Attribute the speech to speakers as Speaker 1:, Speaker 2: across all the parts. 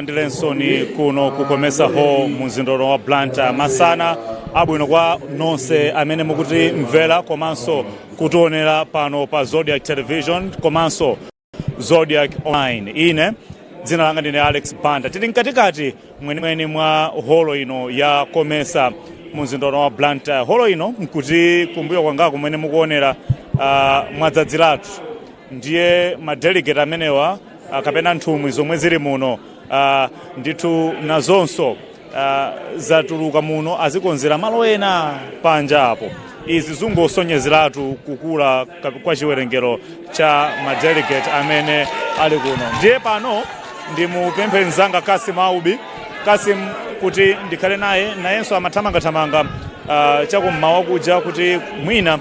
Speaker 1: tikulandirensoni kuno ku COMESA Hall mu mzinda wa BLANTYRE. Masana abwino kwa nonse amene mukuti mvera komanso kutionera pano pa Zodiac Television komanso Zodiac Online. Ine dzina langa ndine Alex Banda. Tili mkatikati mweni mwa holo ino ya COMESA mu mzinda wa BLANTYRE. Holo ino nkuti kumbuyo kwangako mwene mukuonera mwadzadziratu ndiye madelegate amenewa kapena nthumwi zomwe zili muno ndithu nazonso zatuluka muno azikonzera malo ena panja apo. Izi zingosonyezeratu kukula kwa chiwerengero cha madelegate amene ali kuno. Ndiye pano ndimupemphe nzanga Kasim Aubi kuti ndikhale nayenso amathamangathamanga chakummawa kuja kuti mwina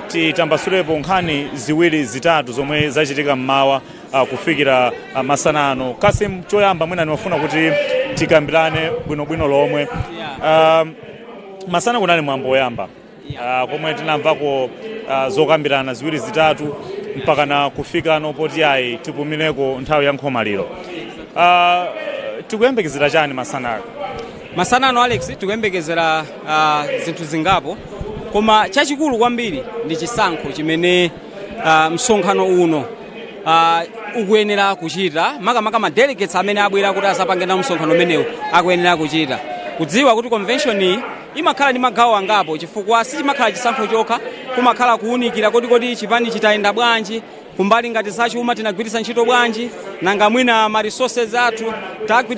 Speaker 1: titambasulepo nkhani ziwiri zitatu zomwe zachitika mmawa kufikira masanano. Kasim, choyamba mwina nimafuna kuti tikambirane bwinobwino lomwe. Masana kunali mwambo woyamba komwe tinamvako zokambirana ziwiri zitatu mpaka na kufika nopoti ayi tipumileko nthawi ya nkhomaliro. Tikuyembekezera chani masanano?
Speaker 2: Masanano Alex, tikuyembekezera zinthu zingapo, koma chachikulu kwambiri ndi chisankho chimene msonkhano uno ukuyenera kuchita. Makamaka ma delegates amene abwera kuti asapange na msonkhano umenewu akuyenera kuchita. Kudziwa kuti convention iyi imakhala ndi magawo angapo, chifukwa sichimakhala chisankho chokha, kumakhala kuunikira kodi chipani chitayenda bwanji, kumbali ngati zachuma tinagwiritsa ntchito bwanji, nanga mwina ma resources athu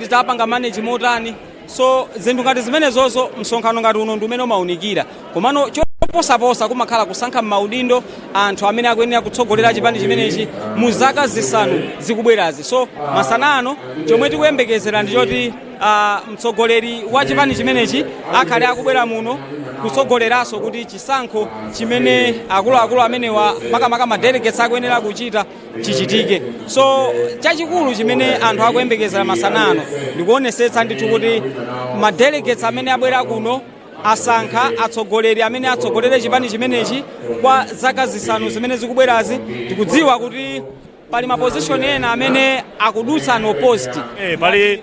Speaker 2: tapanga manage motani. So zinthu ngati zimenezozo msonkhano ngati uno ndi umene umaunikira. Komano choposaposa kumakhala kusankha maudindo anthu amene akuyenera kutsogolera chipani chimenechi mu zaka zisanu zikubwerazi. So masanano chomwe tikuyembekezera ndi choti mtsogoleri wa chipani chimenechi akhale akubwera muno kutsogoleranso kuti chisankho chimene akuluakulu amenewa makamaka ma delegates akuyenera kuchita chichitike. So chachikulu chimene anthu akuyembekezera masanano ndikuonesetsa ndithu kuti ma delegates amene abwera kuno asankha atsogoleri amene atsogolere chipani chimenechi kwa zaka zisanu zimene zikubwerazi. Tikudziwa kuti pali ma position ena amene akudutsa no post.
Speaker 1: Pali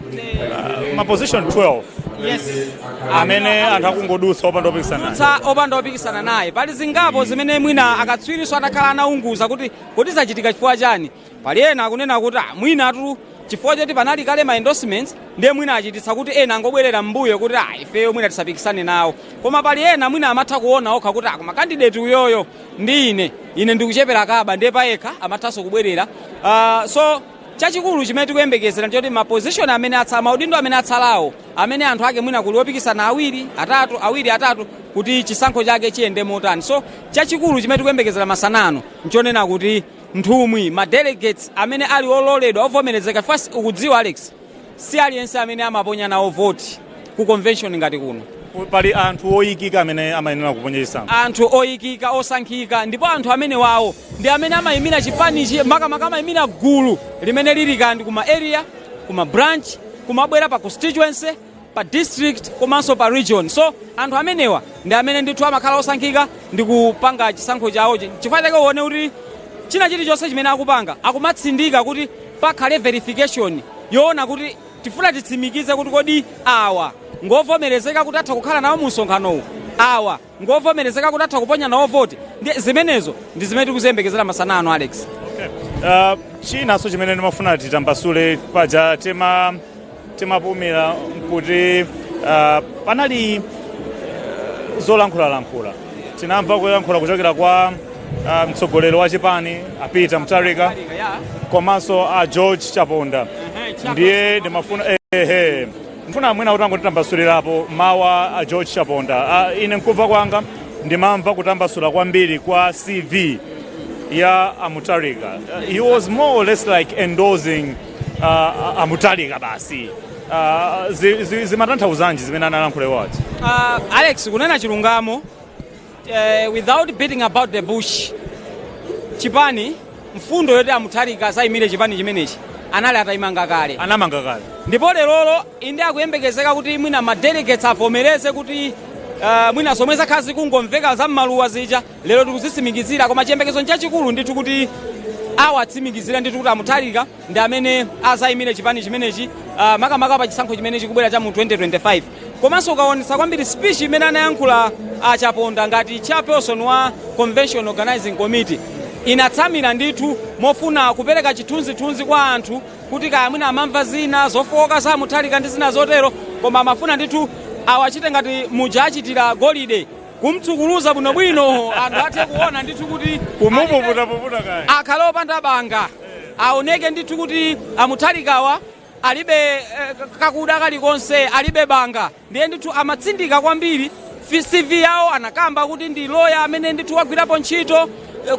Speaker 1: ma position 12.
Speaker 2: Yes.
Speaker 1: Amene anthu akungodutsa
Speaker 2: opanda opikisana naye. Pali zingapo zimene mwina akatswiriso atakhala anaunguza kuti zachitika chifukwa chani. Pali ena akunena kuti mwina atu chifukwa choti panali kale ma endorsements ndiye mwina achititsa kuti ena angobwerera mbuyo kuti ifeyo mwina tisapikisane nawo. Koma pali ena mwina amatha kuona okha kuti koma candidate uyoyo ndi ine ndikuchepera kaba ndiye payekha amathanso kubwerera. So chachikulu chimene tikuyembekezera ndichoti ma position amene maudindo amene atsalawo amene anthu ake mwina kuli opikisana awiri atatu kuti chisankho chake chiyende motani. So chachikulu chimene tikuyembekezera masanano nchonena kuti nthumwi ma delegates amene ali ololedwa ovomerezeka. First ukudziwa Alex, si aliyense amene amaponya nawo vote ku convention ngati kuno.
Speaker 1: Pali anthu oyikika amene amayenera kuponya chisankho. Anthu
Speaker 2: oyikika osankhika, ndipo anthu amene wawo ndi amene amayimira chipanichi makamaka amayimira gulu limene lili kandi kuma area, kuma branch, kumabwera pa constituency, pa district komanso pa region. So anthu amenewa ndi amene ndithu amakhala osankhika ndi kupanga chisankho chawo. Chifukwa chake uone kuti china chilichonse chimene akupanga akumatsindika kuti pakhale verification yoona kuti tifuna titsimikize kuti kodi awa ngovomerezeka kuti atha kukhala nawo mu msonkhanowu, awa ngovomerezeka kuti atha kuponya nawo vote. Zimenezo ndi zimene tikuzembekezera masanano Alex.
Speaker 1: Chinaso chimene ndimafuna titambasule paja timapumira kuti panali zolankhula tinamva kuyankhula kuchokera kwa mtsogoleri wa chipani apita Mutarika komanso George Chaponda. Ndiye ndimafuna mfuna mwina kuti angotitambasulirapo mawa George Chaponda. Ine nkumva kwanga ndimamva kutambasula kwambiri kwa CV ya Mutarika. He was more or less like endorsing Mutarika basi. Zimatanthauzanji zimene analankhula wachi?
Speaker 2: Alex, kunena chilungamo, without beating about the bush, chipani mfundo yoti Mutarika sayimire chipani chimenechi anali atayimanga kale. Ndipo lero inde akuyembekezeka kuti mwina ma delegates avomereze kuti mwina zomwe zakhazi kungomveka za mmaluwa zija lero tikuzisimikizira. Koma chiyembekezo chachikulu ndithu kuti awatsimikizira ndithu kuti Mutharika ndi amene azayimire chipani chimenechi makamaka pa chisankho chimenechi kubwera cha mu 2025. Komanso ukaonesa kwambiri speech imene anayankhula Chaponda ngati chairperson wa Convention Organizing Committee inatsamira ndithu mofuna kupereka chithunzithunzi kwa anthu kuti kaya mwina amamva zina zofowoka za Mutharika ndi zina zotero, koma amafuna ndithu awachite ngati muja achitira golide kumtsukuluza bwinobwino anthu athe kuona ndithu kuti
Speaker 1: kumupuputapuputa kaya
Speaker 2: akhale opanda banga, aoneke ndithu kuti Mutharikawa alibe kakuda kalikonse, alibe banga. Ndiye ndithu amatsindika kwambiri CV yawo, anakamba kuti ndi lawyer amene ndithu wagwirapo ntchito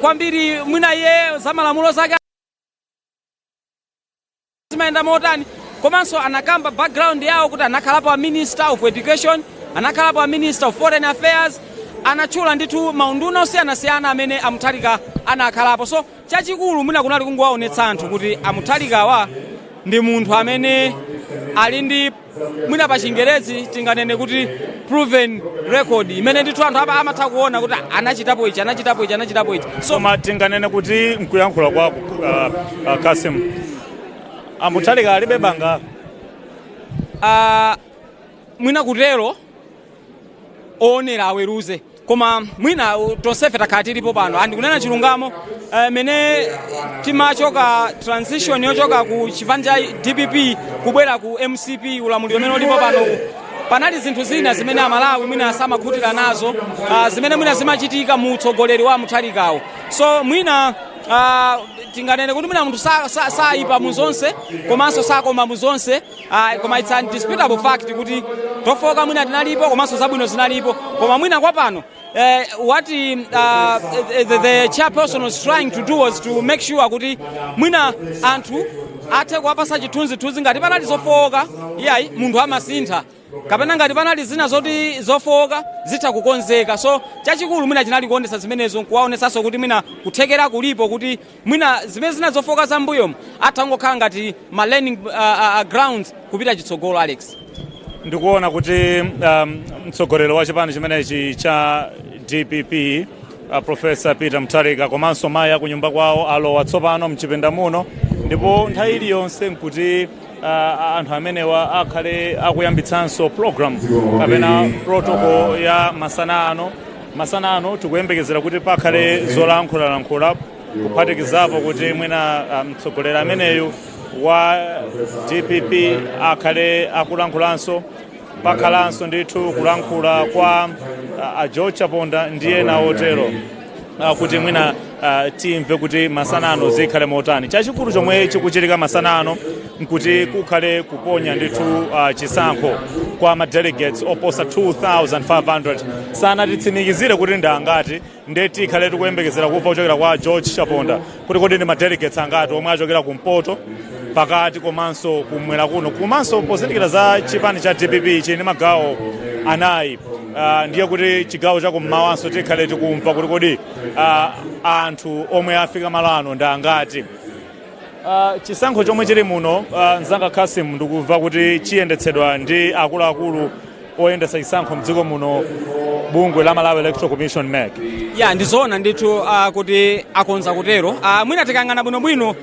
Speaker 2: kwambiri, mwina iye za malamulo zake zimayenda motani. Komanso anakamba background yawo kuti anakhalapo a Minister of Education, anakhalapo a Minister of Foreign Affairs, anachula ndithu maunduna osiyanasiyana amene Mutharika anakhalapo. So chachikulu mwina kunali kungowaonetsa anthu kuti Mutharikawa ndi munthu amene ali ndi mwina pa Chingerezi tinganene kuti proven record imene ndithu anthu amatha kuona kuti anachitapo ichi.
Speaker 1: So tinganene kuti nkuyankhula kwa Kasim, Mutharika alibe banga
Speaker 2: mwina kutero onera aweruze, koma mwina tonsefe takhala tilipo pano andikunena chilungamo mene timachoka transition yochoka ku chipanja DPP kubwera ku MCP ulamuliro umene ulipo pano. Panali zinthu zina zimene Amalawi mwina samakhutira nazo zimene mwina zimachitika mu utsogoleri wa Mutharikawo. So mwina tinganene kuti mwina munthu saipa mu zonse komanso sakoma mu zonse, koma it's undisputable fact kuti tofoka mwina tinalipo komanso zabwino zinalipo, koma mwina kwa pano what the chairperson was trying to do was to make sure kuti mwina anthu athe kuwapasa chithunzithunzi ngati panali zofowoka iyayi munthu amasintha, kapena ngati panali zina zoti zofowoka zitha kukonzeka. So chachikulu mwina chinali kuonesa zimenezo, nkuwaonesanso kuti mwina kuthekera kulipo kuti mwina zimene zina zofowoka za mbuyomu atha kungokhala ngati ma learning grounds kupita chitsogolo. Alex,
Speaker 1: ndikuona kuti mtsogoleri wa chipani chimenechi cha DPP Professor Peter Mutharika komanso mayi akunyumba kwawo alowa tsopano mchipinda muno, ndipo nthawi iliyonse nkuti anthu amenewa akhale akuyambitsanso program kapena protocol ya masana ano tikuyembekezera kuti pakhale zolankhula kuphatikizapo kuti mwina mtsogoleri ameneyu wa DPP akhale akulankhulanso, pakhalanso ndithu kulankhula kwa George Chaponda ndiye na otero kuti mwina timve kuti masanano zikhale motani. Chachikulu chomwe chikuchitika masanano nkuti kukhale kuponya ndithu chisankho kwa ma delegates oposa 2500 sana titsimikizire kuti ndangati ndeti ikhale tikuyembekezera kufa kuchokera kwa George Chaponda kuti kodi ndi ma delegates angati omwe achokera kumpoto pakati komanso kumwera kuno, komanso pozindikira za chipani cha DPP chini magawo anayi. Ndiye kuti chigawo cha kummawanso tikhale tikumva kuti kodi anthu omwe afika malano ndangati. Chisankho chomwe chili muno nzanga Kasim ndikuva kuti chiyendetsedwa ndi akuluakulu oyendesa chisankho mdziko muno, bungwe la Malawi Electoral Commission MEC.
Speaker 2: Ndizoona ndithu kuti akonza kutero. Mwina tikangana bwinobwino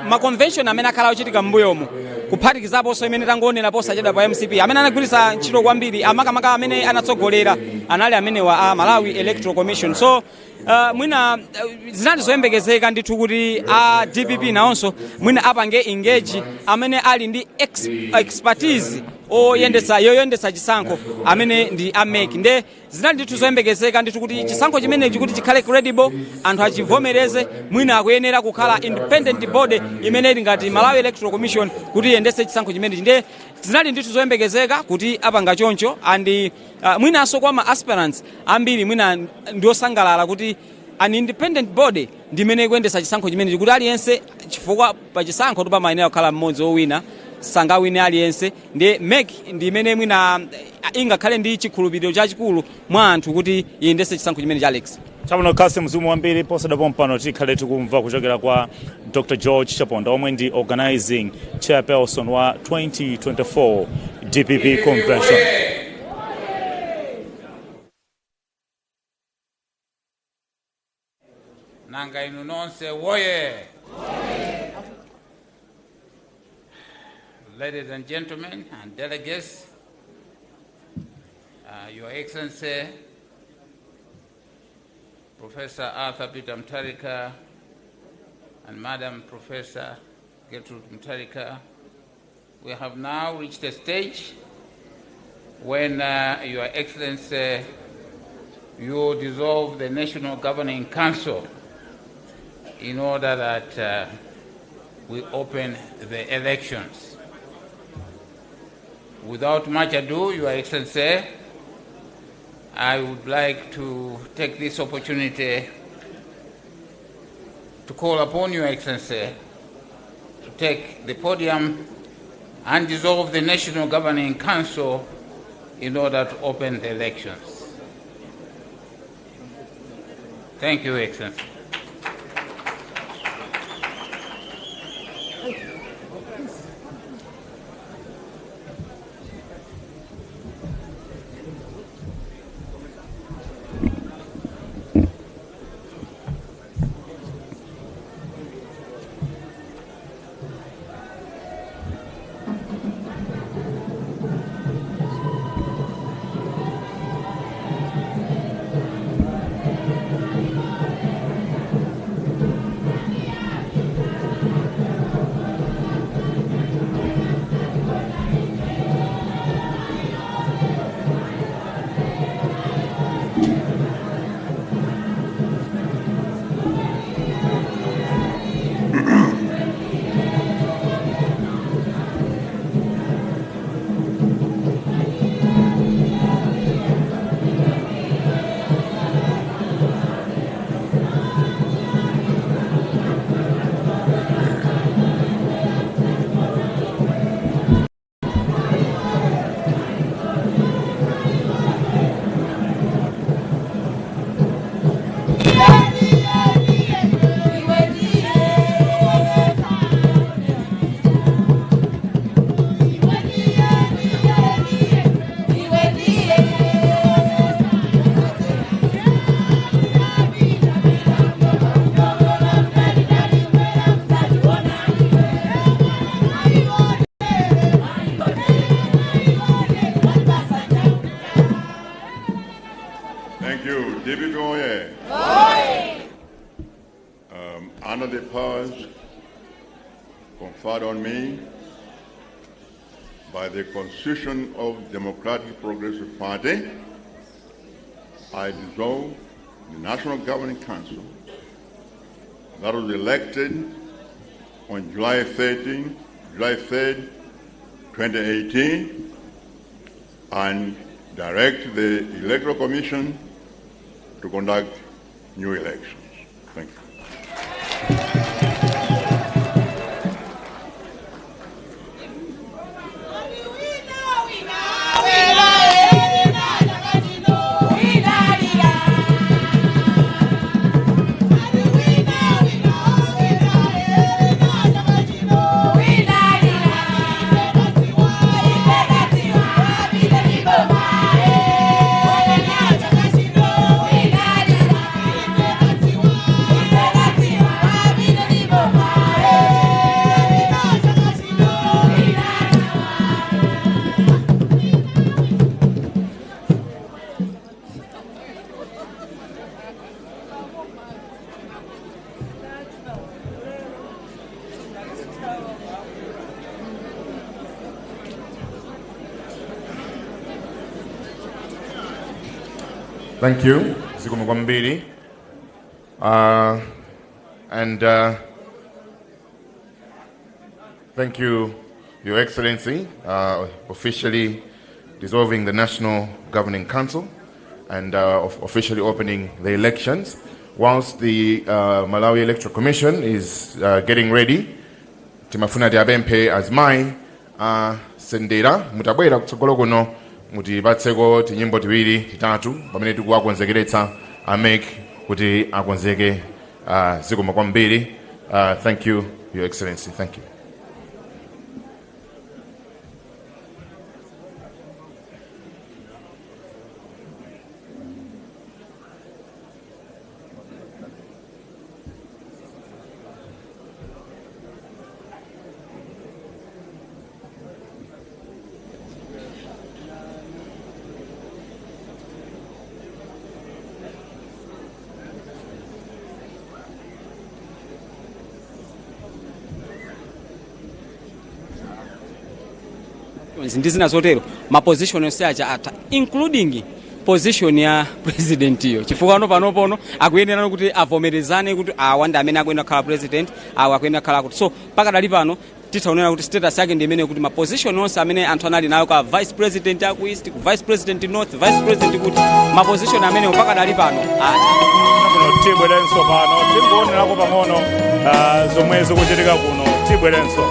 Speaker 2: ma convention amene akhala ochitika m'mbuyomu kuphatikizaponso imene tangoonera posachedwa pa MCP amene anagwiritsa ntchito kwambiri makamaka amene anatsogolera anali amenewa Malawi Electoral Commission. So mwina zinali zoyembekezeka ndithu kuti DPP nawonso mwina apange engage amene ali ndi expertise yoyendesa chisankho amene ndi MEC. Nde zinali ndithu zoyembekezeka ndithu kuti chisankho chimenechi kuti chikhale credible, anthu achivomereze, mwina akuyenera kukhala independent body imene ili ngati Malawi Electoral Commission kuti iyendese chisankho chimenechi. Nde zinali ndithu zoyembekezeka kuti apanga choncho, and mwinanso kwa ma aspirants ambiri mwina ndiosangalala kuti an independent body ndimene ikuyendesa chisankho chimenechi, kuti aliyense chifukwa pa chisankho tupamayenera kukhala mmodzi owina sangawine aliyense. Ndi MEC ndimene mwina ingakhale ndi chikhulupiriro chachikulu mwa anthu kuti iyendese chisankho chimenechi. Alex,
Speaker 1: chamuno Kasim mzimu wambiri posadapo mpano tikhale tikumva kuchokera kwa Dr. George Chaponda omwe ndi organizing chairperson wa 2024 DPP convention.
Speaker 3: Nanga inu nonse woye. Ladies and gentlemen and delegates, Your Excellency, Professor Arthur Peter Mutharika and Madam Professor Gertrude Mutharika, we have now reached a stage when Your Excellency, you dissolve the National Governing Council in order that we open the elections. Without much ado, Your Excellency, I would like to take this opportunity to call upon Your Excellency to take the podium and dissolve the National Governing Council in order to open the elections. Thank you, Your Excellency.
Speaker 4: Under the powers conferred on me by the Constitution of Democratic Progressive Party, I dissolve the National Governing Council that was elected on July 3rd, 2018, and direct the Electoral Commission to conduct new elections. Thank you.
Speaker 5: Thank you, Zikomo kwambiri. Thank you, Your Excellency, officially dissolving the National Governing Council and officially opening the elections. Whilst the Malawi Electoral Commission is getting ready, timafuna diabempe as mai sendera mutabwera kutsogolo kuno mutipatseko tinyimbo tiwiri titatu pamene tikuwakonzekeretsa amake kuti akonzeke. Zikomo kwambiri. Thank you, Your Excellency. Thank you.
Speaker 2: ndi zina zotero ma position yonse acha atha including position ya president iyo chifukwa panopono akuyenera kuti avomerezane kuti awa ndi amene akuyenera kukhala president awa akuyenera kukhala kuti so pakadali pano titaonera kuti status yake ndi imene kuti ma position onse amene anthu anali nayo ka vice president aku east ku vice president north vice president kuti ma position amene pakadali pano
Speaker 1: tibwerenso pano tingoonelako pang'ono zomwe zikuchitika kuno tibwerenso.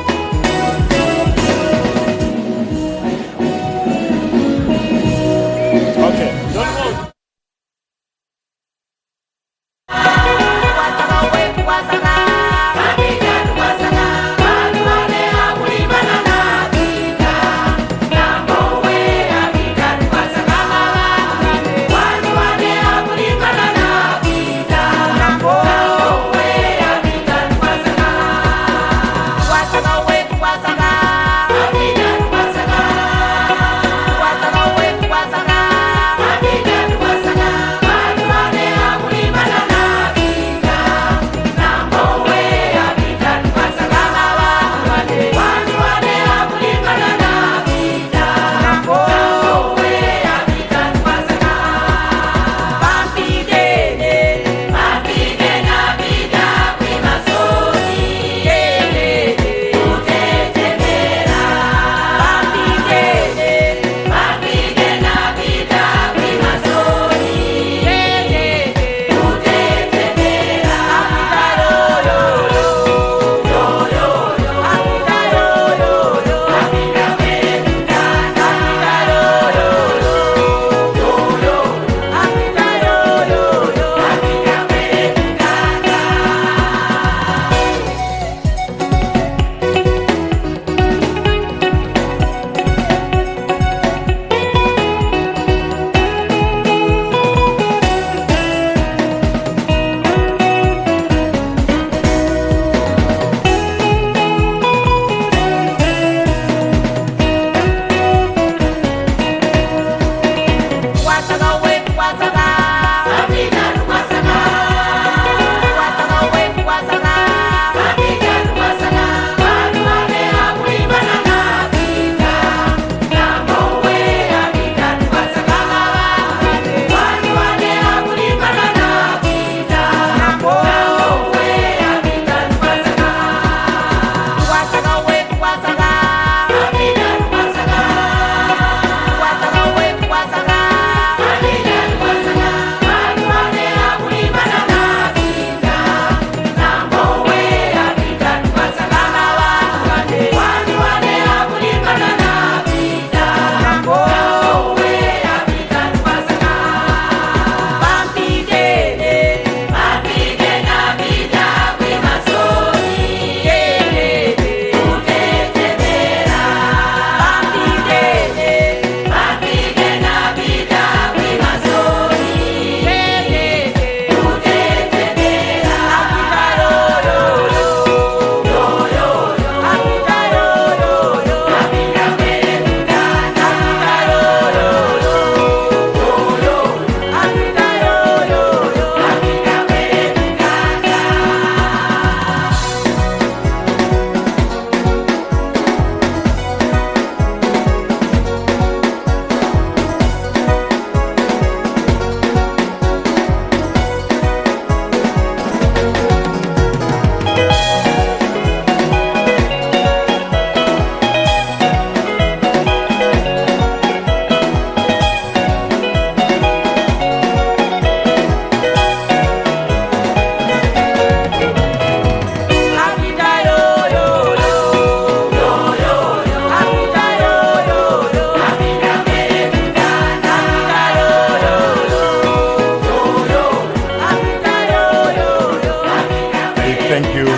Speaker 1: Okay.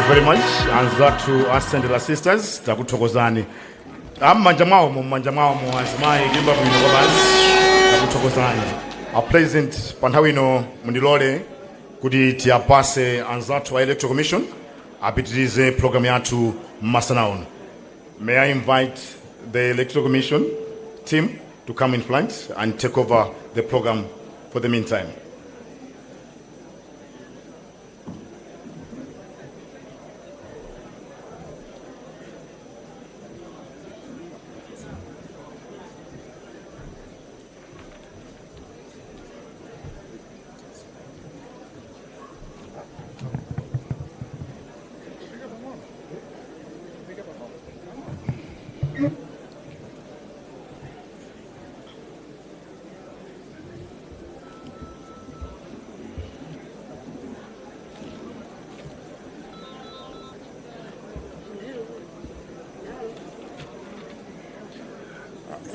Speaker 6: very much. Anzatu Ascended Sisters, takuthokozani. Mmanja mwawo azimayi limba bwino kwa basi. Takuthokozani. A pleasant panhawino mundilole kuti tiyapase anzatu wa Electoral Commission apitirize program yathu masanaon. May I invite the Electoral Commission team to come in front and take over the program for the meantime.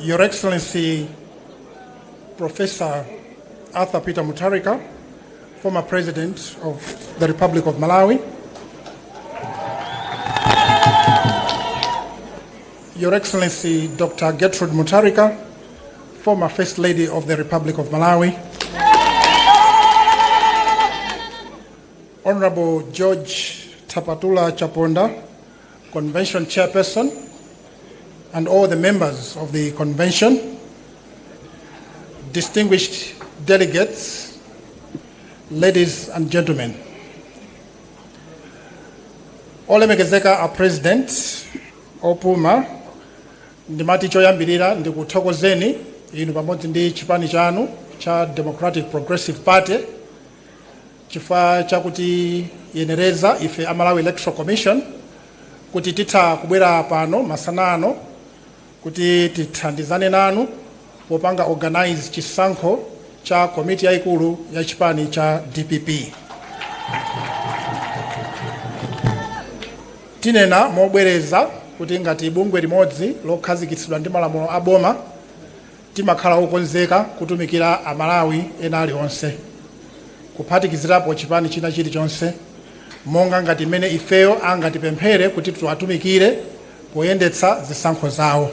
Speaker 7: Your Excellency Professor Arthur Peter Mutharika, former President of the Republic of Malawi. Your Excellency Dr. Gertrude Mutharika, former First Lady of the Republic of Malawi. Honorable George Tapatula Chaponda, Convention Chairperson, and all the members of the Convention, distinguished delegates, ladies and gentlemen. Olemekezeka a President Opuma, ndimati choyambirira ndikuthokozeni inu pamodzi ndi chipani chanu cha Democratic Progressive Party chifukwa chakuti yenereza ife Malawi Electoral Commission kuti titha kubwera pano masanano kuti tithandizane nanu popanga organize chisankho cha komiti yaikulu ya chipani cha DPP. Tinena mobwereza kuti ngati bungwe limodzi lokhazikitsidwa ndi malamulo a boma timakhala okonzeka kutumikira Amalawi ena aliwonse kuphatikizirapo chipani china chilichonse monga ngati mmene ifeyo angatipemphere kuti tiwatumikire poyendetsa zisankho zawo.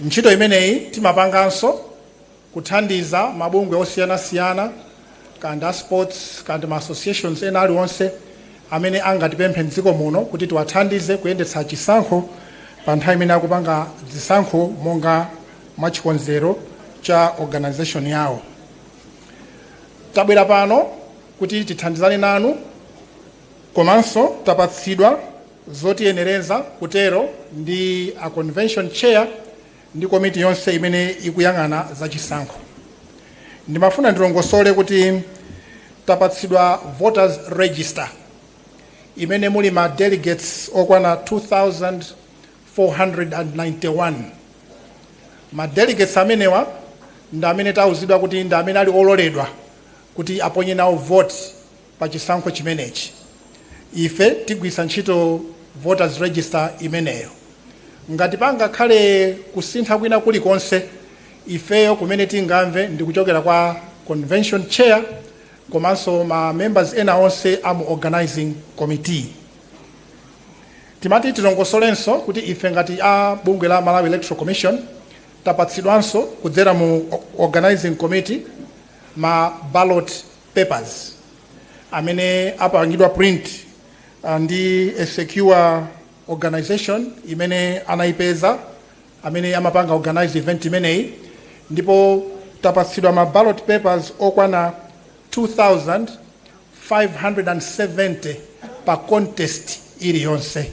Speaker 7: Ntchito imeneyi timapanganso kuthandiza mabungwe osiyanasiyana kanda sports kanda ma associations ena aliwonse amene angatipemphe m'dziko muno kuti tiwathandize kuyendetsa chisankho pa nthawi imene akupanga zisankho monga mwachikonzero cha organization yawo. Tabwera pano kuti tithandizane nanu komanso tapatsidwa zotiyenereza kutero ndi a convention chair ndi komiti yonse imene ikuyang'ana za chisankho. Ndimafuna ndilongosole kuti tapatsidwa voters register imene muli ma delegates okwana 2,491. Ma delegates amenewa ndi amene tauzidwa kuti ndi amene ali ololedwa kuti aponye nawo vote pa chisankho chimenechi. Ife tigwisa ntchito voters register imeneyo. Ngati pangakhale kusintha kwina kulikonse ifeyo kumene tingamve ndi kuchokera kwa convention chair komanso ma members ena onse amu organizing committee. Timati tilongosolenso kuti ife ngati a bungwe la Malawi Electoral Commission tapatsidwanso kudzera mu organizing committee ma ballot papers amene apangidwa print ndi a secure organization imene anaipeza amene amapanga organize event imeneyi, ndipo tapatsidwa ma ballot papers okwana 2,570 pa contest iliyonse.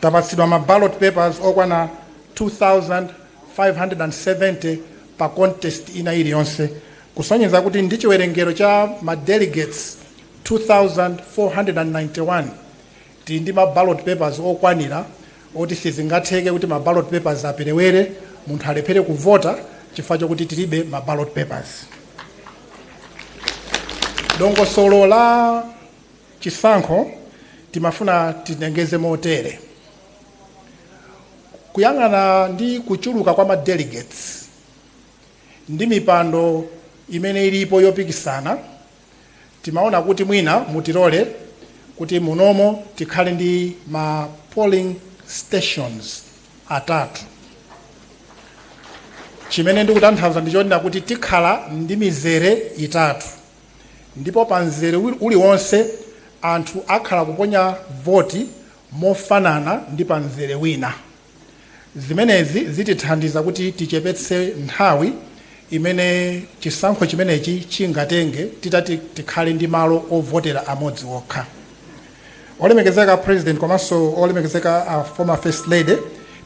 Speaker 7: Tapatsidwa ma ballot papers okwana 2,570 pa contest ina iliyonse, kusonyeza kuti ndi chiwerengero cha ma delegates 2,491 ndi ma ballot papers okwanira oti sizingatheke kuti ma ballot papers aperewere munthu alephere kuvota chifukwa chokuti tilibe ma ballot papers. Dongosolo la chisankho timafuna tinengeze motere. Kuyang'ana ndi kuchuluka kwa ma delegates ndi mipando imene ilipo yopikisana, timaona kuti mwina mutilole kuti munomo tikhale ndi ma polling stations atatu. Chimene ndikutanthauza ndichonena kuti tikhala ndi mizere itatu, ndipo pa mzere uliwonse anthu akhala kuponya voti mofanana ndi pa mzere wina. Zimenezi zitithandiza kuti tichepetse nthawi imene chisankho chimenechi chingatenge titati tikhale ndi malo ovotera amodzi okha. Olemekezeka President komanso olemekezeka former First Lady,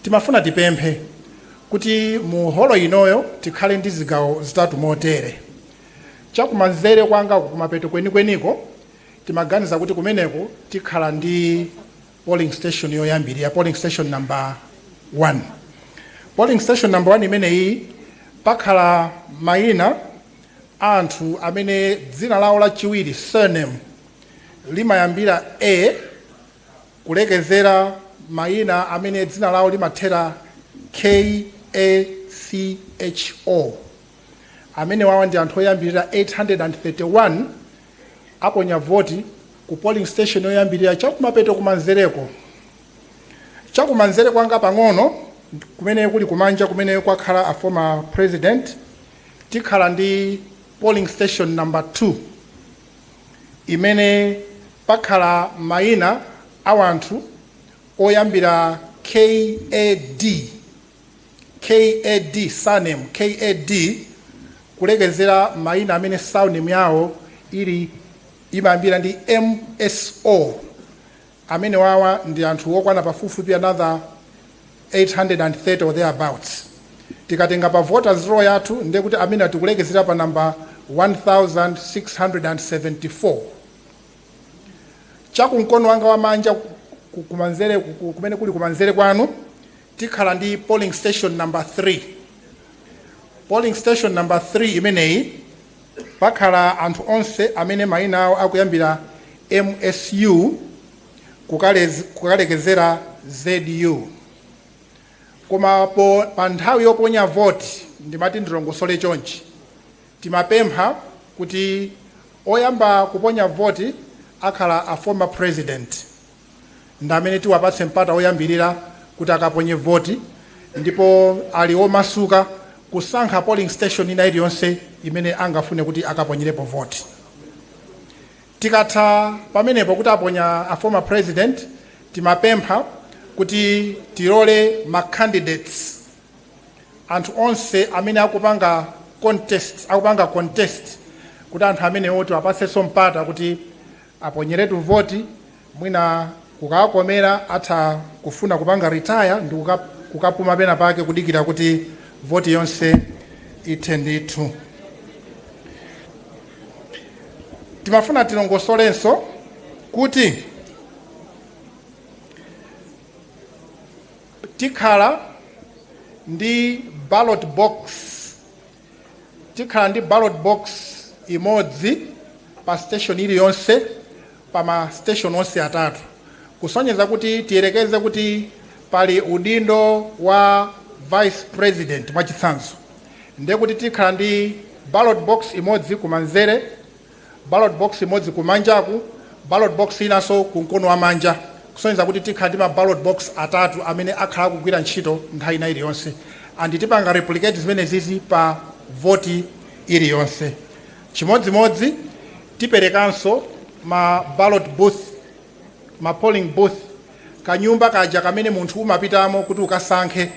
Speaker 7: timafuna tipemphe kuti mu holo inoyo tikhale ndi zigawo zitatu motere. Chakumanzere kwanga kumapeto kwenikweniko timaganiza kuti kumeneko tikhala ndi polling station yoyambirira, polling station number 1. Polling station number 1 imeneyi pakhala mayina anthu amene dzina lawo lachiwiri surname limayambira A kulekezera mayina amene dzina lawo limathera KACHO amene wawa ndi anthu oyambirira 831 aponya voti ku polling station yoyambirira chakumapeto kumanzereko. Chakumanzere kwanga pang'ono kumene kuli kumanja kumene kwakhala a former president, tikhala ndi polling station number 2 imene pakhala maina awanthu oyambira KAD surname KAD kulekezera maina amene surname yawo imayambira ndi MSO amene wawa ndi anthu okwana pafupifupi another 830 or thereabouts. Tikatenga pa voters roll yathu ndiye kuti amene tikulekezera pa namba 1674. Chakumkono wanga wamanja kumanzere kumene kuli kumanzere kwanu tikhala ndi polling station number 3. Polling station number 3 imeneyi pakhala anthu onse amene maina awo akuyambira MSU kukalekezera ZU. Koma pa nthawi yoponya voti ndimati ndilongosole chonchi, timapempha kuti oyamba kuponya voti akhala a former president ndamene tiwapatse mpata oyambirira kuti akaponye voti, ndipo ali omasuka kusankha polling station ina iliyonse imene angafune kuti akaponyerepo voti. Tikatha pamenepo kuti aponya a former president, timapempha kuti tilole ma candidates anthu onse amene akupanga contest kuti anthu amene oti apatsenso mpata kuti aponyeretu voti, mwina kukakomera atha kufuna kupanga retire ndi kukapuma pena pake kudikira kuti voti yonse ithe ndithu. Timafuna tilongosolenso kuti tikhala ndi ballot box imodzi pa station iliyonse pa ma station onse atatu, kusonyeza kuti tiyerekeze kuti pali udindo wa vice president mwachitsanzo, ndiye kuti tikhala ndi ballot box imodzi kumanzere, ballot box imodzi kumanjaku, ballot box inaso kumkono wa manja, kusonyeza kuti tikhala ndi ma ballot box atatu amene akhala kugwira ntchito nthawi ina iliyonse, andi tipanga replicate zimene zizi pa voti iliyonse. Chimodzimodzi tiperekanso ma ballot booth, ma polling booth, kanyumba kaja kamene munthu umapitamo kuti ukasankhe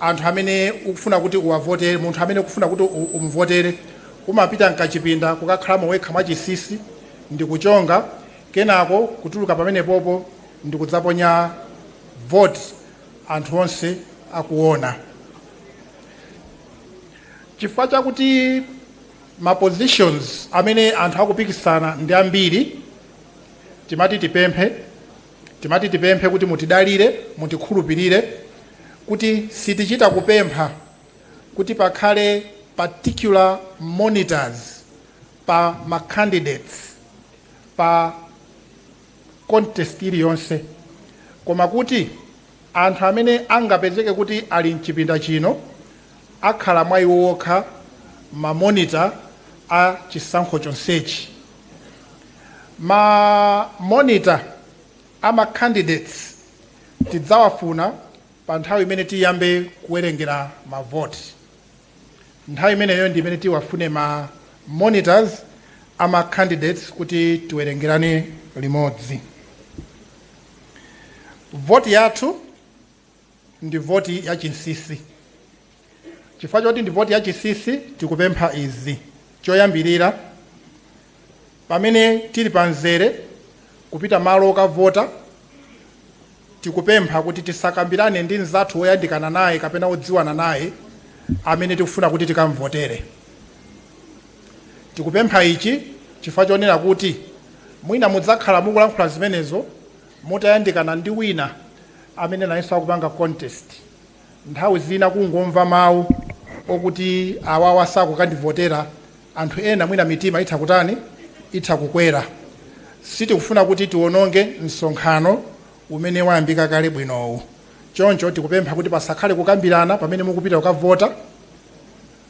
Speaker 7: anthu amene ukufuna kuti uwavotere, munthu amene ukufuna kuti umvotere, umapita mkachipinda kukakhalamo wekha mwachisisi ndi kuchonga, kenako kutuluka pamene popo ndi kudzaponya vote anthu onse akuona. Chifukwa chakuti ma positions amene anthu akupikisana ndi ambiri, timati tipemphe kuti mutidalire, mutikhulupirire kuti sitichita kupempha kuti pakhale particular monitors pa ma candidates pa contest iliyonse, koma kuti anthu amene angapezeke kuti ali mchipinda chino akhala mwa iwo okha ma monitor a chisankho chonsechi. Ma monitor ama candidates tidzawafuna pa nthawi imene tiyambe kuwerengera ma vote. Nthawi imeneyo ndi imene tiwafune ma monitors ama candidates kuti tiwerengerane limodzi. Voti yathu ndi voti ya chinsisi. Chifukwa choti ndi voti ya chinsisi tikupempha izi. Choyambirira, pamene tili panzere kupita malo okavota, tikupempha kuti tisakambirane ndi nzathu woyandikana naye kapena odziwana naye amene tikufuna kuti tikamvotere. Tikupempha ichi chifukwa chonena kuti mwina mudzakhala mukulankhula zimenezo mutayandikana ndi wina amene nayenso akupanga contest, nthawi zina kungomva mawu okuti awawa sakukandivotera, anthu ena mwina mitima itha kutani, itha kukwera. Sitikufuna kuti tiwononge msonkhano umene wayambika kale bwinowu. choncho tikupempha kuti pasakhale kukambirana pamene mukupita kukavota,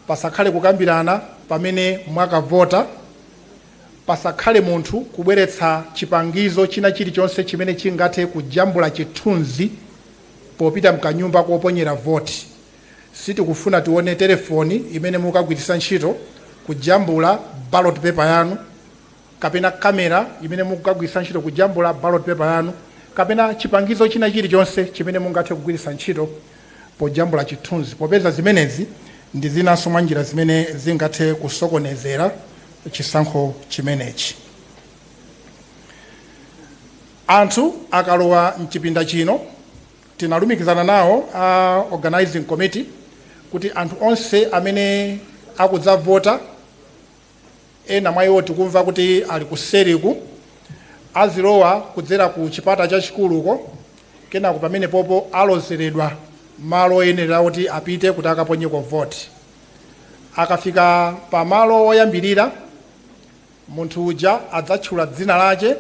Speaker 7: pasakhale kukambirana pamene mwakavota, pasakhale munthu kubweretsa chipangizo china chilichonse chimene chingathe kujambula chithunzi popita mkanyumba koponyera voti. Sitikufuna tione telefoni imene mukagwiritsa ntchito kujambula ballot paper yanu, kapena kamera imene mukagwiritsa ntchito kujambula ballot paper yanu, kapena chipangizo china chilichonse chimene mungathe kugwiritsa ntchito pojambula chithunzi, popeza zimenezi ndi zinanso mwa njira zimene zingathe kusokonezera chisankho chimenechi. Anthu akalowa mchipinda chino tinalumikizana nawo a organizing committee kuti anthu onse amene akudzavota, ena mwa iwo tikumva kuti ali kuseriku, azilowa kudzera ku chipata chachikuluko, kenako pamene popo alozeredwa malo oyenera kuti apite kuti akaponyeko voti. Akafika pa malo oyambirira, munthu uja adzatchula dzina lake,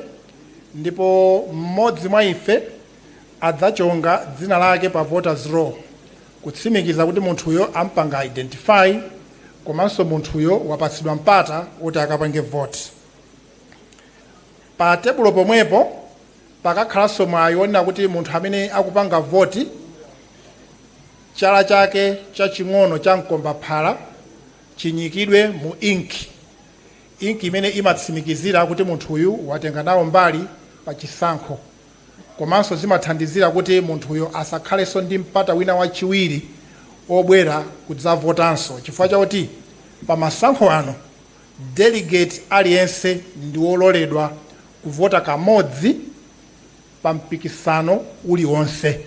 Speaker 7: ndipo mmodzi mwa ife adzachonga dzina lake pa voters roll kutsimikiza kuti munthuyo ampanga identify, komanso munthuyo wapatsidwa mpata kuti akapange voti. Pa tebulo pomwepo pakakhalanso mwayi wonena kuti munthu amene akupanga voti chala chake chaching'ono cha mkombaphala chinyikidwe mu inki imene imatsimikizira kuti munthuyu watenga nawo mbali pa chisankho, komanso zimathandizira kuti munthuyo asakhalenso ndi mpata wina wachiwiri obwera kudzavotanso, chifukwa chakuti pa masankho ano delegate aliyense ndi wololedwa kuvota kamodzi pa mpikisano uliwonse.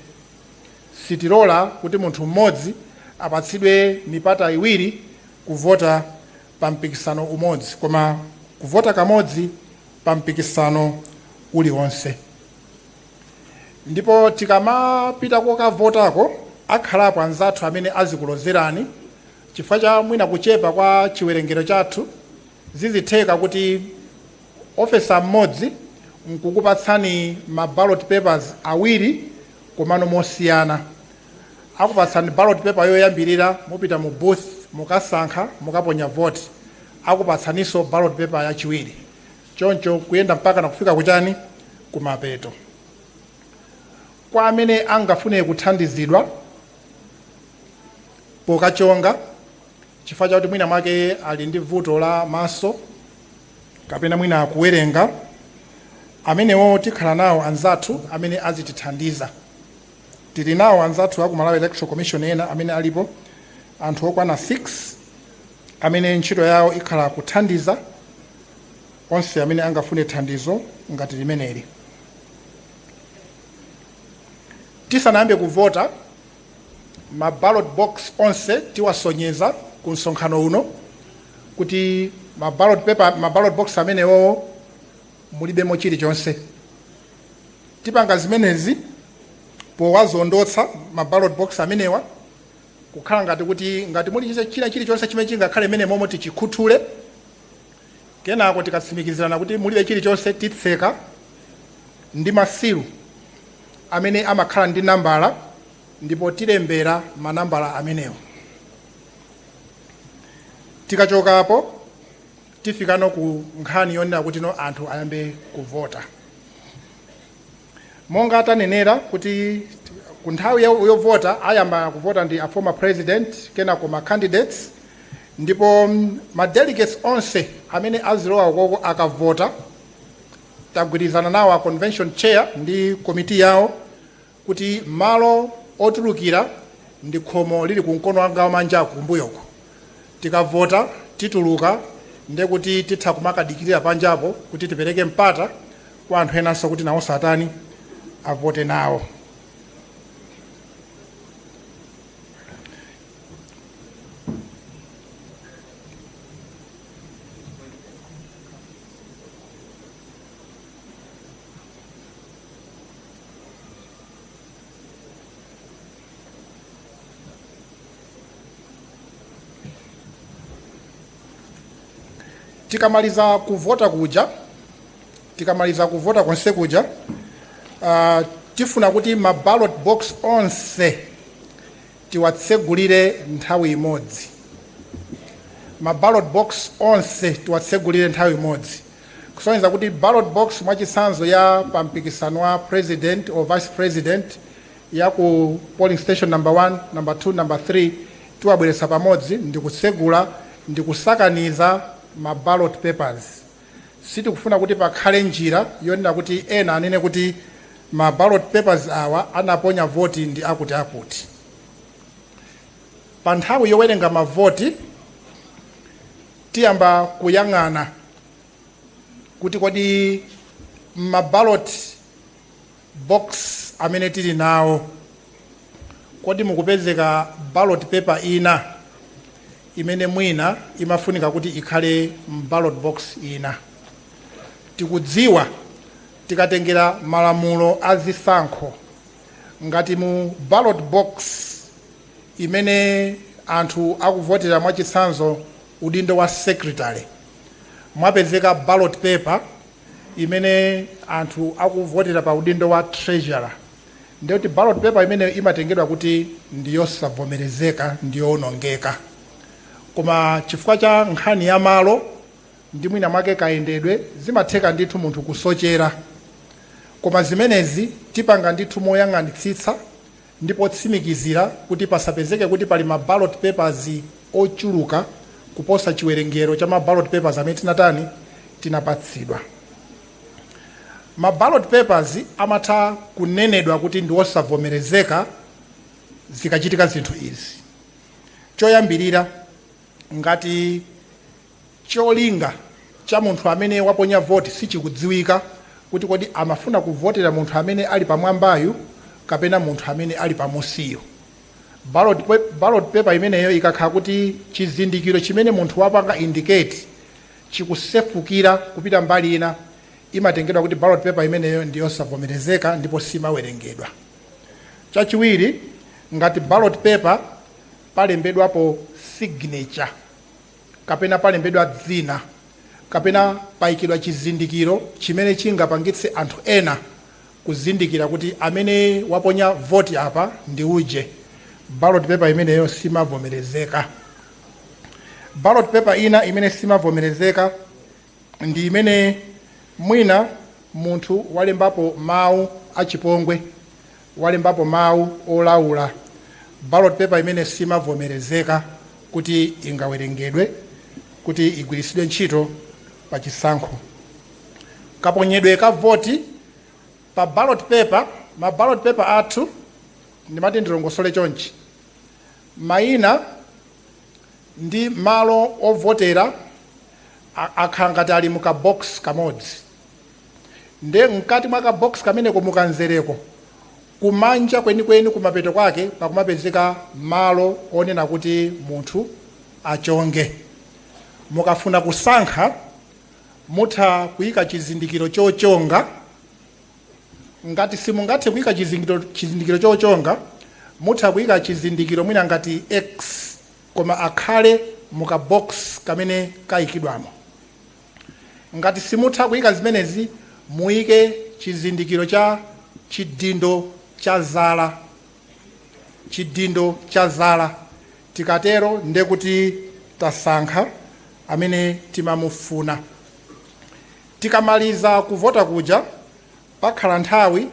Speaker 7: Sitilola kuti munthu mmodzi apatsidwe mipata iwiri kuvota pa mpikisano umodzi, koma kuvota kamodzi pa mpikisano uliwonse. Ndipo tikamapita kokavotako akhalapo anzathu amene azikulozerani, chifukwa cha mwina kuchepa kwa chiwerengero chathu zizitheka kuti ofesa mmodzi nkukupatsani ma ballot papers awiri komano mosiyana. Akupatsani ballot paper yoyambirira, mupita mu booth mukasankha mukaponya voti, akupatsaniso ballot paper yachiwiri, choncho kuyenda mpaka na kufika kuchani kumapeto. Kwa amene angafune kuthandizidwa pokachonga, chifukwa chakuti mwina mwake ali ndi vuto la maso kapena mwina akuwerenga, amenewo tikhala nawo anzathu amene azitithandiza. Tili nawo anzathu aku Malawi Electoral Commission ena amene alipo anthu okwana 6 amene ntchito yawo ikhala kuthandiza onse amene angafune thandizo ngati limeneli. Tisanayambe kuvota, ma ballot box onse tiwasonyeza ku msonkhano uno kuti ma ballot box amenewo mulibemo chilichonse. Tipanga zimenezi powazondotsa ma ballot box amenewa kukhala ngati muli chilichonse chimene chingakhale mene momwe tichikhuthule, kenako tikatsimikizirana kuti mulibe chilichonse titseka ndi masilu amene amakhala ndi nambala, ndipo tilembera manambala amenewo. Tikachokapo tifikano ku nkhani yonena kuti no anthu ayambe kuvota. Monga atanenera kuti ku nthawi yovota ayamba kuvota ndi a former president kenako ma candidates, ndipo ma delegates onse amene azilowa koko akavota tagwirizana nawo a convention chair ndi komiti yawo kuti malo otulukira ndi khomo lili kumkono wanga wamanja kumbuyoko. Tikavota tituluka ndi kuti titha kumakadikirira panjapo kuti tipereke mpata kwa anthu enanso kuti nawo satani avote nawo. Tikamaliza kuvota konse kuja tifuna kuti ma ballot box onse tiwatsegulire nthawi imodzi. Ma ballot box onse tiwatsegulire nthawi imodzi. Kusonyeza kuti ballot box mwachitsanzo ya pampikisano wa president or vice president ya ku polling station number 1, number 2, number 3 tiwabweretsa pamodzi ndi kutsegula ndi kusakaniza ma ballot papers. Sitikufuna kuti pakhale njira yonena kuti ena anene kuti ma ballot papers awa anaponya voti ndi akuti. Pa nthawi yowerenga mavoti tiyamba kuyang'ana kuti kodi ma ballot box amene tili nawo kodi mukupezeka ballot paper ina imene mwina imafunika kuti ikhale ballot box ina. Tikudziwa tikatengera malamulo azisankho ngati mu ballot box imene anthu akuvotera mwachitsanzo udindo wa secretary mwapezeka ballot paper imene anthu akuvotera pa udindo wa treasurer, ndiye kuti ballot paper imene imatengedwa kuti ndiyosavomerezeka ndiyowonongeka. Koma chifukwa cha nkhani ya malo ndi mwina mwake kayendedwe zimatheka ndithu munthu kusochera. Koma zimenezi tipanga ndithu moyang'anitsitsa ndipo tsimikizira kuti pasapezeke kuti pali ma ballot papers ochuluka kuposa chiwerengero cha ma ballot papers amene tinapatsidwa. Ma ballot papers amatha kunenedwa kuti ndi osavomerezeka zikachitika zinthu izi. Choyambirira ngati cholinga cha munthu amene waponya voti sichikudziwika kuti kodi amafuna kuvotera munthu amene ali pamwambayu kapena munthu amene ali pamusiyo. Ballot paper imeneyo ikakhala kuti chizindikiro chimene munthu wapanga indicate chikusefukira kupita mbali ina imatengedwa kuti ballot paper imeneyo ndiyosavomerezeka ndipo simawerengedwa. Chachiwiri ngati ballot paper palembedwapo signature kapena palembedwa dzina kapena payikidwa chizindikiro chimene chingapangitse anthu ena kuzindikira kuti amene waponya voti apa ndi uje, ballot paper imeneyo simavomerezeka. Ballot paper ina imene simavomerezeka ndi imene mwina munthu walembapo mawu achipongwe, walembapo mawu olaula. Ballot paper imene simavomerezeka kuti ingawerengedwe kuti igwiritsidwe ntchito pa chisankho. Kaponyedwe ka voti pa ballot paper, ma ballot paper athu ndimati ndilongosole chonchi. Maina ndi malo ovotera akhala ngati ali muka box kamodzi. Nde mkati mwa ka box kamene kumukanzereko kumanja kwenikweni kumapeto kwake pakumapezeka malo onena kuti munthu achonge. Mukafuna kusankha mutha kuyika chizindikiro chochonga. Ngati simungathe kuyika chizindikiro chochonga mutha kuyika chizindikiro mwina ngati X koma akhale muka box kamene kayikidwamo. Ngati simutha kuyika zimenezi muyike chizindikiro cha chidindo cha zala. Chidindo cha zala tikatero nde kuti tasankha amene timamufuna. Tikamaliza kuvota kuja pakhala nthawi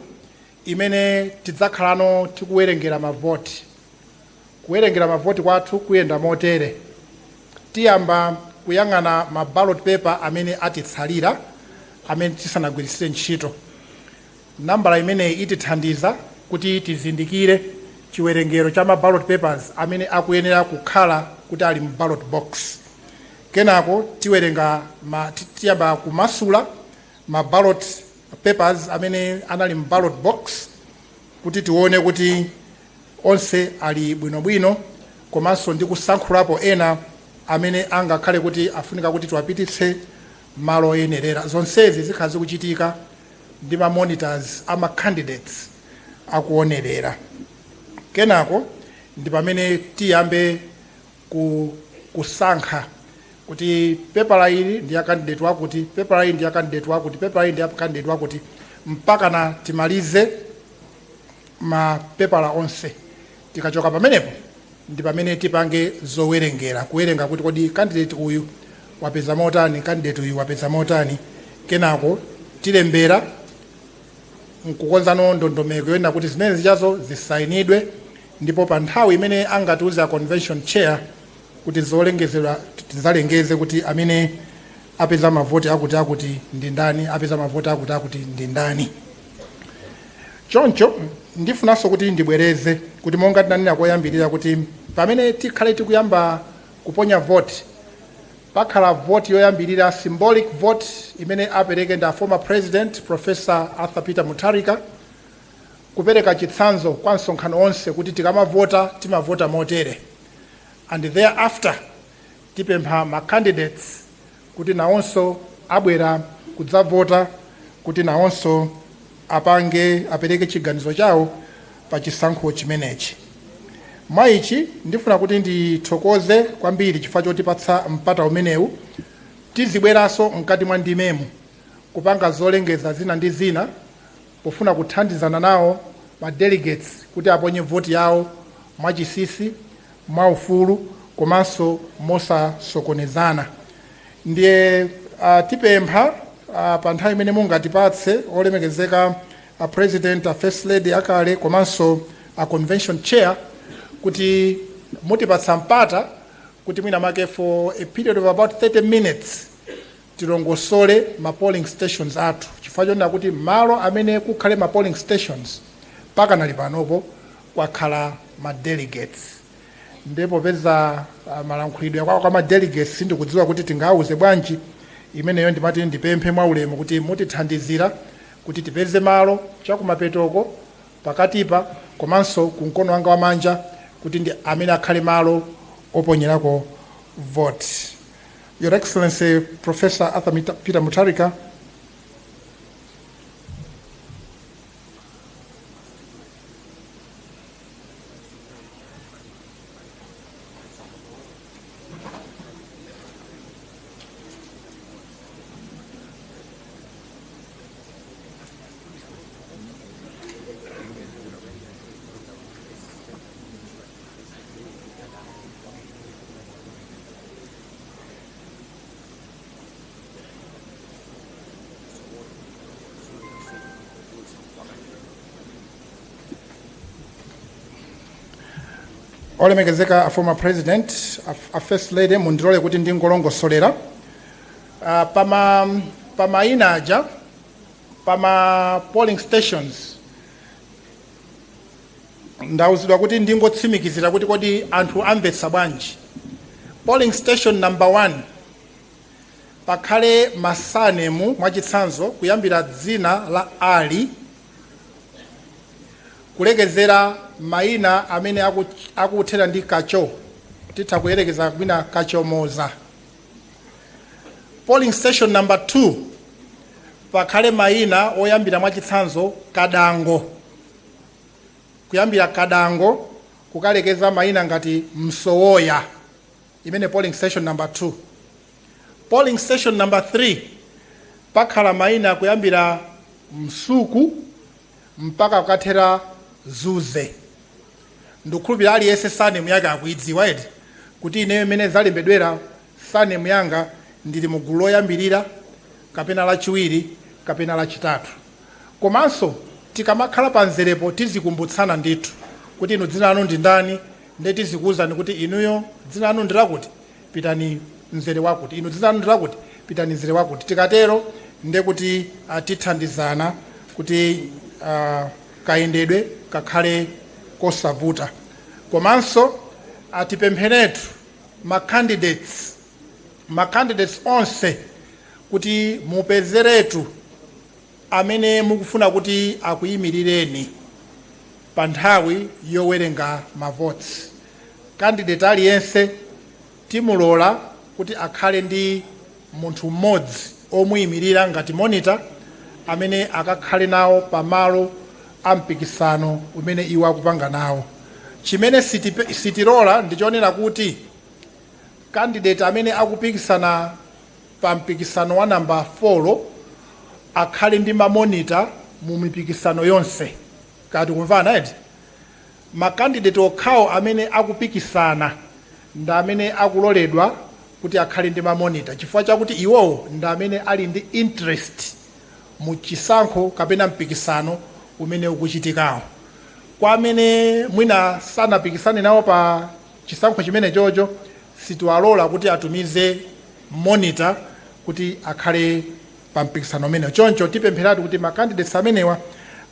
Speaker 7: imene tidzakhalano tikuwerengera mavoti. Kuwerengera mavoti kwathu kuyenda motere. Tiyamba kuyang'ana ma ballot paper amene atitsalira amene tisanagwirisire ntchito. Nambala imeneyi itithandiza kuti tizindikire chiwerengero cha ma ballot papers amene akuyenera kukhala kuti ali mu ballot box. Kenako tiwerenga tiyamba kumasula ma ballot papers amene anali mu ballot box kuti tione kuti onse ali bwinobwino komanso ndi kusankhulapo ena amene angakhale kuti afunika kuti tiwapititse malo oyenerera. Zonsezi zikhala zikuchitika ndi ma monitors ama candidates akuonerera. Kenako ndi pamene tiyambe kusankha kuti pepala ili ndi ya candidate wakuti, pepala ili ndi ya candidate wakuti, pepala ili ndi ya candidate wakuti mpaka na timalize mapepala onse. Tikachoka pamenepo ndi pamene tipange zowerengera, kuwerenga kuti kodi candidate uyu wapeza motani, candidate uyu wapeza motani. Kenako tilembera nkukonzano ndondomeko yona kuti zimene zichazo zisainidwe, ndipo pa nthawi imene angatiuze a convention chair kuti tizalengeze kuti amene apeza mavoti akuti ndi ndani, apeza mavoti akuti ndi ndani. Choncho ndifunanso kuti ndibwereze kuti monga tinanena koyambirira kuti pamene tikhale tikuyamba kuponya vote, pakhala vote yoyambirira symbolic vote imene apereke nda former president Professor Arthur Peter Mutharika, kupereka chitsanzo kwa msonkhano onse kuti tikamavota timavota motere, and thereafter tipempha ma candidates kuti nawonso abwera kudzavota kuti nawonso apereke chiganizo chawo pa chisankho chimenechi. Maichi ndifuna kuti ndithokoze kwambiri chifukwa chotipatsa mpata umenewu, tizibweranso mkati mwa ndimemu kupanga zolengeza zina ndi zina pofuna kuthandizana nawo ma delegates kuti aponye voti yawo mwachisisi, mwaufulu, komanso mosasokonezana. Ndiye tipempha pa nthawi imene mungatipatse olemekezeka a president, a first lady akale, komanso a convention chair, kuti mutipatsa mpata kuti mwina make for a period of about 30 minutes tilongosole ma polling stations athu, chifukwa chonena kuti malo amene kukhale ma polling stations pakanali panopo kwakhala ma delegates. Ndipo peza malankhulidwe kwa ma delegates sindikudziwa kuti tingauze bwanji, imeneyo ndimati ndipemphe mwaulemu kuti mutithandizira kuti tipeze malo chakumapetoko pakatipa, komanso kumkono wanga wamanja kuti ndi amene akhale malo oponyerako vote. Your Excellency Professor Arthur Peter Mutharika, olemekezeka a former president, a first lady, mundilole kuti ndingolongosolera pama inaja pama polling stations ndauzidwa kuti ndingotsimikizira kuti kodi anthu amvetsa bwanji. Polling station number 1 pakhale masanemu mwachitsanzo kuyambira dzina la Ali kulekezera maina amene akuthera ndi kacho, titha kuyerekeza kwina kachomoza. Polling station number 2 pakhale maina oyambira mwachitsanzo Kadango, kuyambira Kadango kukalekeza maina ngati Msowoya, imene polling station number 2. Polling station number 3 pakhala maina kuyambira Msuku mpaka kukathera Zuze. Ndikhulupirira aliyense sanemu yake akuidziwa edi kuti ineyo imene zalembedwera sanemu yanga ndili mu gulu loyambirira kapena lachiwiri kapena lachitatu. Komanso tikamakhala panzerepo tizikumbutsana ndithu kuti inu dzina lanu ndi ndani, ndi tizikuwuzani kuti inuyo dzina lanu ndi lakuti, pitani mzere wakuti, inu dzina lanu ndi lakuti, pitani mzere wakuti. Tikatero ndi kuti tithandizana kuti kayendedwe kakhale kosavuta. Komanso tipempheretu ma candidates onse kuti mupezeretu amene mukufuna kuti akuyimirireni pa nthawi yowerenga ma votes. Candidate aliyense timulola kuti akhale ndi munthu mmodzi omuyimirira ngati monitor amene akakhale nawo pamalo ampikisano umene iwo akupanga nawo. Chimene sitilola ndichonera kuti candidate amene akupikisana pa mpikisano wa number 4 akhale ndi mamonita mu mipikisano yonse. kati kumvana eti makandidate okhawo amene akupikisana ndi amene akuloledwa kuti akhale ndi mamonita chifukwa chakuti iwowo ndi amene ali ndi interest mu chisankho kapena mpikisano umene ukuchitikawo. Kwa amene mwina sanapikisane nawo pa chisankho chimene chocho sitiwalola kuti atumize monitor kuti akhale pa mpikisano umenewo. Choncho tipempheratu kuti makandidates amenewa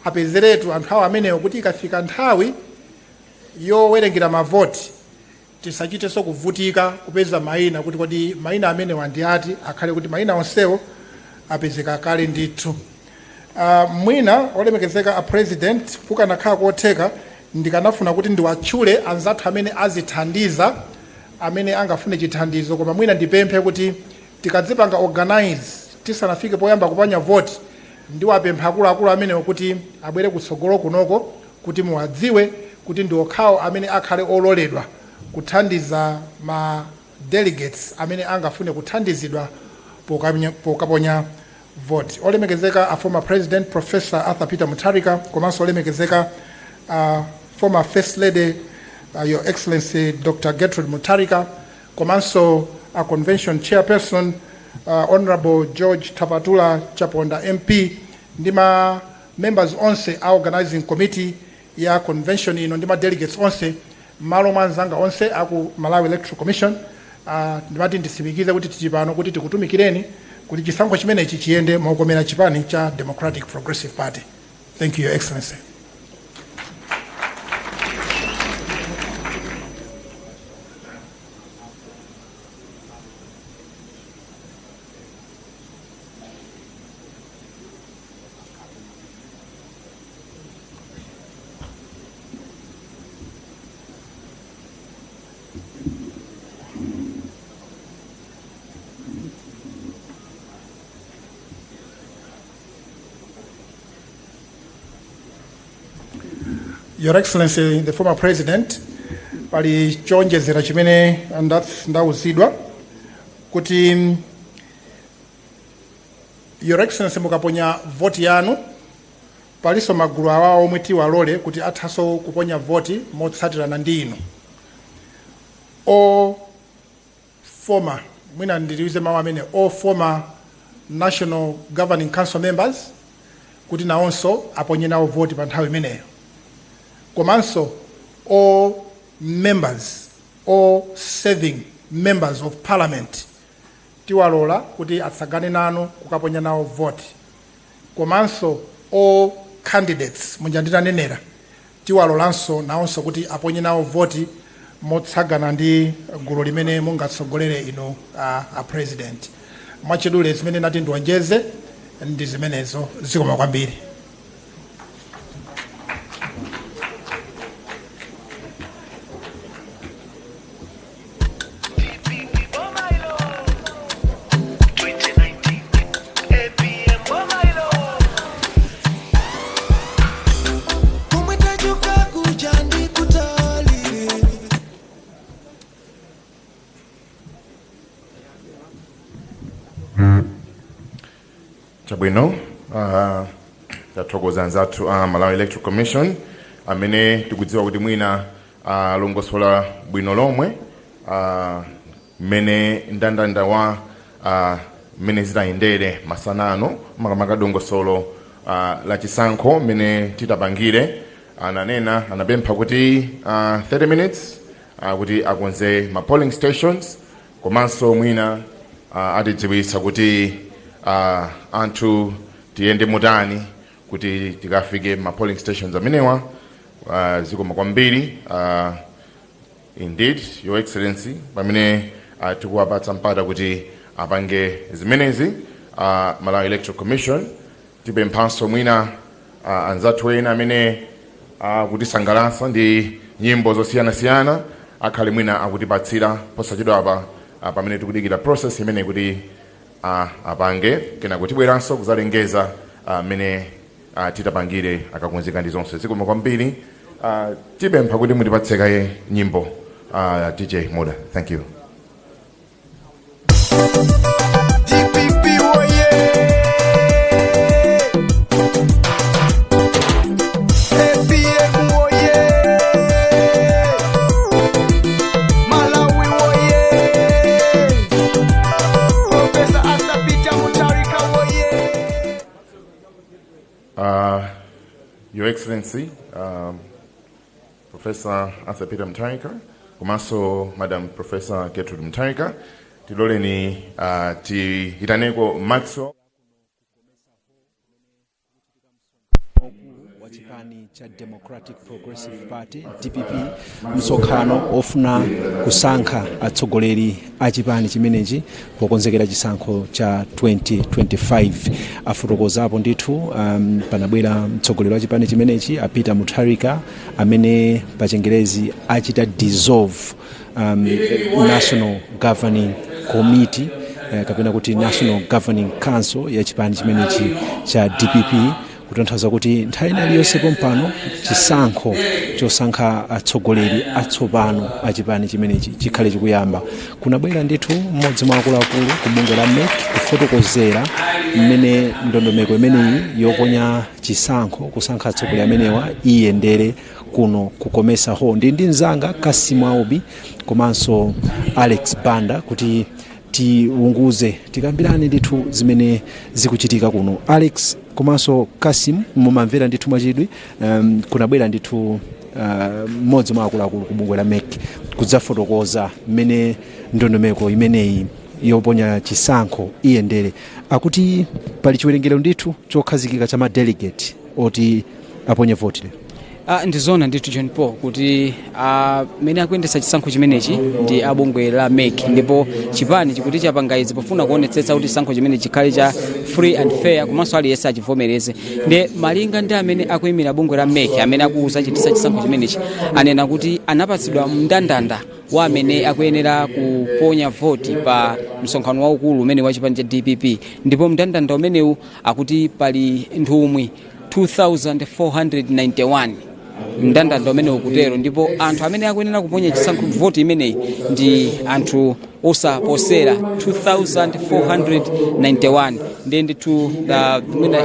Speaker 7: apezeretu anthu awo amenewo kuti ikafika nthawi yowerengera mavoti tisachitenso kuvutika kupeza mayina kuti kodi mayina amenewa ndi ati, akhale kuti mayina onsewo apezeka kale ndithu. Mwina olemekezeka a president kukanakhala kotheka ndikanafuna kuti ndiwatchule anzathu amene azithandiza amene angafune chithandizo, koma mwina ndipemphe kuti tikadzipanga organize tisanafike poyamba kupanya vote ndiwapempha akuluakulu amenewo kuti abwere kutsogolo kunoko kuti muwadziwe kuti ndi okhawo amene akhale ololedwa kuthandiza ma delegates amene angafune kuthandizidwa pokaponya vote. Olemekezeka a former president Professor Arthur Peter Mutharika, komanso olemekezeka former first lady Your Excellency Dr. Gertrude Mutharika, komanso a convention chairperson Honorable George Tapatula Chaponda MP, ndima members onse a organizing committee ya convention ino ndima delegates onse malo mwanzanga onse aku Malawi Electoral Commission. Ndimati ndisimikize kuti tichipano kuti tikutumikireni kuti chisankho chimenechi chiyende mokomera chipani cha Democratic Progressive Party. Thank you, Your Excellency. Your Excellency, the former president, pali chonjezera chimene ndawuzidwa kuti Your Excellency mukaponya voti yanu paliso magulu awawo omwe tiwalole kuti athaso kuponya voti motsatirana ndi inu. All former, mwina ndiliwize mawu amene, all former National Governing Council members kuti nawonso aponye nawo voti pa nthawi imeneyo. Komanso all members, all serving members of parliament tiwalola kuti atsagane nanu kukaponya nawo vote. Komanso all candidates munjanditanenera tiwalolanso nawonso kuti aponye nawo vote motsagana ndi gulu limene mungatsogolere ino a president. Mwachidule zimene nati ndiwonjeze ndi zimenezo, zikoma kwambiri.
Speaker 5: Chabwino, tathokoza nzathu Malawi Electoral Commission amene tikudziwa kuti mwina longosola bwino lomwe mene ndandanda wa mene zitayendere masanano makamaka dongosolo la chisankho mene titapangire. Ananena anapempha kuti 30 minutes kuti akonze ma polling stations, komanso mwina atidziwitsa kuti anthu tiyende mutani kuti tikafike ma polling stations amenewa. Zikoma kwambiri. Indeed, Your Excellency, pamene tikuwapatsa mpata kuti apange zimenezi Malawi Electoral Commission tipemphanso mwina anzathu ena amene kutisangalatsa ndi nyimbo zosiyanasiyana akhale mwina akutipatsira posachedwa apa pamene tikudikira process imene kuti apange kena kutibweranso kuzalengeza mene titapangire akakonzeka ndi zonse. Zikoma kwambiri. Tipempha kuti mutipatseka nyimbo DJ Moda. Thank you.
Speaker 8: DPP
Speaker 5: Your Excellency, Professor Arthur Peter Mtarika, komanso Madam Professor Gertrude Mtarika, tiloleni tiitaneko Maxwell
Speaker 8: wachipani cha Democratic Progressive Party DPP msonkhano ofuna kusankha atsogoleri achipani chimenechi pokonzekera chisankho cha 2025 afotokozapo ndithu panabwera mtsogoleri wa chipani chimenechi Peter Mutharika amene pa Chingerezi achita dissolve National Governing Committee kapena kuti National Governing Council ya chipani chimenechi cha DPP kutanthauza kuti nthawi iliyonse pompano chisankho chosankha atsogoleri atsopano achipani chimenechi chikhale chikuyamba. Kunabwera ndithu mmodzi mwa akuluakulu ku bungwe la MEC kufotokozera mmene ndondomeko imeneyi yoponya chisankho kusankha atsogoleri amenewa iyendere kuno ku COMESA ho ndi mzanga Kasimu Aobi komanso Alex Banda kuti tiunguze tikambirane ndithu zimene zikuchitika kuno. Alex komanso Kasim mumamvera ndithu mwachidwi kunabwera ndithu mmodzi mwa akuluakulu ku bungwe la MEC kudzafotokoza mmene ndondomeko imeneyi yoponya chisankho iyendere. Akuti pali chiwerengero ndithu chokhazikika cha madelegate oti aponye vote.
Speaker 2: Ndizona ndithu John Paul kuti mene akuyendesa chisankho chimenechi ndi abungwe la MEC ndipo chipani chikuti chapanga izi pofuna kuonetsetsa kuti chisankho chimenechi chikhale cha free and fair komanso aliyense achivomereze. Ndi malinga ndi amene akuyimira bungwe la MEC amene akuuza chitisa chisankho chimenechi anena kuti anapatsidwa mndandanda wa amene akuyenera kuponya voti pa msonkhano waukulu umene wa chipani cha DPP ndipo mndandanda umenewu akuti pali nthumwi 2491 mndandanda umene ukutero ndipo anthu amene akuyenera kuponya chisankho voti imeneyi ndi anthu osaposera 2491 ndi ndithu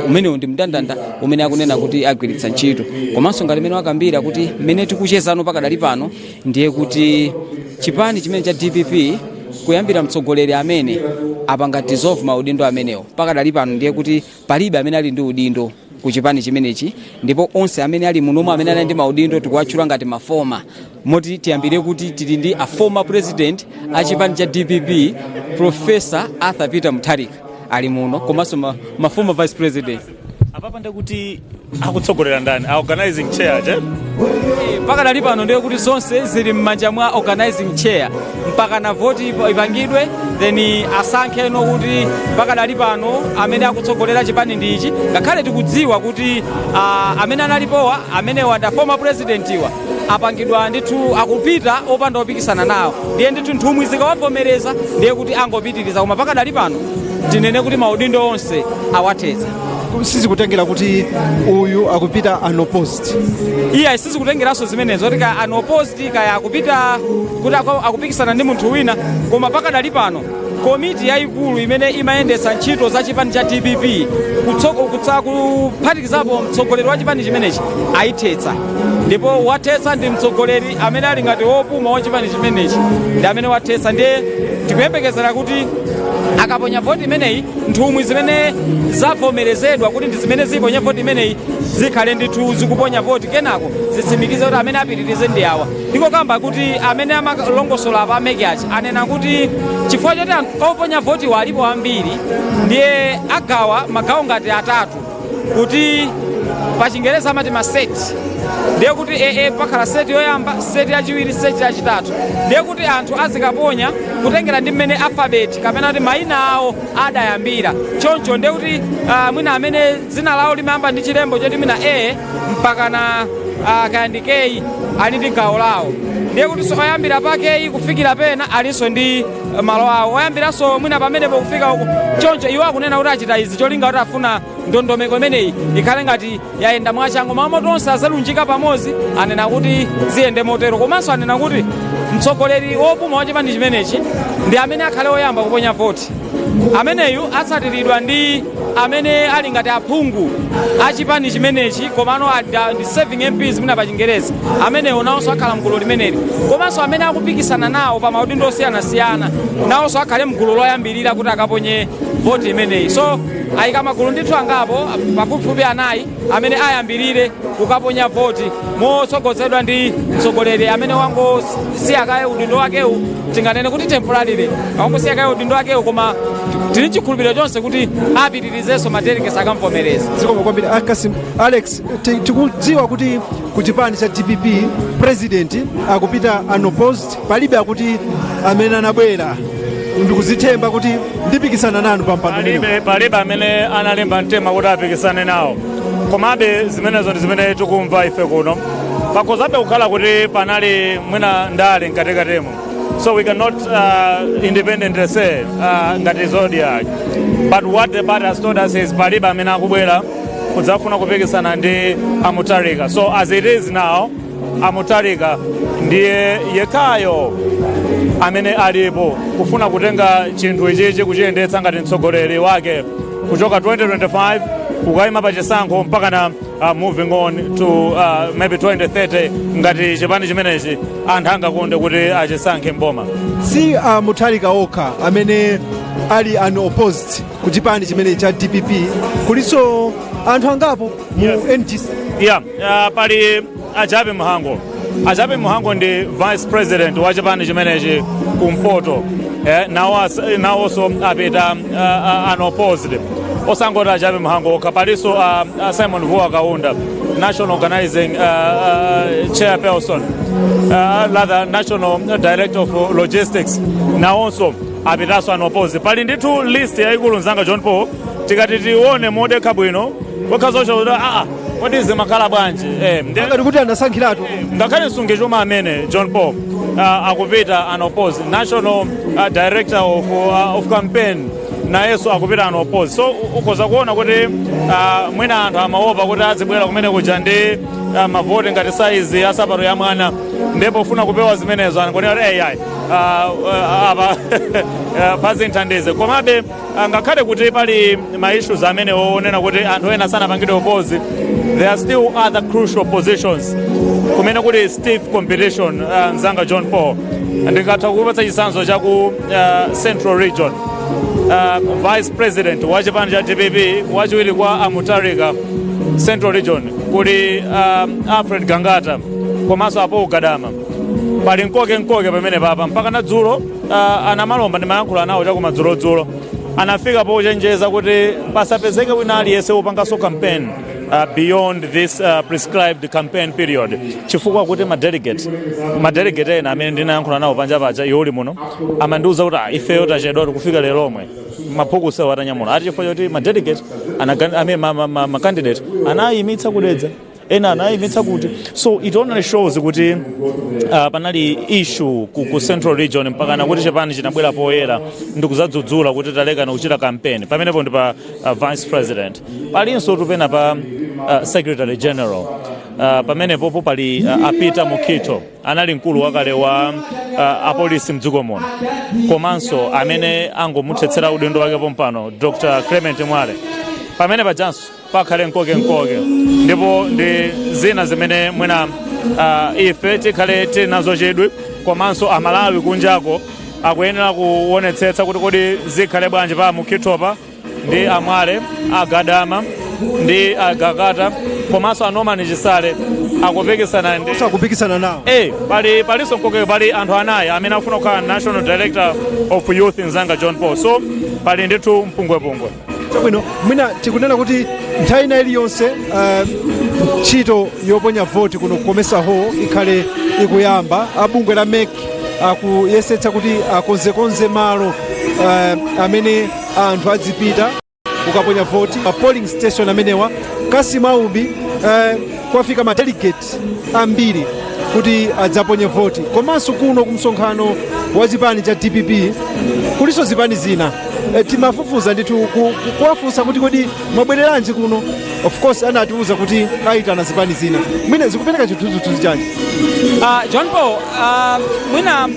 Speaker 2: umenewu ndi mndandanda umene akunena kuti agwiritsa ntchito komanso ngati mene wakambira kuti mmene tikuchezano pakadali pano ndiye kuti chipani chimene cha DPP kuyambira mtsogoleri amene apanga dissolve maudindo amenewo pakadali pano ndiye kuti palibe amene ali ndi udindo kuchipani chimenechi ndipo onse amene ali munomu amene ali ndi maudindo tikuwatchula ngati mafoma moti tiyambire kuti tili ndi a former president achipani cha DPP Professor Arthur Peter Mutharika ali muno komanso ma former vice president
Speaker 1: apapa ndikuti akutsogolera ndani organizing chair je
Speaker 2: pakadali pano ndiye kuti zonse zili m'manja mwa organizing chair mpaka na voti ipangidwe then asankhe no kuti pakadali pano amene akutsogolera chipani ndi ichi ngakhale tikudziwa kuti amene analipowa amene wada former president iwa apangidwa ndithu akupita opanda opikisana nawo ndiye ndithu nthumwi zikawavomereza ndiye kuti angopitiriza koma pakadali pano tinene kuti maudindo onse awathetsa.
Speaker 8: Sizikutengera kuti uyu akupita unopposed.
Speaker 2: Iya sizikutengeranso zimenezo kuti unopposed kaya akupita kuti akupikisana ndi munthu wina koma pakadali pano komiti yayikulu imene imayendetsa ntchito za chipani cha DPP kuphatikizapo mtsogoleri wa chipani chimenechi ayithetsa ndipo wathetsa ndi mtsogoleri amene ali ngati wopuma wa chipani chimenechi ndi amene wathetsa ndiye tikuyembekezera kuti akaponya voti imeneyi nthumwi zimene zavomerezedwa kuti ndi zimene ziponya voti imeneyi zikhale ndithu zikuponya voti kenako zitsimikize kuti amene apitirize ndi awa ndiko kamba kuti amene amalongosola pa amekiachi anena kuti chifukwa choti oponya voti walipo ambiri ndiye agawa magawo ngati atatu kuti pa Chingereza amati maseti ndiye kuti pakhala seti yoyamba seti yachiwiri seti yachitatu ndiye kuti anthu azikaponya kutengera ndi mmene alphabet kapena kuti mayina awo adayambira choncho ndiye kuti mwina amene dzina lawo limayamba ndi chilembo choti mwina A mpaka na kaya ndi K ali ndi gawo lawo ndiye kuti so oyambira pa K kufikira pena alinso ndi malo awo oyambiranso mwina pamenepo kufika uko choncho iwo akunena kuti achita izi cholinga kuti afuna ndondomeko imeneyi ikhale ngati yayenda mwachangu mamoto onse azalunjika pamodzi anena kuti ziyende motero komanso anena kuti mtsogoleri wopuma wa chipani chimenechi ndi amene akhale oyamba kuponya voti ameneyu atsatiridwa ndi amene ali ngati aphungu achipani chimenechi komano ndi serving MPs mwina pa Chingereza ameneyo nawonso akhala mgulu limeneli komanso amene akupikisana nawo pa maudindo osiyanasiyana nawonso akhale mgulu loyambirira kuti akaponye voti imeneyi so ayika magulu ndithu angapo pafupifupi anayi amene ayambirire kukaponya voti motsogozedwa ndi mtsogoleri amene wangosiya kaye udindo wakewu, tinganene kuti temporarily wangosiya kaye udindo wakewu, koma tili chikhulupiriro chonse kuti apitirizenso madelegates akamvomereza.
Speaker 8: zikomo kwambiri Kasim. Alex, tikudziwa kuti ku chipani cha DPP president akupita unopposed, palibe akuti amene anabwera ndikuzithemba kuti ndipikisana nanu pa mpando.
Speaker 1: Palibe amene analemba mtima kuti apikisane nawo, komabe zimenezo ndi zimene tikumva ife kuno, pakozabe kukhala kuti panali mwina ndale mkatikatemo, so we cannot independently say ngati Zodiac, but what the party has told us is palibe amene akubwera kudzafuna kupikisana ndi Mutharika. So as it is now, Mutharika ndiye yekhayo amene alipo kufuna kutenga chinthu ichichi kuchiyendetsa ngati mtsogoleri wake kuchoka 2025 kukayima pa chisankho mpaka na moving on to maybe 2030 ngati chipani chimenechi anthu angakonde kuti achisankhe mboma.
Speaker 8: Si Mutharika okha amene ali unopposed ku chipani chimenechi cha DPP, kuliso anthu angapo mu NDC.
Speaker 1: Pali Ajabe Muhango ndi vice president wa chipani chimenechi kumpoto, nawonso apita unopposed. Osangoti Ajabe Muhango okha, palinso Simon Vuwa Kaunda, national organizing chairperson, rather national director of logistics, nawonso apitanso unopposed. Pali ndithu list yaikulu mzanga John Paul, tikati tione modekha bwino wekhazocho kuti kodi zimakhala bwanji
Speaker 8: ngati kuti anasankhiratu
Speaker 1: ngakhale msungi chuma amene John Paul akupita unopposed, national director of campaign nayeso akupita unopposed. So ukoza kuona kuti mwina anthu amaopa kuti azibwera kumene kuja ndi mavoti ngati saizi ya sapato ya mwana, ndipo ufuna kupewa zimenezo anakonera kuti apa pazinthandize. Komabe ngakhale kuti pali ma-issues amene onena kuti anthu ena sanapangidwe oppose, there are still other crucial positions kumene kuti stiff competition. Mzanga John Paul ndingatha kupatsa chitsanzo cha ku Central Region, vice president wa chipani cha DPP wachiwiri kwa Mutharika Central Region kuli Alfred Gangata komanso apo Gadama. Pali nkoke pamene papa mpaka na dzulo anamalomba ndi mayankhulo anawo chakumadzulo anafika pochenjeza kuti pasapezeke wina aliyense wopanganso campaign beyond this prescribed campaign period, chifukwa kuti madelegate ena amene ndinayankhula nawo panja paja iwoli muno amandiuza kuti ifeyo tachedwa kufika lero omwe maphukusi atanyamula ati chifukwa choti madelegate macandidate anayimitsa kudedza ena anayimitsa kuti. So it only shows kuti panali issue ku Central Region mpakana kuti chipani chinabwera poyera ndikuzadzudzula kuti talekana kuchita campaign. Pamenepo ndi pa vice president, palinso tupena pa secretary general, pamenepo pali apita Mukito anali mkulu wakale wa apolisi mdziko muno, komanso amene angomuthetsera udindo wake pompano Dr. Clement Mwale. Pamene pajanso pakhale nkoke ndipo ndi zina zimene mwina ife tikhale tinazo chidwi, komanso amalawi kunjako akuyenera kuonetsetsa kuti kodi zikhale bwanji pa Mukitopa ndi Amwale, Agadama ndi Agakata, komanso anomani Chisale akupikisana nawo. Palinso nkoke, pali anthu anayi amene afuna kukhala national director of youth Nzanga John Paul. So pali ndithu mpungwepungwe.
Speaker 8: Chabwino, mwina tikunena kuti nthawi ina iliyonse ntchito yoponya voti kuno COMESA Hall ikhale ikuyamba. Abungwe la MEC akuyesetsa kuti akonzekonze malo amene anthu adzipita kukaponya voti. Polling station amenewa Kasim Aubi kwafika madelegate ambiri kuti adzaponye voti, komanso kuno kumsonkhano wa chipani cha DPP kuliso zipani zina timafufuza ndithu kuwafunsa kuti kodi mwabwereranji kuno. Of course anatiuza kuti aitana zipani zina. Mwina zikupereka chithunzithunzi chanji
Speaker 2: John Paul, mwina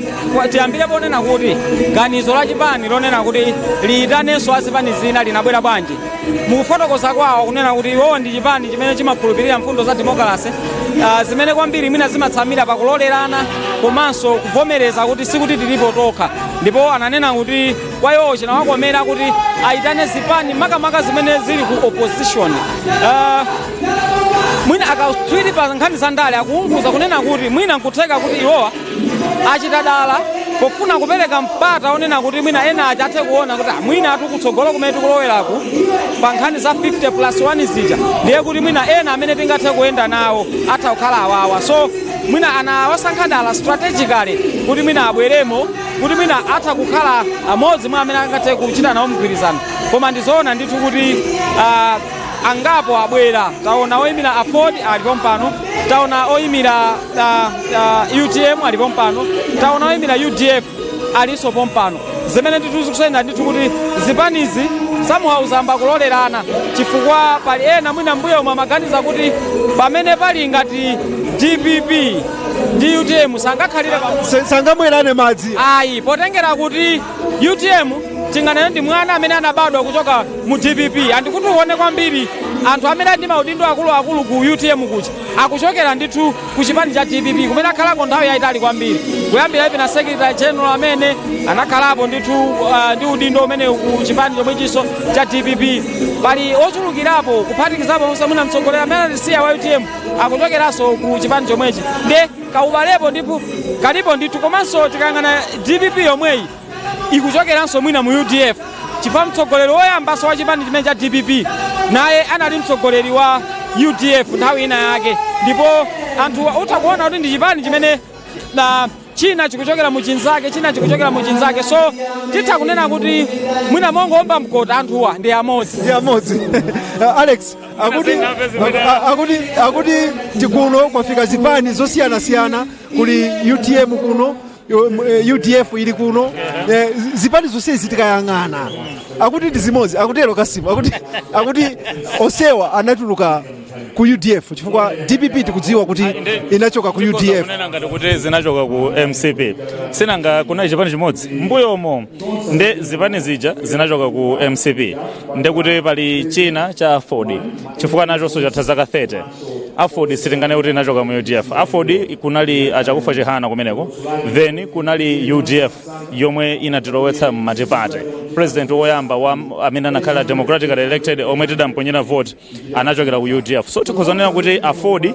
Speaker 2: tiyambire ponena kuti ganizo la chipani lonena kuti liyitanenso azipani zina linabwera bwanji. Mukufotokoza kwawo kunena kuti iwowo ndi chipani chimene chimakhulupirira mfundo za demokrasi zimene kwambiri mwina zimatsamira pakulolerana komanso kuvomereza kuti sikuti tilipo tokha, ndipo ananena kuti kwa iwowo chinawakomera kuti ayitane zipani makamaka zimene zili ku opposition. Mwina akatswiri pa nkhani za ndale akuunguza kunena kuti mwina nkutheka kuti iwowa achita dala pofuna kupereka mpata onena kuti mwina ena achathe kuona kuti mwina atukutsogolo kumene tikuloweraku pa nkhani za 50+1 zija, ndiye kuti mwina ena amene tingathe kuyenda nawo atha kukhala awawa. So mwina anawasankha dala strategically kuti mwina abweremo kuti mwina atha kukhala amodzi mwa amene angathe kuchita nawo mgwirizano. Koma ndizoona ndithu kuti angapo abwera, taona oyimira Afford alipo mpano, taona oyimira UTM alipo mpano, taona oyimira UDF aliso pompano. Zimene tikukusenda ndithu kuti zipanizi somehow zamba kulolerana chifukwa pali ena mwina mbuyo mamaganiza kuti pamene pali ngati DPP ndi UTM sangakhalire
Speaker 9: sangamwerane madzi.
Speaker 2: Ayi, potengera kuti UTM tingana ndi mwana amene anabadwa kuchoka mu DPP, andikuti uone kwambiri anthu amene ndi maudindo akuluakulu ku UTM kucha akuchokera ndithu ku chipani cha DPP kumene akhalako nthawi yayitali kwambiri, kuyambira ivi na secretary general amene anakhalapo ndithu ndi udindo umene ku chipani chomwechinso cha DPP. Pali ochulukirapo kuphatikizapo mwina mtsogoleri amene anatisiya wa UTM akuchokeranso ku chipani chomwechi, nde kaubalepo ndipo kalipo ndithu. Komanso tikangana DPP yomweyi ikuchokeranso mwina mu UDF chifukwa mtsogoleri woyambaso wa chipani chimene cha DPP naye anali mtsogoleri wa UDF nthawi ina yake, ndipo anthu utakuona kuti ndi chipani chimene china chikuchokera mu chinzake, china chikuchokera mu chinzake. So titha kunena kuti mwina mongomba mkota anthuwa ndi amodzi.
Speaker 9: Alex akuti tikuno kwafika zipani zosiyanasiyana, kuli UTM kuno, UDF ili kuno, zipani zonse zitikayang'ana akuti ndi zimodzi, akutero Kasimu akuti osewa anatuluka ku UDF chifukwa DPP tikudziwa kuti inachoka ku UDF.
Speaker 1: Kunena ngati kuti zinachoka ku MCP sinanga kuna chipani chimodzi mbuyomo nde zipani zija zinachoka ku MCP, nde kuti pali china cha Afford chifukwa nachonso chatha zaka 30. Afford sitingane kuti inachoka mu UDF. Afford kunali achakufa chihana kumeneko, then kunali UDF yomwe inatilowetsa m'matipate. President woyamba amene anakhala democratically elected omwe tidamponyera vote anachokera ku UDF. So tikuzonena kuti Afford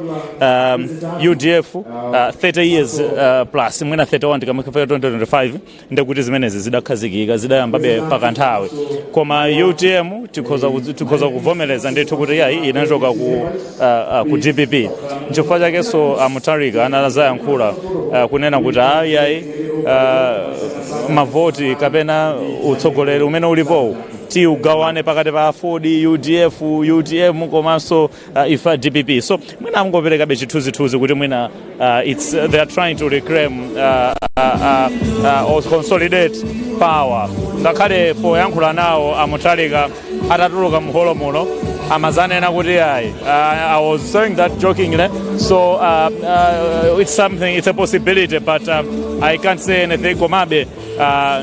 Speaker 1: UDF 30 years plus mwina 31 tikamafika 2025 ndekuti zimenezi zidakhazikika zidayambabe pakanthawi. Koma UTM tikhoza kuvomereza ndithu kuti yayi inachoka ku DPP. Nchifukwa chakenso Amutarika anazayankhula kunena kuti yayi mavoti kapena utsogoleri umene ulipo tiugawane pakati pa Afford, UDF, UTM komanso ifa DPP. So mwina angoperekabe chithunzithunzi kuti mwina they are trying to reclaim or consolidate power. Ngakhale poyankhula nawo Amutarika atatuluka muholo muno amazanena kuti I was saying that jokingly, so it's something, it's a possibility, but I can't say anything. Komabe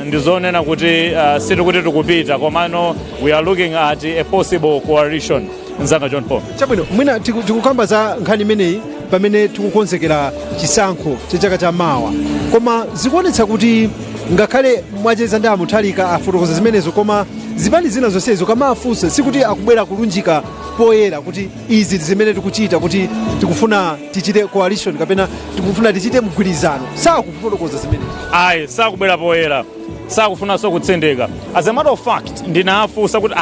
Speaker 1: ndizonena kuti sitikuti tikupita komano we are looking at a possible coalition. Nzanga John Paul
Speaker 9: chabwino mwina tikukamba za nkhani imeneyi pamene tikukonzekera chisankho chachaka cha mawa, koma zikuonetsa kuti ngakhale mwacheza ndi Amutarika afotokoza zimenezo, koma zipani zina zonsezo kama afunse sikuti akubwera kulunjika poyera kuti izi zimene tikuchita kuti tikufuna tichite coalition kapena tikufuna tichite mgwirizano, sakufotokoza zimenezo.
Speaker 1: Ayi, sakubwera poyera, sakufunanso kutsendeka. As a matter of fact ndinafunsa kuti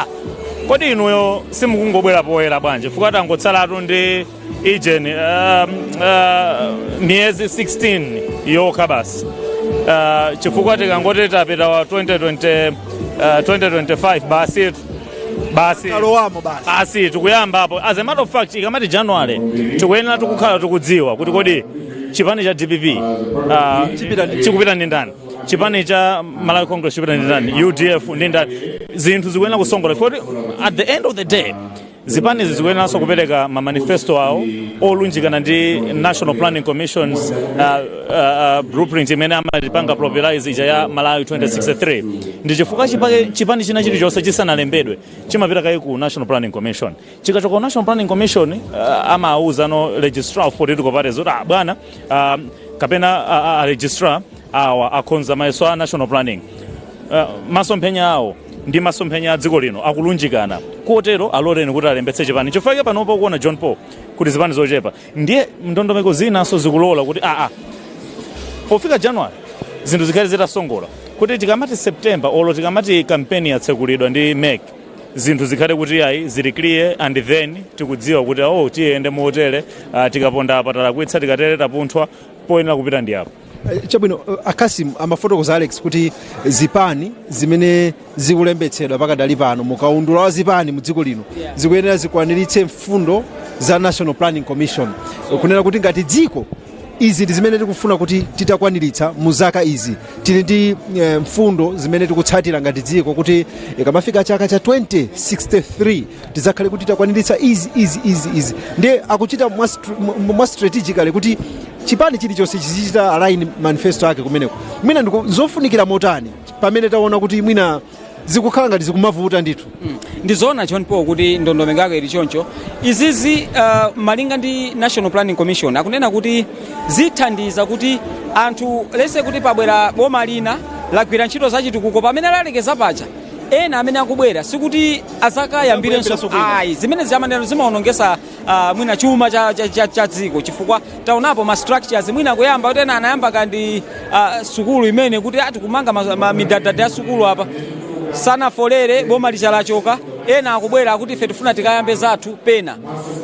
Speaker 1: kodi inuyo simukungobwera poyera bwanji chifukwa tangotsalatu ndi ijeni miyezi 16 yokha basi. Chifukwa tikangoti tapita wa 2025 basi tikuyamba hapo. As a matter of fact ikamati January tikuyenera tikukhala tikudziwa kuti kodi chipani cha DPP chikupita ndi ndani, chipani cha Malawi Congress chikupita ndi ndani, UDF ndi ndani, zinthu zikuyenera kusongola. For at the end of the day zipani zikuyeneranso kupereka mamanifesto awo olunjikana ndi National Planning Commission's blueprint imene amatipanga popularize ija ya Malawi 2063. ndi chifukwa chipani china chilichonse chisanalembedwe chimapita kayi ku National Planning Commission. Chikachoka National Planning Commission amauza no registrar of political parties kuti bwana kapena a registrar awa akonza mayeso a national planning, masomphenya awo ndi masomphenya a dziko lino akulunjikana kotero aloleni kuti alembetse chipani. Chifukwa panopo kuona John Paul kuti zipani zochepa ndiye ndondomeko zinaso zikulola kuti pofika January zinthu zikhale zitasongola kuti tikamati September olo tikamati kampeni yatsekulidwa ndi MEC zinthu zikhale kuti ayi zili clear, and then tikudziwa kuti tiyende motere tikaponda apatala kuitsa tikatere tapunthwa poyenera kupita ndi apo.
Speaker 9: Chabwino Akasim amafotokoza Alex kuti zipani zimene zikulembetsedwa pakadali pano mukaundula wa zipani mu dziko lino zikuyenera zikwaniritse mfundo za National Planning Commission, kunena kuti ngati dziko izi ndi zimene tikufuna kuti titakwaniritsa mu zaka izi tili ndi mfundo zimene tikutsatira ngati dziko kuti ikamafika chaka cha 2063 tizakhale kuti takwaniritsa izi ndiye akuchita mwa strategically kuti chipani chilichonse chizichita align manifesto ake kumeneko. Mwina ndiko zofunikira motani pamene taona kuti mwina zikukhala ngati zikumavuta ndithu.
Speaker 2: Ndizoona John Paul kuti ndondomeko yake ili choncho izizi malinga ndi National Planning Commission akunena kuti zithandiza kuti anthu lese kuti pabwera boma lina lagwira ntchito zachitukuko pamene lalekeza pacha ena amene akubwera sikuti azakayambirenso zimene zimaonongesa mwina chuma cha dziko, chifukwa taonapo ma structures mwina kuyamba kuti ena anayamba kandi sukulu imene kuti tikumanga midadada ya sukulu apa sanafolere boma lichalachoka ena akubwera akuti ife tifuna tikayambe zathu pena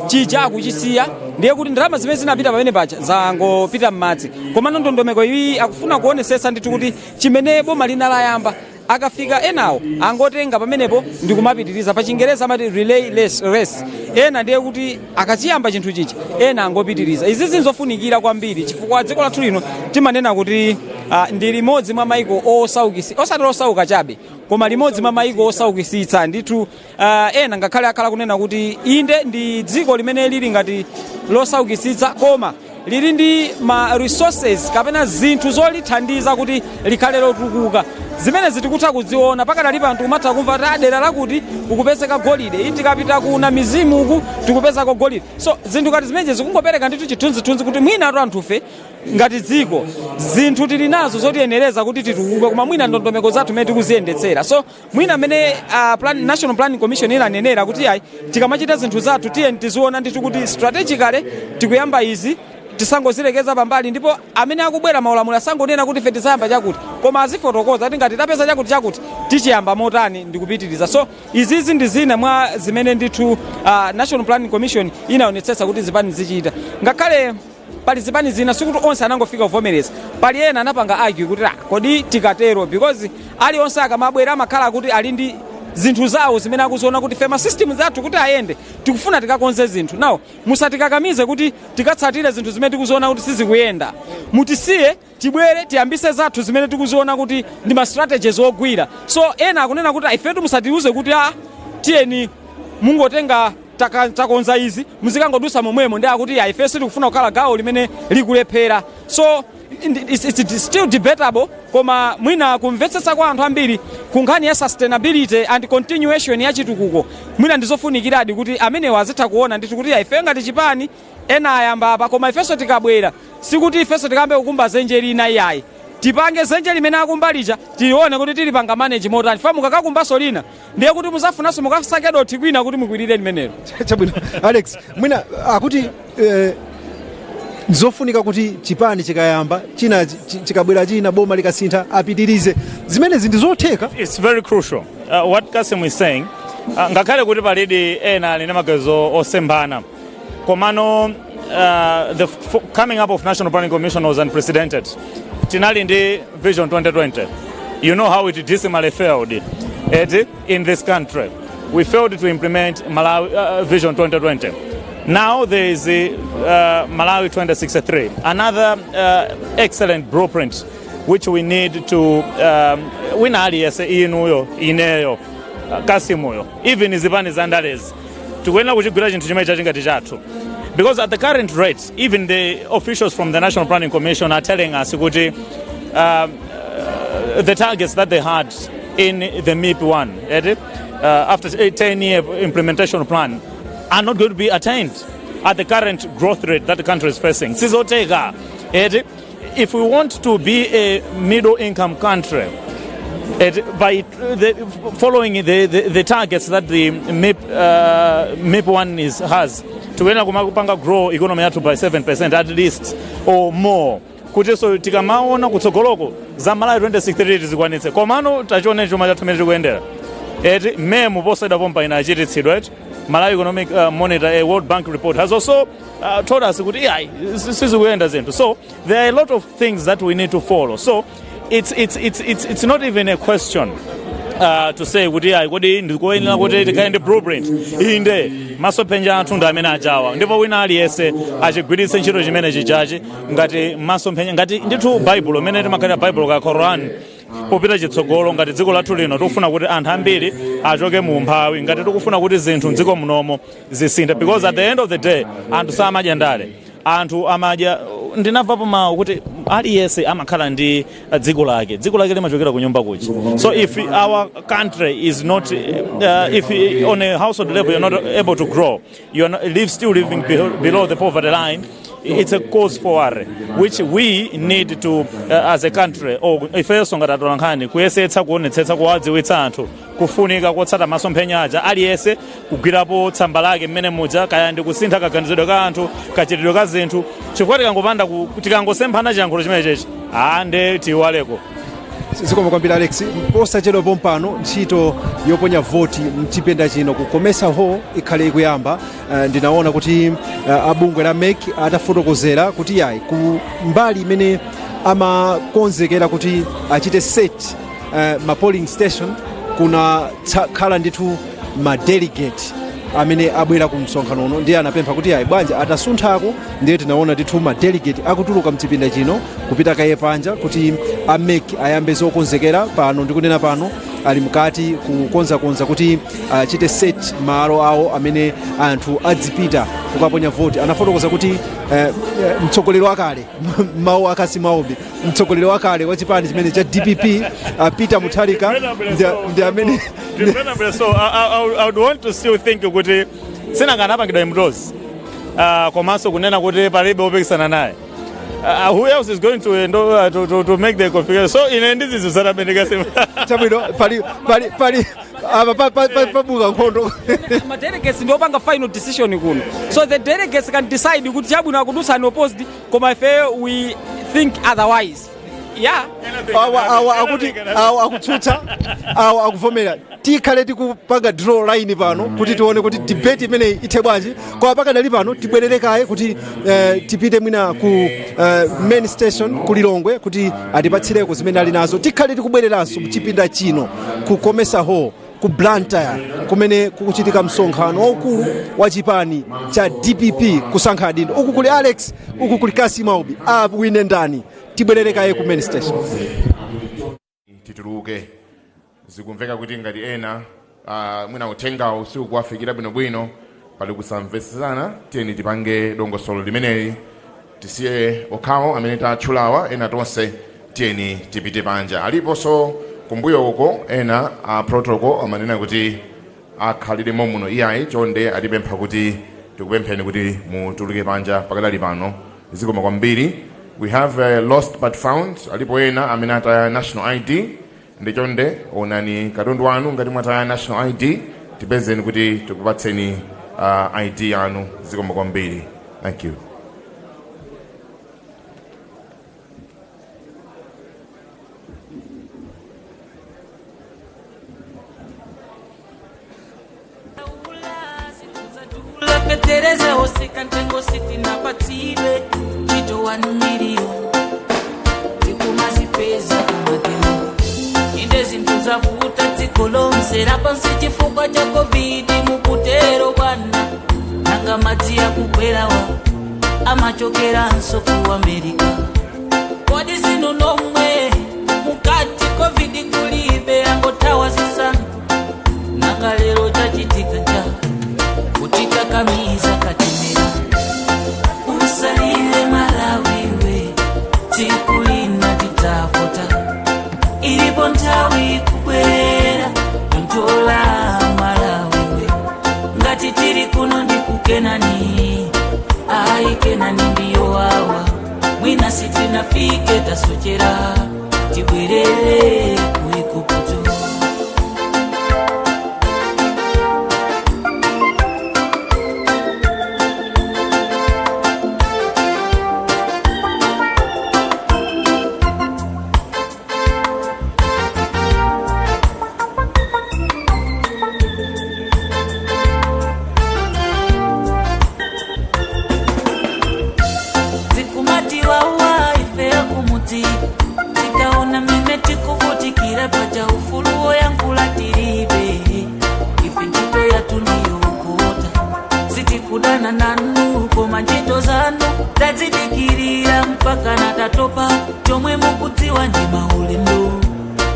Speaker 2: chija akuchisiya, ndiye kuti ndalama zimene zinapita pamene pacha zangopita m'madzi. Komano ndondomeko iyi akufuna kuonesesa ndithu kuti chimene boma lina layamba akafika enawo angotenga pamenepo ndi kumapitiriza. Pa Chingereza amati relay race, ena ndiye kuti akachiyamba chinthu chichi ena angopitiriza. Izi zinzofunikira kwambiri chifukwa dziko lathu lino timanena kuti ndi limodzi mwa maiko osaukisi osati osauka chabe koma limodzi mwa maiko osaukisitsa ndithu. Ena ngakhale akhala kunena kuti inde ndi dziko limene lili ngati losaukisitsa koma lili ndi ma resources kapena zinthu zolithandiza kuti likhale lotukuka. Zimene zitikutha kuziona pakadali panthu kumatha kumva kuti dera lakuti ukupezeka golide, iti kapita kuna mizimu uku tikupezako golide. So zinthu ngati zimenezi zikungopereka ndithu chithunzithunzi kuti mwina anthufe ngati dziko zinthu tili nazo zotiyenereza kuti titukuke koma mwina ndondomeko zathu mene tikuziyendetsera. So mwina amene National Planning Commission inanenera kuti ayi tikamachita zinthu zathu tiye tiziona ndithu kuti strategically tikuyamba izi tisangozilekeza pambali, ndipo amene akubwera maulamulo asangonena kuti ife tizayamba chakuti koma azifotokoza kuti ngati tapeza chakuti tichiyamba motani ndikupitiriza. So izizi ndi zina mwa zimene ndithu National Planning Commission inaonetsetsa kuti zipani zichita. Ngakhale pali zipani zina sikuti onse anangofika kuvomereza, pali ena anapanga argue kuti kodi tikatero because alionse akamabwera amakhala kuti ali ndi zinthu zawo zimene akuziona kuti fema system zathu kuti ayende tikufuna tikakonze zinthu. Nawo musatikakamize kuti tikatsatire zinthu zimene tikuziona kuti sizikuyenda, mutisiye tibwere tiyambise zathu zimene tikuziona kuti ndi ma strategies ogwira. So ena akunena kuti ifetu musatiuze kuti tiyeni mungotenga takonza izi muzikangodusa momwemo ndi akuti ifetu tikufuna kukhala gawo limene likulephera. So it's still debatable koma mwina kumvetsetsa kwa anthu ambiri kunkhani ya sustainability and continuation ya chitukuko mwina ndizofunikiradi kuti amenewo azitha kuona ndithu kuti ife ngati chipani ena ayamba apa koma ifenso tikabwera sikuti ifenso tikambe kukumba zenje lina iyayi tipange zenje limene akumbalicha tilione kuti tilipanga manage motani fa mukakakumbaso lina ndiye kuti muzafunanso mukasake doti kwina kuti mukwirire limenelo.
Speaker 9: Chabwino Alex mwina akuti zofunika kuti chipani chikayamba china chikabwera china boma likasintha apitirize zimene zindi zotheka.
Speaker 1: It's very crucial what Kasim is saying. Ngakhale kuti palidi ena alina magazo osembana komano the coming up of National Planning Commission was unprecedented. Tinali ndi Vision 2020. You know how it dismally failed in this country. We failed to implement Malawi Vision 2020. Now there is Malawi 2063, another excellent blueprint which we need to win alias inuyo ineyo kasimuyo even izipani zandalezi tikuyenera kuchigwira chinthu chimene chachingati chathu. Because at the current rate, even the officials from the National Planning Commission are telling us kuti the targets that they had in the MIP1 after a 10-year implementation plan are not going to be attained at the current growth rate that the country is facing. Sizoteka, if we want to be a middle-income country, by following the targets that the MIP1 has, tikuyenera kupanga grow economy yathu by 7% at least or more. Kuti so tikamaona kutsogoloko za Malawi 2063 tizikwanitse. Komano tachione chuma chathu mene tikuyendera. Memo poseda pompa inachititsidwa. Malawi Economic Monitor, a World Bank report, has also told us kuti sizikuyenda zinthu. So there are a lot of things that we need to follow. So it's not even a question to say kuti ndikoyenera kuti tikaende blueprint inde masomphenya athu ndi amene ajawa ndipo wina aliyense achigwiritse ntchito chimene chichachi ngati masomphenya ngati ndithu Bible amene timakhalira Bible ka Quran popita chitsogolo ngati dziko lathu lino tikufuna kuti anthu ambiri achoke mu umphawi ngati tikufuna kuti zinthu mdziko munomo zisinthe, because at the end of the day anthu samadya ndale, anthu amadya ndinamvapo mawu kuti aliyense amakhala ndi dziko lake limachokera ku nyumba kuchi. So if our country is not if on a household level you're not able to grow, you're still living below the poverty line, it's a cause for worry, which we need to as a country ifeso ngati kuyesetsa kuonetsetsa kuwadziwitsa anthu kufunika kotsata masomphenya aja aliyense kugwirapo tsamba lake mmene muja kaya ndi kusintha kaganizidwe ka anthu kachitidwe ka zinthu chifukwa tikangopanda tikangosemphana chiyankhulo chimene chechi nde tiwaleko.
Speaker 9: Zikomo kwambiri Alex, posachedwa pompano ntchito yoponya voti mchipinda chino ku COMESA Hall ikhale ikuyamba. Ndinaona kuti abungwe la MEC atafotokozera kuti yayi ku mbali imene amakonzekera kuti achite set ma polling station kuna khala ndithu ma delegate amene abwera ku msonkhano uno ndiye anapempha kuti yayi bwanja atasunthako ndiye tinaona ndithu ma delegate akutuluka mchipinda chino kupita kaye panja kuti ameki ayambe zokonzekera pano ndikunena pano ali mkati kukonza kuti achite set malo awo amene anthu adzipita kukaponya voti. Anafotokoza kuti mtsogoleri wakale mawu akasi maobe mtsogoleri wakale wa chipani chimene cha DPP Peter Mutharika ndi amene
Speaker 1: so I would want to still think kuti sinakanapangidwa mrozi komanso kunena kuti palibe opikisana naye. Who else is going to make the configuration? So in this is Sarabendika sim.
Speaker 9: Chabino pali pabuga nkhondo.
Speaker 2: Ma delegates ndio panga final decision kuno. So the delegates can decide kuti chabuna kudusa no opposed koma if we think otherwise. Yeah.
Speaker 9: Akutsutsa akuvomera tikhale tikupanga draw line pano kuti tione kuti debate imene ithe bwanji kwa pakadali pano tibwerere kaye kuti tipite mwina ku main station ku Lilongwe kuti atipatsireko zimene ali nazo. Tikhale tikubwereranso mchipinda chino ku COMESA Hall ku BLANTYRE kumene kukuchitika msonkhano waukulu wa chipani cha DPP kusankha adindo. Uku kuli Alex, uku kuli Kasi Maubi, wine ndani tibwerere kaye ku main station.
Speaker 5: Tituluke zikumveka kuti ngati ena mwina uthengawo sikuwafikira bwinobwino pali kusamvetsetsana. Tiyeni tipange dongosolo limeneli tisiye okhawo amene tatchulawa ena tonse tiyeni tipite panja. Aliponso kumbuyo uko ena protocol amanena kuti akhalire muno iyayi chonde atipempha kuti tikupempheni kuti mutuluke panja pakadali pano. Zikomo kwambiri. We have lost but found. Alipo ena amene ataya national ID ndichonde onani katundu wanu ngati mwataya national ID tipezeni kuti tikupatseni ID yanu. Zikomo kwambiri. Thank you.
Speaker 10: Tereza oseka ntengo siti na patile chito 1 million tikumasi pesa kumatelo indezi ntuzavuta tikolomsera pansi chifukwa cha covid mukutero bwana nanga madzi yakukwerawa amachokeranso ku America kodi zino nomwe mukati covid kulibe angothawa zisanu nanga lero chachitika cha kuti sitinafike tasochera tibwerere kuikuputo. Tikaona mime tikuvutikira paja ufuluo yankulatiribe ife njito yatuliyokota sitikudana nanu koma njito zanu tazidikirira mpaka natatopa chomwe mukutiwa ndi maulendo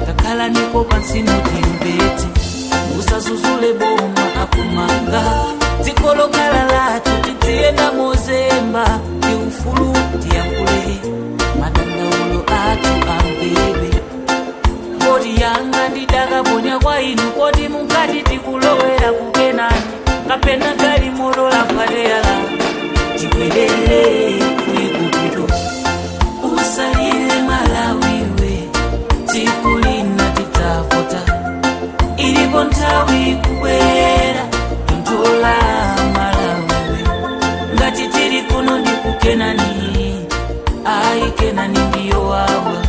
Speaker 10: kakhala niko pansi mutimbeti usazuzule boma akumanga zikolokala latu titienda mozemba ndi ufulu tiyakule madandaulo atu ambebe kodi yanga ndidaka ponya kwa inu kodi mukati tikulowera kukenani kapena gali morola padeyala tibwerere kuikuputo usalile malawiwe tikulina titafota ilipo nthawi kubwera ntola malawiwe ngati tili kuno ndikukenani aikenani ndiyo wawa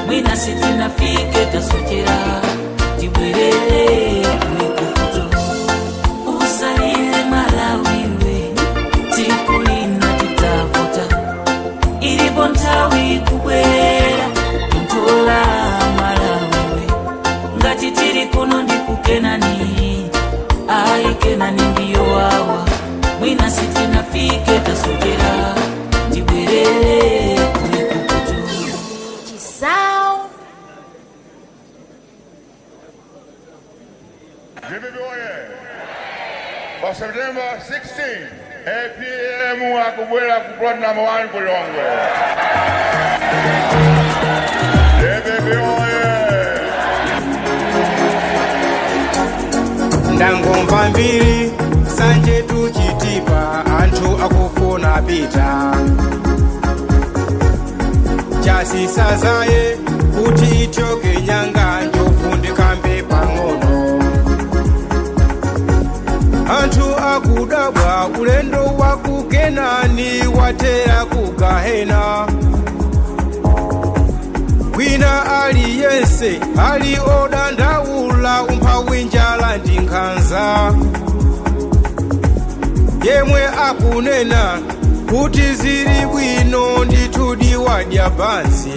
Speaker 10: mwina sitinafike tasochera tibwerere kuikuputo usalile malawiwe tikulina titavota ilipo nthawi kubwera ntola malawiwe ngati tili kuno ndikukenani aikenani ndiyo wawa mwina sitinafike tasochera tibwerere kuikuputo.
Speaker 11: Chisao
Speaker 4: On September 16, APM akubwela kuplot number 1 Kulongwe.
Speaker 12: Ndangomva mbiri sanje tuchitipa anthu akufuna pita chasisazaye kuti ichoke nyanga njofundikambe pang'ono anthu akudabwa ulendo wakukenani watera kugahena kwina aliyense ali odandaula umphawi njala ndi nkhanza yemwe akunena kuti zili bwino ndithudi wadya pansi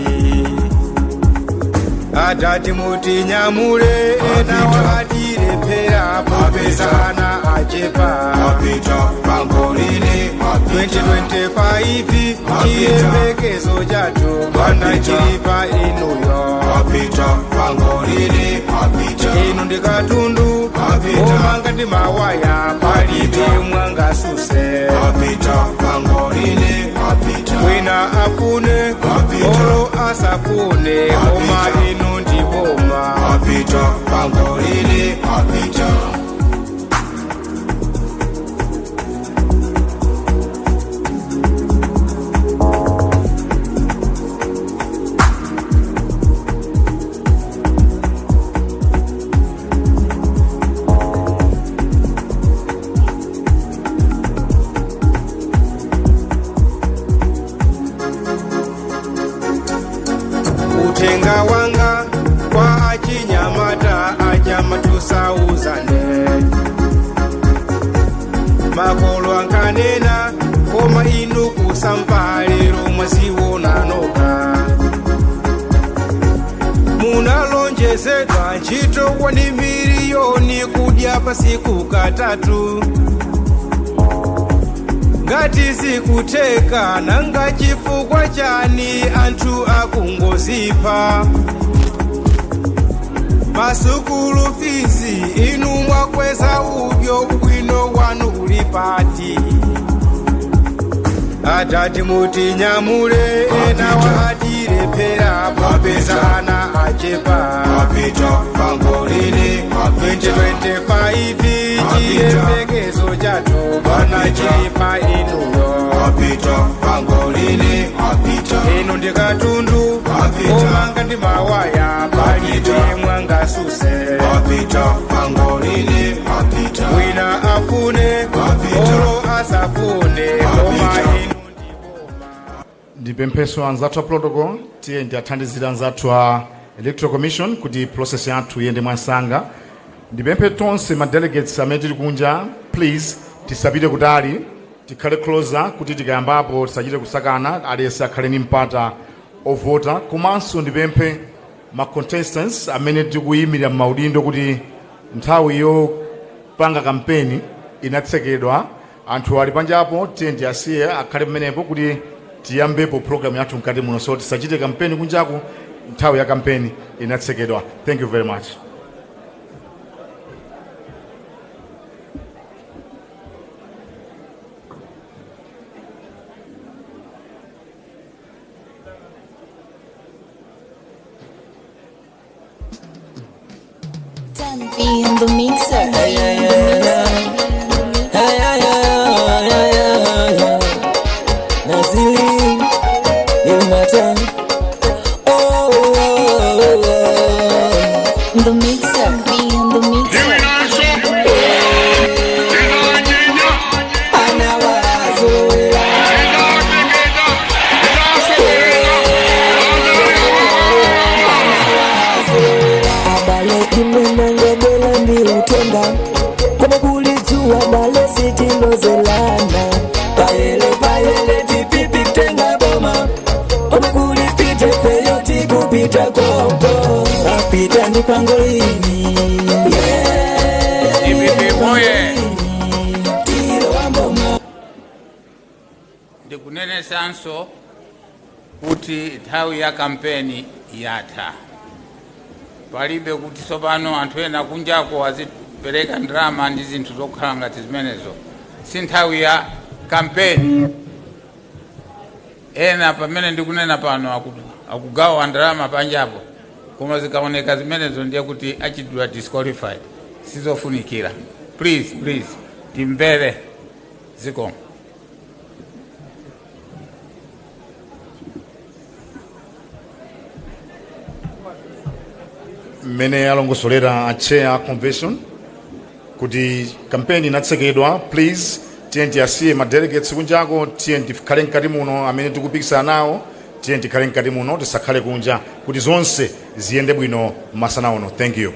Speaker 12: atati muti nyamule ena watilephera popezana achepa apita pangolini 2025 chiyembekezo chathu kana chili pa inuyo apita pangolini apita inu ndi katundu koma ngati mawaya palibe mwangasuse apita pangolini apita wina afune olo asafune koma inu ndi boma apita pangolini apita utenga wanga kwa achinyamata achamatusauuzane makolo ankanena koma inu kusampalero mwaziwonanoka munalonjezedwa ntchito wani miliyoni kudya pasiku katatu ngati zikuteka nanga chifukwa chani anthu akungozipha masukulu fizi inu mwakweza udyo ubwino wanu uli pati atati muti nyamule ena watilephera popezana achepa apita pangolini 2025 chiyembekezo chathu kana chili pa inuyo apita pangolini pangolini ino ndikatundu omanga ndi mawaya palibe mwangasuse pangolini wina afune olo asafune koma ino
Speaker 6: ndipempheso anzathu a protocol tiye ndiathandizira anzathu a electoral commission kuti process yathu iyende mwansanga. Ndipemphe tonse ma delegates amene tili kunja please tisapite kutali tikhale closer kuti tikayambapo tisachite kusakana aliyense akhale ni mpata ovota. Komanso ndipemphe ma contestants amene tikuyimirira m'maudindo kuti nthawi yopanga kampeni inatsekedwa anthu ali panjapo tiye ndiyasiye akhale pamenepo kuti tiyambepo program yathu mkati muno so tisachite kampeni kunjaku nthawi ya kampeni inatsekedwa. Thank you very much.
Speaker 11: Be in the mixer. The mixer, be in the mixer.
Speaker 10: Kama kulijua bale sitindozelana Payele tipipi tenga boma Kama kulipite feyo tikupita koko Apita ni pangolini
Speaker 3: Tipipi moye ndikunene sanso kuti nthawi ya kampeni yatha palibe kuti sopano anthu ena kunjako azipereka ndrama ndi zinthu zokhala ngati zimenezo si nthawi ya kampeni. Ena pamene ndikunena pano akugawa ndrama panjapo koma zikaoneka zimenezo ndiye kuti achidwa disqualified sizofunikira. Please timvere zikomo.
Speaker 6: Mene alongosolera a chair convention kuti kampeni inatsekedwa please tiye ndiyasiye ma delegates kunjako tiye ndikhale mkati muno amene tikupikisana nawo tiye ndikhale mkati muno tisakhale kunja kuti zonse ziyende bwino masana uno. Thank you.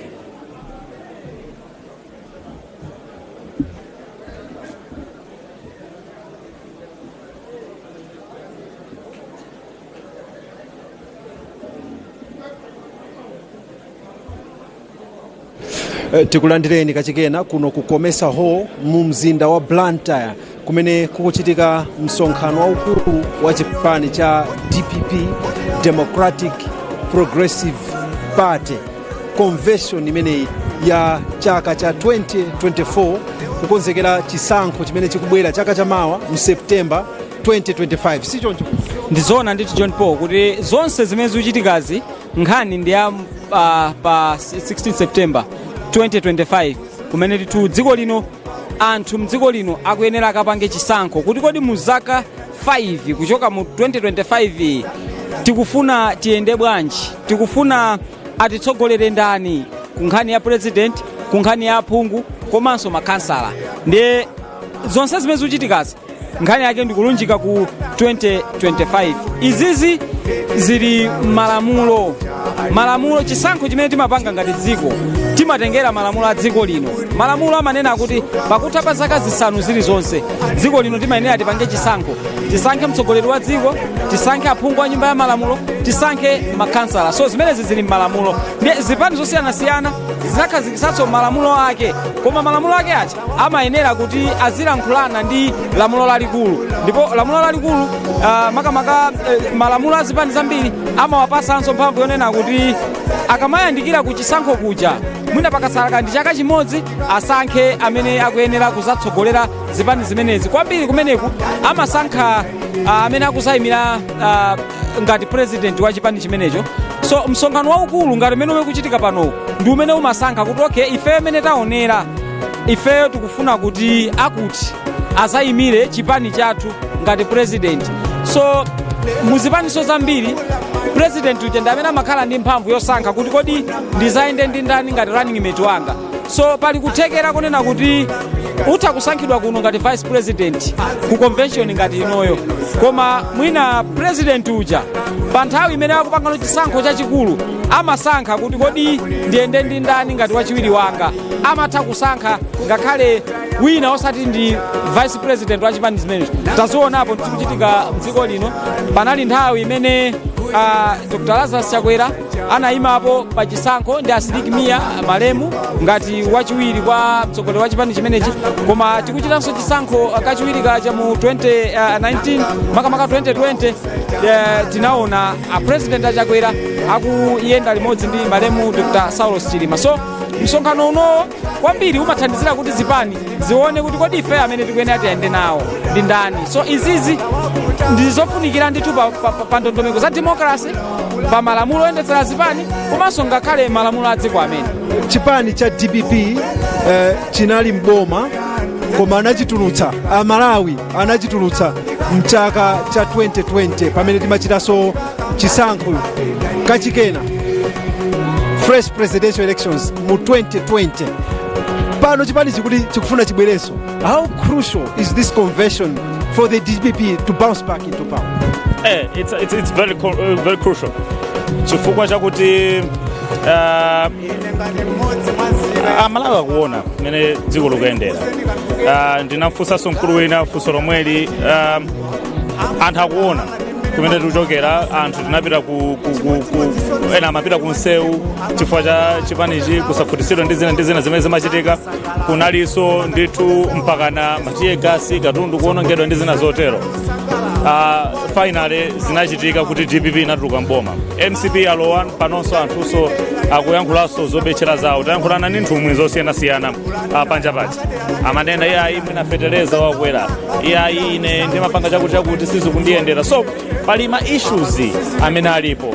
Speaker 9: Tikulandireni kachikena kuno ku COMESA Hall mu mzinda wa BLANTYRE kumene kukuchitika msonkhano waukulu wa chipani cha DPP Democratic Progressive Party convention imeneyi ya chaka cha 2024 kukonzekera chisankho chimene chikubwera chaka chamawa mu September 2025. Si choncho
Speaker 2: ndizona nditi John Paul kuti zonse zimene zikuchitikazi nkhani ndi ya pa 16 September 2025 kumene titu dziko lino anthu mdziko lino akuyenera akapange chisankho kuti kodi mu zaka 5 kuchoka mu 2025 tikufuna tiyende bwanji, tikufuna atitsogolere ndani ku nkhani ya president, ku nkhani ya aphungu komanso makansala. Ndiye zonse zimene zikuchitikazi nkhani yake ndikulunjika ku 2025. Izizi zili malamulo chisankho chimene timapanga ngati dziko timatengera malamulo a dziko lino. Malamulo amanena kuti pakutha pa zaka zisanu zilizonse dziko lino timayenera tipange chisankho, tisankhe mtsogoleri wa dziko, tisankhe aphungu a nyumba ya malamulo, tisankhe makansala. So zimenezi zili malamulo. Zipani zosiyanasiyana zinakhazikitsanso malamulo ake, koma malamulo ake achi amayenera kuti azilankhulana ndi lamulo lalikulu. Ndipo lamulo lalikulu makamaka malamulo a zipani zambiri amawapasanso mphamvu yonena kuti akamayandikira ku chisankho kuja mwina pakasala ndi chaka chimodzi asankhe amene akuyenera kuzatsogolera zipani zimenezi. Kwambiri kumeneku amasankha amene akuzayimira ngati president wa chipani chimenecho. So msonkhano waukulu ngati umene ukuchitika pano ndi umene umasankha kuti okay, ife amene taonera ifeyo tikufuna kuti akuti azayimire chipani chathu ngati president. so muzipaniso zambiri president uja ndi amene amakhala ndi mphamvu yosankha kuti kodi ndizayende ndi ndani ngati running mate wanga. So pali kuthekera kunena kuti utha kusankhidwa kuno ngati vice president ku convention ngati inoyo, koma mwina president uja pa nthawi imene akupangano chisankho chachikulu amasankha kuti kodi ndiyende ndi ndani ngati wachiwiri wanga. Amatha kusankha ngakhale wina osati ndi vice president wa chipani zimene tazionapo tikuchitika mdziko lino. Panali nthawi imene Dr. Lazarus Chakwera anayimapo pa chisankho ndi Asilikimiya Malemu ngati wachiwiri kwa mtsogoleri wa chipani chimenechi, koma tikuchitanso chisankho kachiwiri kacha mu 2019 makamaka 2020 tinaona president Chakwera akuyenda limodzi ndi Malemu Dr. Saulos Chilima. So msonkhano uno kwambiri umathandizira kuti zipani zione kuti kodi ife amene tikuyenera tiyende nawo ndi ndani. So izizi ndizofunikira ndithu pa ndondomeko za democracy, pa malamulo oyendetsera zipani komanso ngakhale malamulo a dziko amene.
Speaker 9: Chipani cha DPP chinali mboma koma anachitulutsa Amalawi anachitulutsa mchaka cha 2020 pamene timachitanso chisankho kachikena fresh presidential elections mu 2020. Pano chipani chikuti chikufuna chibwereso. How crucial is this convention for the DPP to bounce back into power?
Speaker 1: It's very crucial. Chifukwa chakuti Amalawi akuona mene dziko likuyendera. Ndinafunsanso mkulu wina funso lomweli anthu akuona kumene tikuchokera, anthu tinapita ena amapita ku nsewu chifukwa cha chipanichi kusafutisidwa ndi zina zimene zimachitika. Kunalinso ndithu mpakana matiye gasi katundu kuonongedwa ndi zina zotero. Finally zinachitika kuti DPP inatuluka mboma. MCP alowa panonso anthuso akuyankhulanso zobetchera zawo. Tayankhulana ndi nthumwi zosiyanasiyana panja paja. Amanena iyayi mwinafetereza wakwera, iyayi ine ndimapanga chakuti sizikundiyendera. So pali ma issues amene alipo.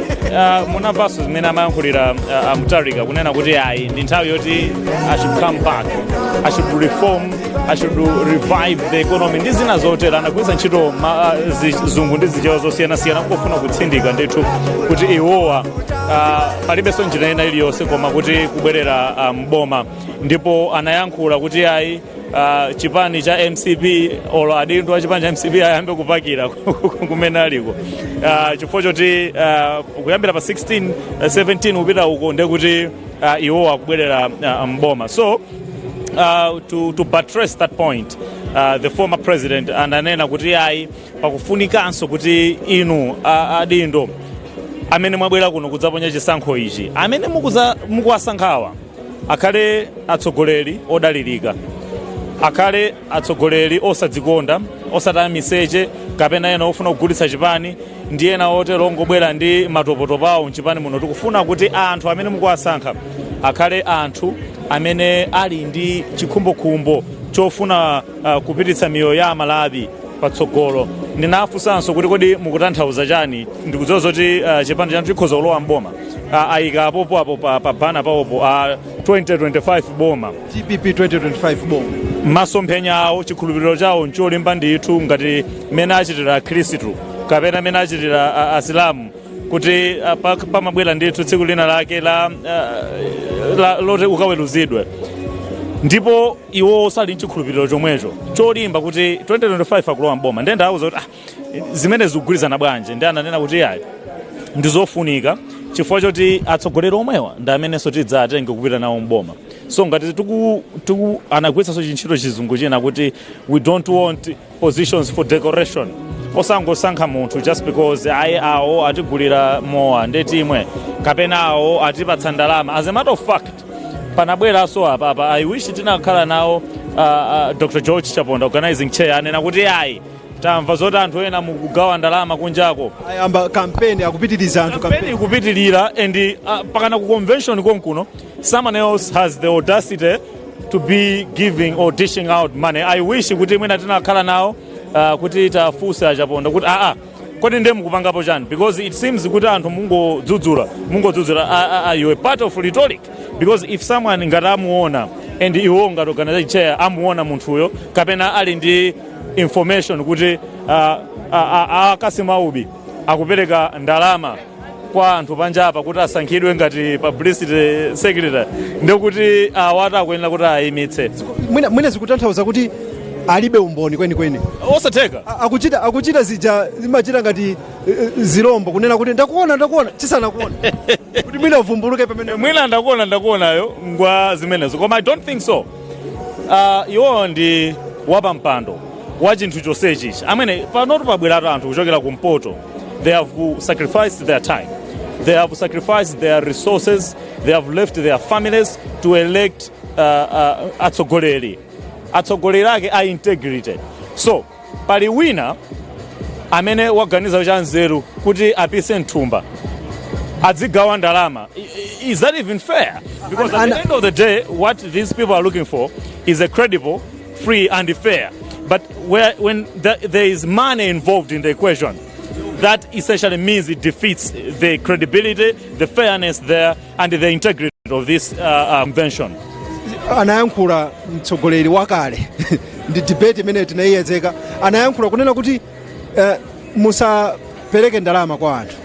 Speaker 1: Munamvanso zimene amayankhulira Mutarika kunena kuti ayi ndi nthawi yoti I should come back, I should reform, I should revive the economy ndi zina zotero. Anagwiritsa ntchito zungu ndi zichewa zosiyanasiyana kufuna kutsindika ndithu kuti iwowa palibenso njira ina iliyonse koma kuti kubwerera mboma. Ndipo anayankhula kuti ayi chipani cha MCP olo adindo wa chipani cha MCP ayambe kupakira kumene aliko. Chifukwa choti kuyambira pa 16 17 upita uko ndekuti iwowa akubwerera mboma. So to buttress that point, the former president ananena kuti ayi pakufunikanso kuti inu adindo amene mwabwera kuno kudzaponya chisankho ichi, amene mukuwasankhawa akhale atsogoleri odalirika, akhale atsogoleri osadzikonda, osataya miseche kapena ena ofuna kugulitsa chipani ndi ena otero ongobwera ndi matopotopo awo mchipani muno. Tikufuna kuti anthu amene mukuwasankha akhale anthu amene ali ndi chikhumbokhumbo chofuna kupititsa miyoyo ya Amalawi patsogolo. Ndinafunsanso kuti kodi mukutanthauza chani. Ndikudziwa zoti chipani chanu chikhoza kulowa mboma ayika apopo apo pa bana pawopo 2025 boma
Speaker 9: DPP 2025 boma.
Speaker 1: Masomphenya awo chikhulupiriro chawo ncholimba ndithu ngati mene achitira Akhristu kapena mene achitira Asilamu kuti pamabwera ndithu tsiku lina lake loti ukaweruzidwe. Ndipo iwo sali nchikhulupiriro chomwecho cholimba kuti 2025 akulowa mboma. Ndenda auza kuti zimene zikugwirizana bwanji, ndi ananena kuti ayi ndizofunika chifukwa choti atsogoleri omwewa ndi amenenso tidzatenge kupita nawo mboma. So ngati anagwiritsanso ntchito chizungu china kuti we don't want positions for decoration. Osangosankha munthu just because ayi awo atigulira mowa ndetimwe kapena awo atipatsa ndalama. As a matter of fact panabweranso apa I wish tinakhala nawo Dr. George Chaponda organizing chair anena kuti ayi tamva zoti anthu ena mukugawa ndalama kunjako.
Speaker 9: Ayamba campaign akupitiriza anthu
Speaker 1: campaign ikupitirira and pakana ku convention konkuno someone else has the audacity to be giving or dishing out money. I wish kuti mwina tinakhala nawo kuti tafusa Chaponda kuti kodi ndemu kupangapo chani, because it seems kuti anthu mungodzudzula you a part of rhetoric, because if someone ngati amuona and iwo ngati organize chair amuona munthuyo kapena ali ndi information kuti Kasimaubi akupereka ndalama kwa anthu panjapa kuti asankhidwe ngati publicity secretary ndikuti awata akuyenera kuti ayimitse.
Speaker 9: Mwina zikutanthauza kuti alibe umboni kwenikweni
Speaker 1: osatheka
Speaker 9: akuchita zija zimachita ngati zilombo kunena kuti ndakuona chisanakuona kuti mwina uvumbuluke pamene
Speaker 1: mwina ndakuonayo ngwa zimenezo koma I don't think so. Iwo ndi wapampando wa chinthu chonsechi amene panotu pabweratu anthu kuchokera kumpoto. They have sacrificed their time, they have sacrificed their resources, they have left their families to elect atsogoleri ake a integrity. So pali wina amene waganiza cha nzeru kuti apise nthumba adzigawa ndalama. Is that even fair? Because at the end of the day what these people are looking for is a credible, free and fair. But when there is money involved in the equation, that essentially means it defeats the credibility, the fairness there, and the integrity of this convention.
Speaker 9: Anayankhula mtsogoleri wakale ndi debate imene tinayiyezeka anayankhula kunena kuti musapereke ndalama kwa anthu.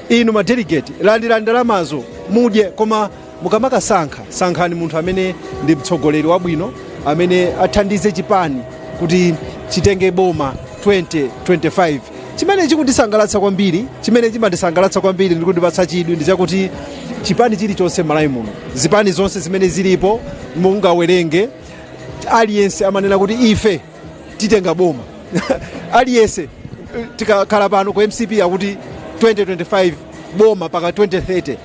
Speaker 9: Inu ma delegate landira ndalamazo mudye koma sankhani munthu amene ndi mtsogoleri wabwino amene athandize chipani kuti chitenge boma 2025. Chimene chikutisangalatsa kwambiri, chimene chimandisangalatsa kwambiri ndikundipatsa chidwi ndi chakuti chipani chilichonse m'Malawi muno, zipani zonse zimene zilipo mungawerenge, aliyense amanena kuti ife titenga boma. Aliyense tikakhala pano ku MCP akuti 2025 boma paka 2030.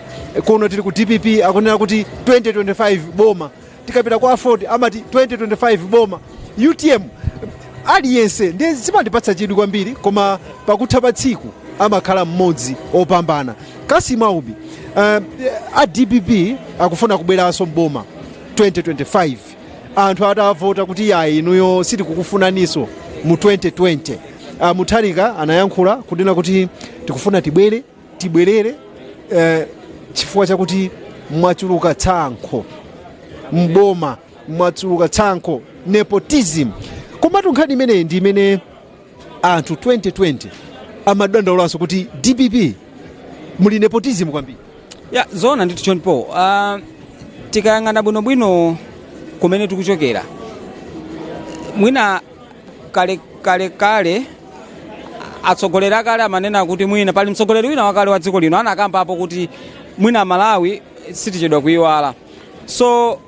Speaker 9: Kuno tili ku DPP akunena kuti 2025 boma. Tikapita kwa Ford amati 2025 boma. UTM aliyense ndi zimandipatsa chidwi kwambiri koma pakutha pa tsiku amakhala mmodzi opambana. Kasimaubi a DPP akufuna kubweranso mboma 2025. Anthu atavota kuti yayi inuyo sitikukufunaniso mu 2020. Mutharika anayankhula kunena kuti tikufuna tibwerere chifukwa chakuti mwachuluka tsankho mboma, mwachuluka tsankho, nepotism. Koma tunkhani imeneyi ndi imene anthu 2020 amadandaulanso kuti DPP muli nepotism kwambiri.
Speaker 2: Ya zona ndithu chonpo tikayang'ana bwinobwino kumene tikuchokera mwina kale atsogoleri akale amanena kuti mwina pali mtsogoleri wina wakale wa dziko lino anakamba apo kuti mwina Malawi sitichedwa kuyiwala. So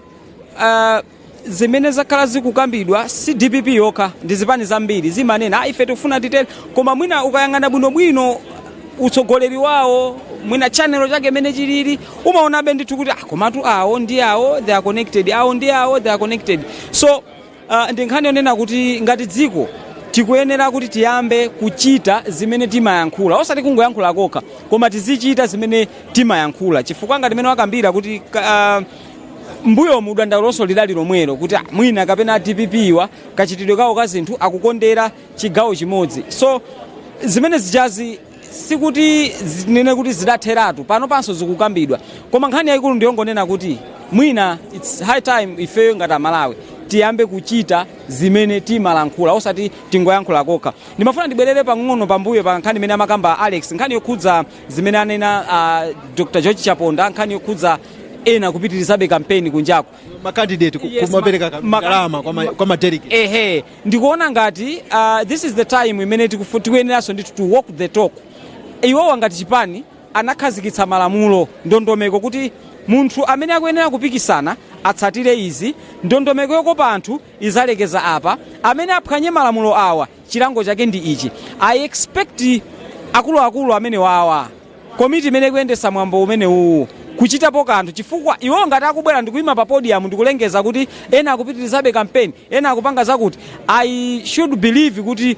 Speaker 2: zimene zakhala zikukambidwa si DPP yokha ndi zipani zambiri zimanena ife tikufuna titere koma mwina ukayang'ana bwinobwino utsogoleri wawo mwina channel chake mene chilili umaonabe ndithu kuti komatu awo ndi awo they are connected, awo ndi awo they are connected. So ndi nkhani yonena kuti ngati dziko tikuyenera kuti tiyambe kuchita zimene timayankhula osati kungoyankhula kokha koma tizichita zimene timayankhula chifukwa ngati mene wakambira kuti mbuyo mudandauloso lidali lomwelo kuti mwina kapena DPP iwa kachitidwe kawo ka zinthu akukondera chigawo chimodzi. So zimene zijazi sikuti zinene kuti zidatheratu pano panso zikukambidwa koma nkhani yayikulu ndiyongonena kuti mwina it's high time ifeyo ngati Malawi tiyambe kuchita zimene timalankhula osati tingoyankhula kokha. Ndimafuna ndibwerere pang'ono pambuyo pa nkhani imene amakamba Alex, nkhani yokhudza zimene anena Dr. George Chaponda, nkhani yokhudza ena kupitirizabe kampeni kunjako
Speaker 9: makandidate kumapereka ndalama kwa madelegate.
Speaker 2: Ndikuona ngati this is the time imene tikuyeneranso ndithu to walk the talk. Iwowa ngati chipani anakhazikitsa malamulo ndondomeko kuti munthu amene akuyenera kupikisana atsatire izi, ndondomeko yokopa anthu izalekeza apa, amene aphwanye malamulo awa chilango chake ndi ichi. I expect akuluakulu amene wawa komiti imene kuyendesa mwambo umene uwu kuchitapo kanthu chifukwa iwo ngati akubwera ndikuyima pa podium ndikulengeza kuti ena akupitirizabe campaign, ena akupanga zakuti. I should believe kuti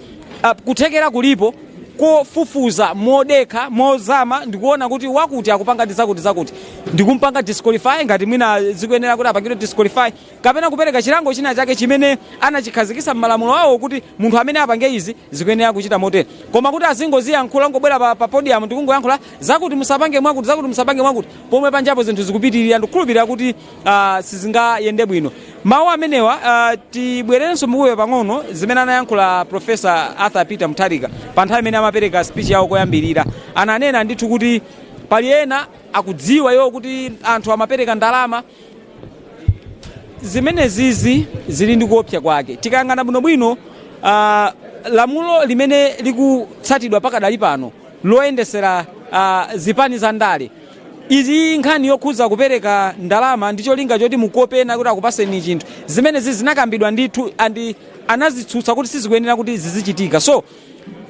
Speaker 2: kuthekera kulipo kofufuza modeka mozama ndikuona kuti wakuti akupanga zakuti ndikumpanga disqualify ngati mwina zikuyenera kuti apangidwe disqualify kapena kupereka chilango china chake chimene anachikhazikitsa m'malamulo awo kuti munthu amene apange izi zikuyenera kuchita motere. Koma kuti azingoziyankhula ngobwera pa podium ndikungoyankhula zakuti musapange mwakuti pomwe panjapo zinthu zikupitirira ndikukhulupirira kuti sizingayende bwino. mawu amenewa tibwererenso mbuyo pang'ono zimene anayankhula Profesa Arthur Peter Mutharika pa nthawi imene amapereka speech yawo koyambirira. Ananena ndithu kuti pali ena akudziwa iwo kuti anthu amapereka ndalama. Zimene zizi zili ndi kuopsa kwake. Tikayang'ana bwinobwino lamulo limene likutsatidwa pakadali pano loyendesera zipani za ndale. Izi nkhani yokhuza kupereka ndalama ndicho linga choti mukopena kuti akupaseni chinthu. Zimene zizi zinakambidwa ndithu andi anazitsutsa kuti sizikuyenera kuti zizichitika. So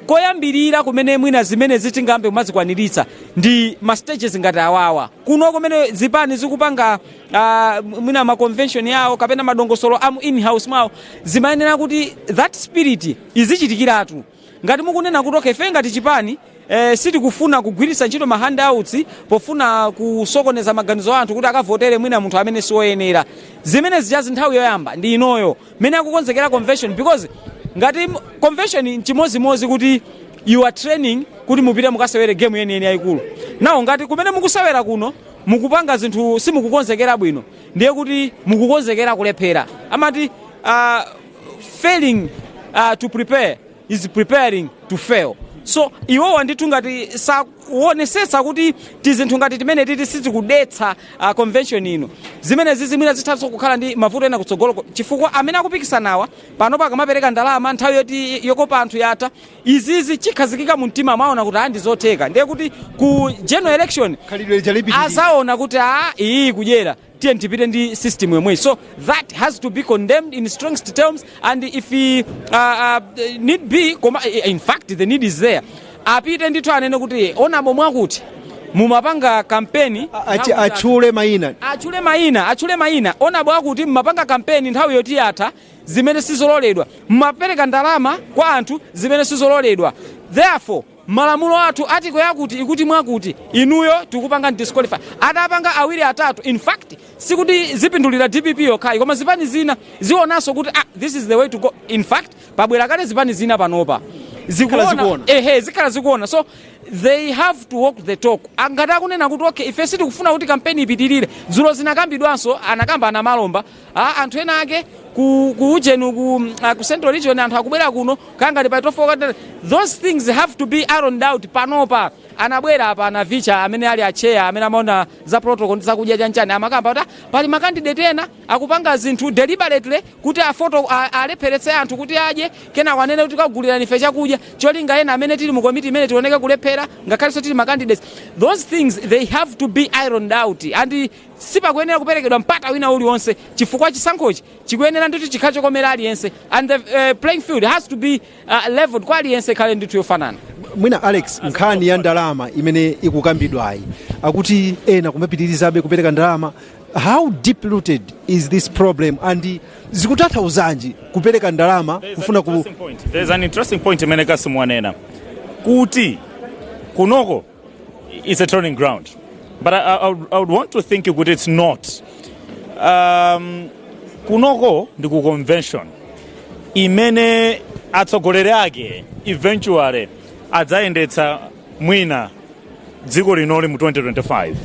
Speaker 2: koyambirira kumene mwina zimene zitingambe kumazikwaniritsa ndi ma stages ngati awawa. Kuno kumene zipani zikupanga mwina ma convention yawo kapena madongosolo amu in house mawo zimayenera kuti that spirit izichitikiratu. Ngati mukunena kuti okay fe ngati chipani siti kufuna kugwiritsa ntchito ma handouts pofuna kusokoneza maganizo a anthu kuti akavotere mwina munthu amene siwoyenera. Zimene zijazi nthawi yoyamba ndi inoyo mene akukonzekera convention, because ngati convention chimozimozi kuti you are training kuti mupite mukasewere game yeniyeni yayikulu. Nawo ngati kumene mukusewera kuno mukupanga zinthu simukukonzekera bwino ndiye kuti mukukonzekera kulephera. Amati failing to prepare is preparing to fail. So iwo ndithu ngati sakuonesesa kuti tizinthu ngati timene titi sitikudetsa convention ino zimene zizimira zithatso kukhala ndi mavuto ena kutsogolo chifukwa amene akupikisanawa pano pakamapereka ndalama nthawi yoti yokopa anthu yatha izizi chikhazikika mu mtima maona kuti andi zotheka ndiye kuti ku general election azaona kuti iyi kudyera tiye tipite ndi system yomwe. So that has to be condemned in strongest terms, and if need be, in fact the need is there, apite ndithu anene kuti onabo mwakuti mumapanga kampeni
Speaker 9: achule mayina onabo akuti mumapanga kampeni nthawi yoti yatha zimene sizololedwa, mumapereka ndalama kwa anthu zimene sizololedwa. Therefore malamulo athu atiko yakuti ikuti mwakuti inuyo tikupanga disqualify. Atapanga awiri atatu, in fact sikuti zipindulira DPP yokhayi koma zipani zina zionaso kuti this is the way to go. In fact pabwera kale zipani zina panopa zikhala zikuona. So they have to walk the talk. Angati akunena kuti okay ife sitikufuna kuti kampeni ipitirire. Dzulo zinakambidwanso anakamba ana malomba anthu ena ake ku Central Region anthu akubwera kuno kangati paitofoka. Those things have to be ironed out panopa. Anabwera apa anavicha amene ali acheya amene amaona za protocol zakudya chanchani amakamba kuti pali makandidate ena akupanga zinthu deliberately kuti afoto alepheretse anthu kuti adye kena kwanene kuti kagulira nife chakudya cholinga ena amene tili mu committee imene tioneka kulephera ngakhalenso tili makandidates. Those things they have to be ironed out, and sipakuyenera kuperekedwa mpata wina uliwonse chifukwa chisankhochi chikuyenera ndithu chikhacho komera aliyense, and the playing field has to be leveled kwa aliyense khale ndithu yofanana. Mwina Alex, nkhani ya ndalama imene ikukambidwayi akuti ena kumapitirizabe kupereka ndalama. How deep rooted is this problem, and zikutathauzanji kupereka ndalama kufuna ku
Speaker 1: There's an interesting point imene kasimwanena kuti kunoko is a turning ground, but I would want to think kuti it's not. Kunoko ndi ku convention imene atsogoleri ake eventually adzayendetsa mwina dziko linoli mu 2025.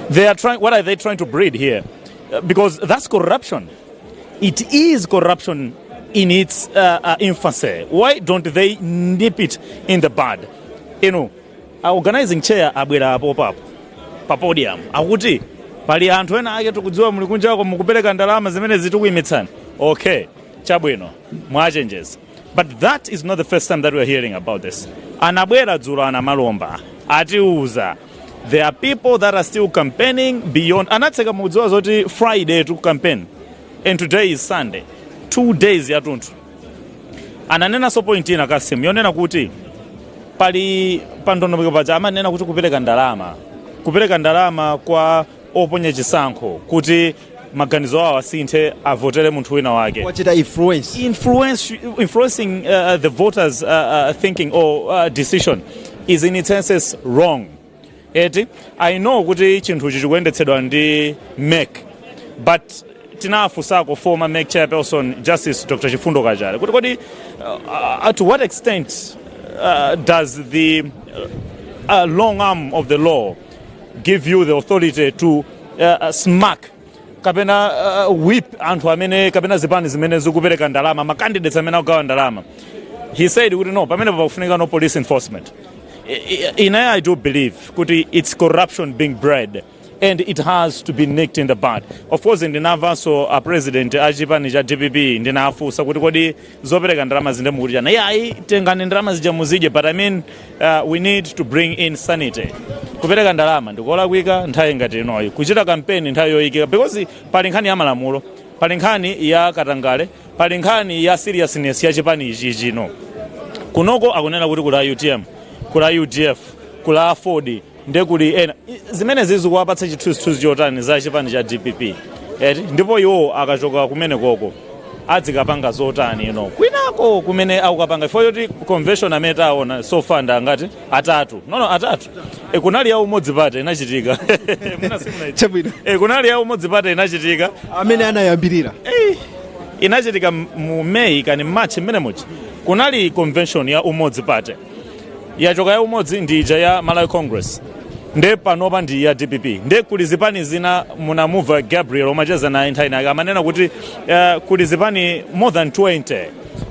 Speaker 1: They are trying. What are they trying to breed here? Because that's corruption. It is corruption in its infancy. Why don't they nip it in the bud? You know, our organizing chair abwera apo pa podium akuti pali anthu ena ake tikudziwa muli kunja kwa mukupereka ndalama zimene zitukuyimitsana. Okay, chabwino mwachenjeza. But that is not the first time that we are hearing about this. Anabwera dzulo ana malomba atiuza there are people that are still campaigning beyond. Anatseka mudziwa zoti Friday to campaign and today is Sunday. 2 days yatunthu. Ananena so point ina Kasim yonena kuti pali pandondomeko paja amanena kuti kupereka ndalama kwa oponya chisankho kuti maganizo awo asinthe avotere munthu wina wake.
Speaker 9: Wachita
Speaker 1: influencing the voters thinking or decision is in its essence wrong. I know kuti chinthu chikuyendetsedwa ndi MEC, but tinafusako former MEC chairperson Justice Dr. Chifundo Kajale kuti to what extent does the long arm of the law give you the authority to smack kapena whip anthu amene kapena zipani zimene zikupereka ndalama ma candidates amene akugawa ndalama. He said kuti no pamene pafunika no police enforcement. I do believe kuti it's corruption being bred and it has to be nicked in the bud. Of course ndinamvanso a president achipani cha DPP ndinafunsa kuti kodi zopereka ndalama zinde mukuti chana yeah tengani ndalama zija muzidye, but I mean we need to bring in sanity. Kupereka ndalama ndikolakwika nthawi ngati inoyi, kuchita kampeni nthawi yoyikika, because pali nkhani ya malamulo, pali nkhani ya katangale, pali nkhani ya seriousness ya chipani ichi chino. Kunoko akunena kuti kula UTM, kula UDF, kula Ford ndekuli ena zimene zizikuwapatsa chithunzithunzi chotani za chipani cha DPP. Ndipo iwo akachoka kumene koko adzikapanga zotani kwinako kumene akukapanga for yoti convention amene taona so far ndangati atatu kunali ya umodzi pata inachitika kunali ya umodzi pata inachitika
Speaker 9: amene anayambirira
Speaker 1: inachitika mu May kani March mmene muchi kunali convention ya umodzi pata yachoka ya umodzi ndija ya Malawi Congress nde panopa ndi ya DPP nde kuli zipani zina munamuva Gabriel omacheza na inthawi amanena kuti kuli zipani more than 20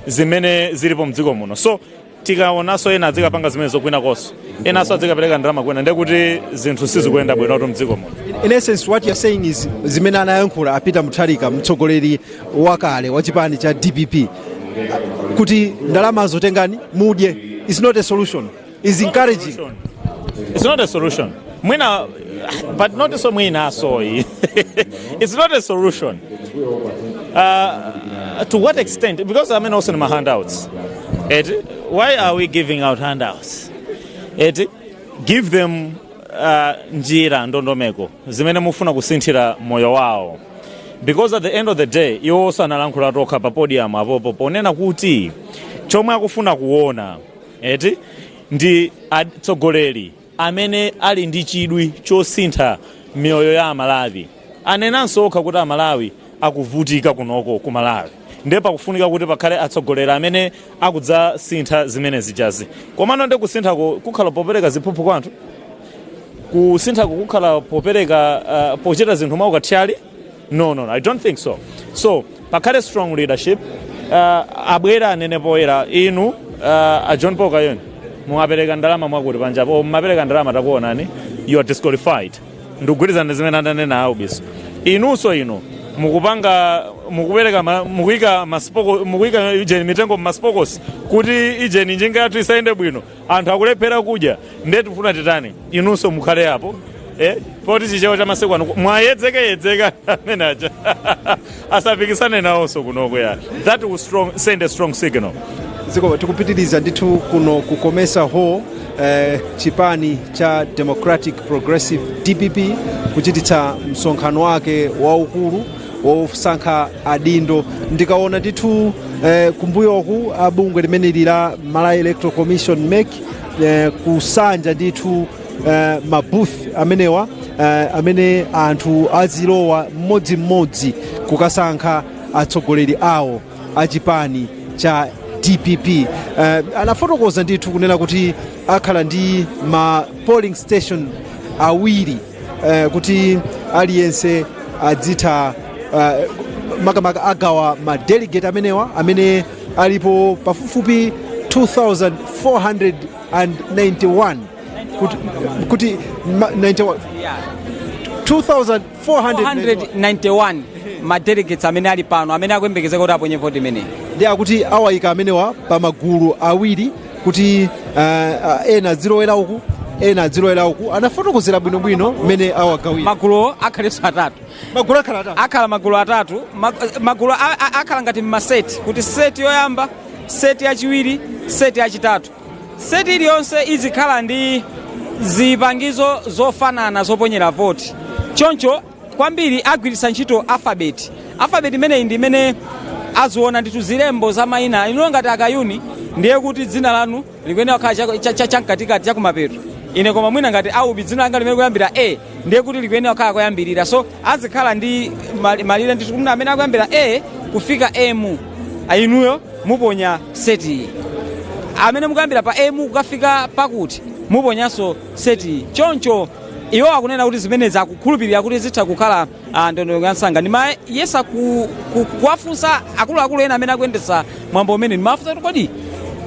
Speaker 1: zimene zilipo mdziko muno, so tikaonanso ena azikapanga zimene zokwina koso enanso azikapereka ndalama kwena nde kuti zinthu sizikuyenda bwino to mdziko muno.
Speaker 9: In essence what you're saying is zimene anayankhula apita mutharika mtsogoleri wakale wa chipani cha DPP kuti ndalama zotengani mudye is not a solution, is encouraging.
Speaker 1: It's not a solution. Mwina, but not so mwina so. It's not a solution. To what extent? Because I mean also in my handouts. Why are we giving out handouts? Give them njira ndondomeko zimene mufuna kusinthira moyo wao. Because at the end of the day, you also analankhula toka pa podium apopo ponena kuti chomwe akufuna kuona ndi atsogoleri amene ali ndi chidwi chosintha miyoyo ya Malawi. Anenanso okha kuti Malawi akuvutika kunoko ku Malawi. Ndepa kufunika kuti pakhale atsogoleri amene akudzasintha zimene zijazi. Komano nde kusintha kukhala popereka ziphuphu kwa anthu. Kusintha kukhala popereka pochita zinthu mwa ukathyali? No, I don't think so. So, pakhale strong leadership, abwera anene poera inu a John Poka yoni. Muapereka ndalama mwakuti panjapo muapereka ndalama takuonani you are disqualified. Ndikugwirizana zimene ananena awo biso. Inunso inu mukupereka mukuika masipoko mukuika ijeni mitengo masipokos kuti ijeni njinga yathu isaende bwino anthu akulephera kudya ndetu funa titani inunso mukhale apo poti chichewa cha masiku ano mwayedzeka amenaja asapikisane nawonso kunoko ya that will send a strong signal.
Speaker 9: Ziko tikupitiriza ndithu kuno ku COMESA Hall chipani cha Democratic Progressive DPP kuchititsa msonkhano wake waukulu wosankha adindo. Ndikaona ndithu kumbuyoku abungwe limene lila Malawi Electoral Commission MEC kusanja ndithu mabooth amenewa amene anthu azilowa mmodzi kukasankha atsogoleri awo achipani cha DPP. Anafotokoza ndithu kunena kuti akhala ndi ma polling station awiri kuti aliyense adzitha makamaka agawa ma delegate amenewa amene alipo pafupifupi 2491 kuti 91
Speaker 2: 2491 ma delegates amene ali pano amene akuyembekeza kuti aponye vote imene
Speaker 9: ndi akuti awayika amenewa pa magulu awiri kuti ena zilowera uku ena azilowera uku. Anafotokozera bwinobwino mmene awagawira
Speaker 2: magulu akhalenso atatu.
Speaker 9: Magulu akhala atatu.
Speaker 2: Akhala magulu atatu. Magulu akhala ngati m'maseti kuti seti yoyamba, seti yachiwiri, seti yachitatu. Seti iliyonse izikhala ndi zipangizo zofanana zoponyera voti. Choncho kwambiri agwiritsa ntchito alphabet. Alphabet imene ndi imene aziona ndithu zilembo za mayina ino ngati akayuni ndiye kuti dzina lanu likuyenera kukhala chamkatikati chakumapeto. Ine koma mwina ngati aubi dzina langa limene kuyambira A ndiye kuti likuyenera kukhala koyambirira. So azikhala ndi malire ndithu kumuna amene akuyambira A kufika M. Ayinuyo muponya seti. Amene mukuyambira pa M kukafika pakuti muponyanso seti. Choncho iwo akunena kuti zimenezi akukhulupirira kuti zitha kukhala ndondomeko ya msanga. Ndimayesa kuwafunsa akuluakulu ena amene akuyendetsa mwambo umene, ndimafunsa kuti kodi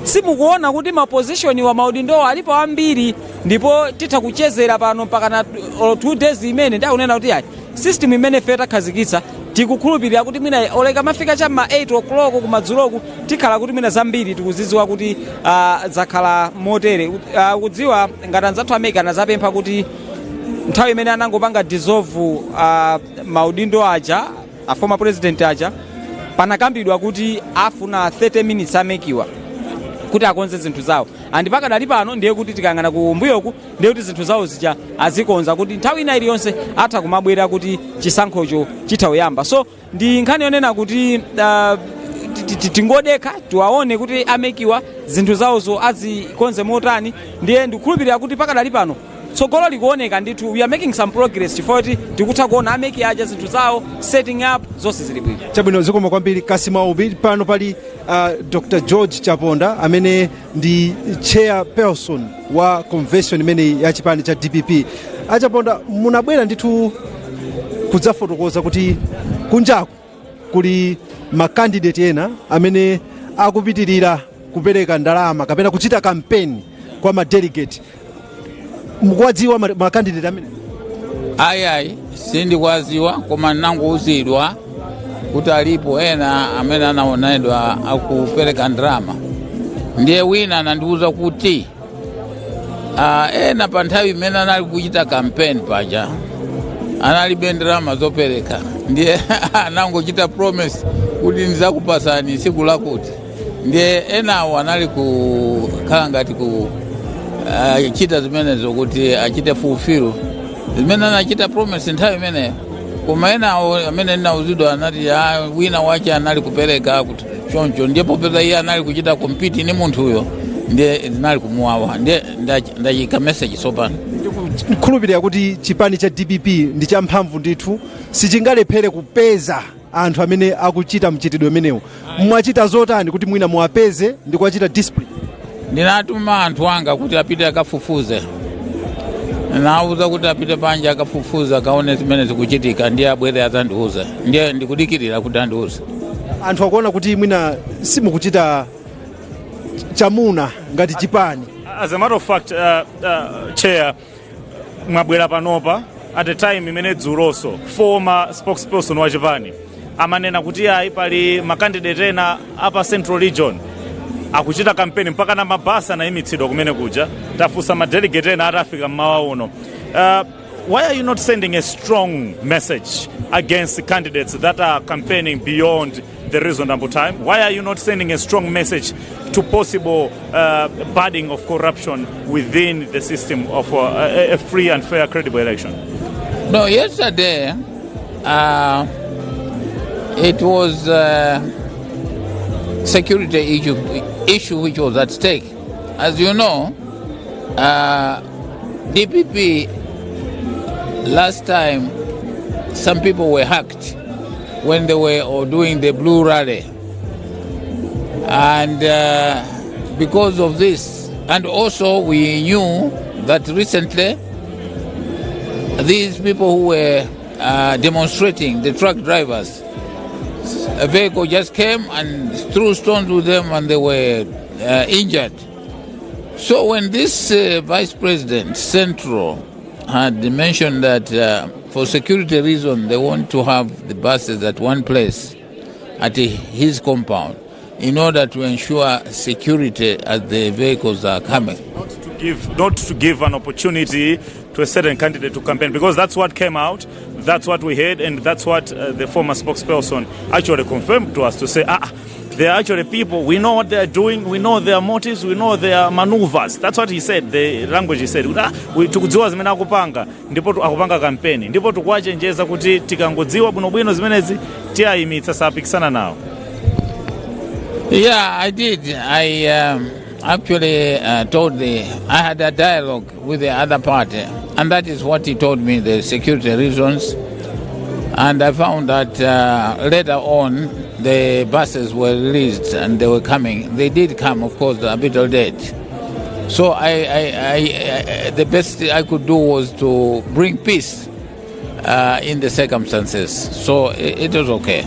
Speaker 2: simukuona kuti mapozishoni wa maudindo alipo ambiri ndipo titha kuchezera pano mpaka na 2 days imene ndakunena kuti ayi system imene fe takhazikitsa tikukhulupirira kuti mwina oleka mafika cha ma 8 o'clock kumadzuloku tikhala kuti mwina zambiri tikuzidziwa kuti zakhala motere. Kudziwa ngati anzathu America zapempha kuti nthawi imene anangopanga dissolve maudindo aja a former president aja panakambidwa kuti afuna 30 minutes amekiwa kuti akonze zinthu zawo, andi pakadali pano ndiye kuti tikangana kumbuyoku ndiye kuti zinthu zawo zija azikonza kuti nthawi ina iliyonse atha kumabwera kuti chisankhocho chitha kuyamba. So ndi nkhani yonena kuti tingodeka tiwaone kuti amekiwa zinthu zawozo azikonze motani, ndiye ndikukhulupirira kuti pakadali pano tsogolo likuoneka ndithu we are making some progress chifukwa tikutha kuona ameki aja zinthu zawo setting up zonse zili bwino.
Speaker 9: Chabwino zikoma kwambiri Kasimaubi. Pano pali Dr. George Chaponda amene ndi chairperson wa convention imene ya chipani cha DPP. Achaponda, munabwera ndithu kudzafotokoza kuti kunjaku kuli makandidate ena amene akupitirira kupereka ndalama kapena kuchita kampeni kwa madelegate. Mukuwadziwa makandidate amene?
Speaker 3: Ayi sindikuwadziwa, koma nangouzidwa kuti alipo ena amene anaonedwa akupereka ndalama. Ndiye wina anandiuza kuti ena pa nthawi imene anali kuchita kampeni paja analibe ndalama zopereka, ndiye anangochita promise kuti ndizakupasani siku lakuti. Ndiye enawo anali kukhala ngati chita zimenezo kuti achite fulfill zimene anachita promise nthawi imene, koma enawo amene ndinauzidwa anati wina wache anali kupereka kuti choncho, ndipo popeza iye anali kuchita compete ni munthuyo ndiye ndinali kumuwawa, ndiye ndachika message sopano.
Speaker 9: Ndikhulupirira kuti chipani cha DPP ndi champhamvu ndithu, sichingalephere kupeza anthu amene akuchita mchitidwe umenewu. Mwachita zotani kuti mwina muwapeze ndi kuwachita discipline?
Speaker 3: Ndinatuma anthu anga kuti apite akafufuze, nauza kuti apite panja akafufuza akaone zimene zikuchitika, ndiye abwere azandiuza, ndiye ndikudikirira kuti andiuze.
Speaker 9: Anthu akuona kuti mwina simukuchita chamuna ngati chipani.
Speaker 1: As a matter of fact, Chair, mwabwera panopa at the time imene dzuloso former spokesperson wa chipani amanena kuti ayi pali makandidate ena apa Central Region akuchita kampeni mpaka na mabasa anayimitsidwa kumene kuja, tafusa madelegate ena atafika mmawa uno. Why are you not sending a strong message against candidates that are campaigning beyond the reasonable time? Why are you not sending a strong message to possible budding of corruption within the system of a free and fair, credible election?
Speaker 3: No, yesterday it was security issue which was at stake. As you know, DPP last time some people were hacked when they were doing the blue rally, and because of this, and also we knew that recently these people who were demonstrating, the truck drivers, a vehicle just came and threw stones with them and they were injured. So when this Vice President Central had mentioned that for security reasons they want to have the buses at one place at his compound in order to ensure security as the vehicles are coming.
Speaker 1: Not to give an opportunity to a certain candidate to campaign, because that's what came out, that's what we heard, and that's what the former spokesperson actually confirmed to us, to say, they are actually people, we know what they are doing, we know their motives, we know their maneuvers. That's what he said, the language he said. Tukudziwa zimene akupanga, ndipo akupanga kampeni, ndipo tukuwachenjeza kuti tikangodziwa bwinobwino zimenezi tiayimitsa sapikisana nawo.
Speaker 3: Yeah, I did. I actually I had a dialogue with the other party, and that is what he told me, the security reasons. And I found that later on the buses were released and they were coming. They did come, of course, a bit late. So the best I could do was to bring peace in the circumstances. So it was okay.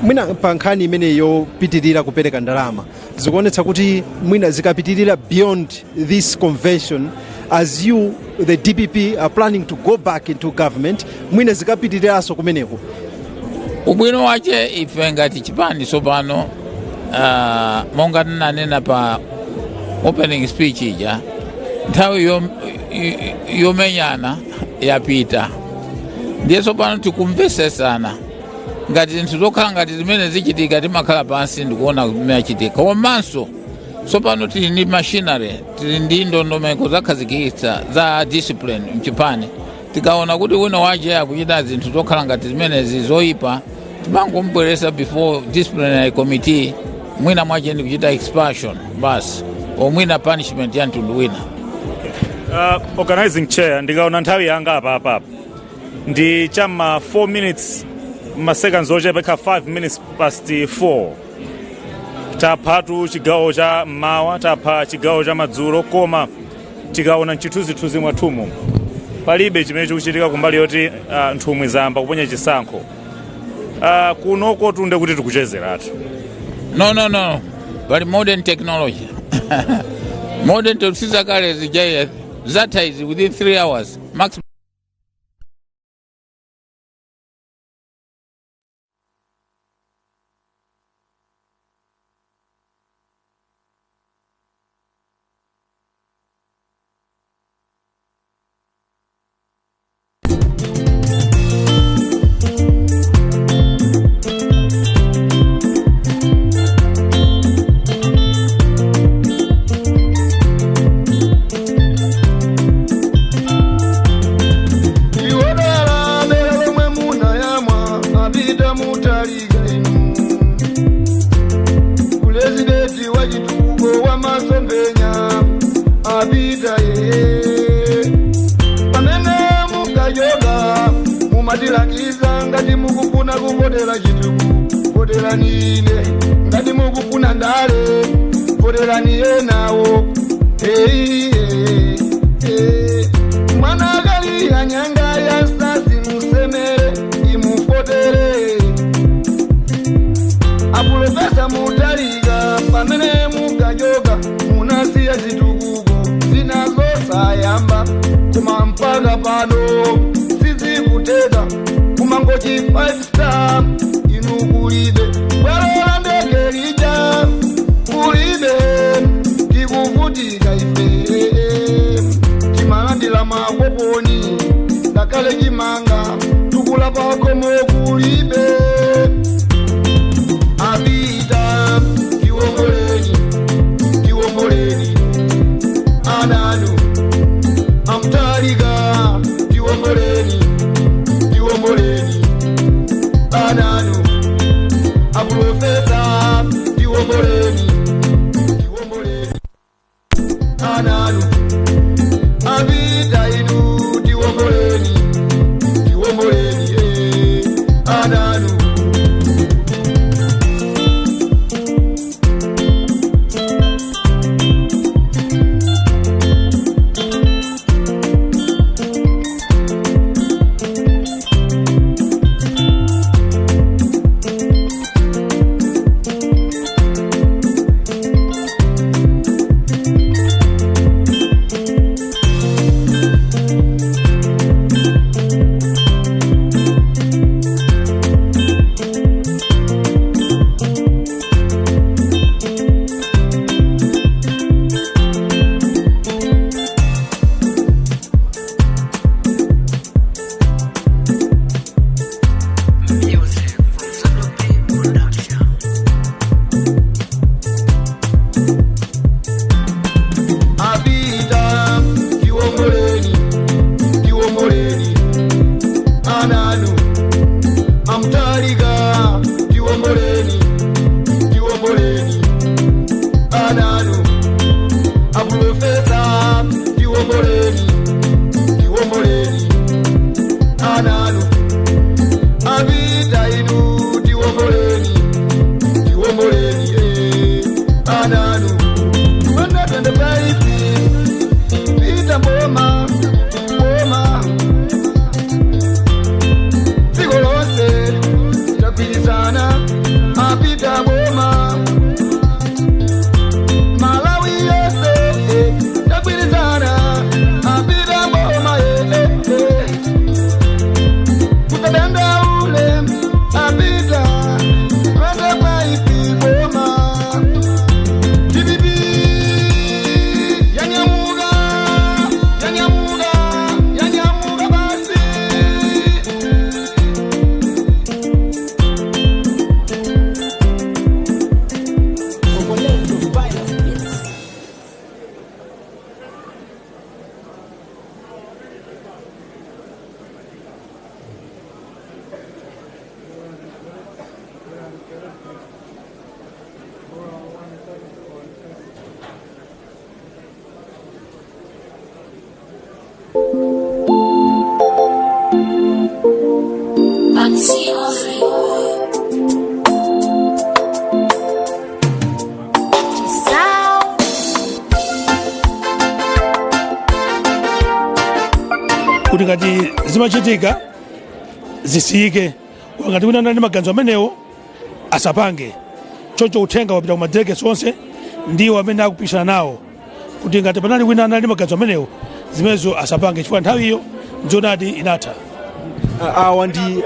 Speaker 9: Mwina pa nkhani imene yopitirira kupereka ndalama zikuonetsa kuti mwina zikapitirira beyond this convention, as you the DPP are planning to go back into government, mwina zikapitiriranso kumeneko.
Speaker 3: Ubwino wache ife ngati chipani sopano monga tinanena pa opening speech ija, nthawi yomenyana yapita, ndiye sopano tikumvesesana ngati zinthu zokhala ngati zimene zichitika timakhala pansi ndikuona kumene achitika. Komanso sopano tili ndi machinery, tili ndi ndondomeko zakhazikitsa za discipline mchipani. Tikaona kuti wina wache akuchita zinthu zokhala ngati zimenezi zoyipa, timangomubweresa before disciplinary committee, mwina mwache ndi kuchita expulsion basi, omwina punishment ya mtundu wina.
Speaker 1: Organizing chair, ndikaona nthawi yanga apa ndi chama 4 minutes maseconds ochepeka 5 minutes past 4. Taphatu chigawo cha mmawa, tapha chigawo cha madzulo, koma tikaona nchithunzithunzi mwathumu palibe chimene chikuchitika kumbali yoti nthumwi zamba kuponya chisankho. Kunoko tunde kuti tikuchezeratu.
Speaker 3: No. But modern technology. Modern technology is giant. That is within 3 hours. Maximum.
Speaker 13: kuti ngati zimachitika zisiyike, ngati wina ndi maganizo amenewo asapange. Choncho uthenga wapita ku madelegesi onse ndiwo amene akupishana nawo kuti ngati panali wina ndi maganizo amenewo zimenezo asapange, chifukwa nthawi iyo njonadi inatha.
Speaker 9: Awa ndi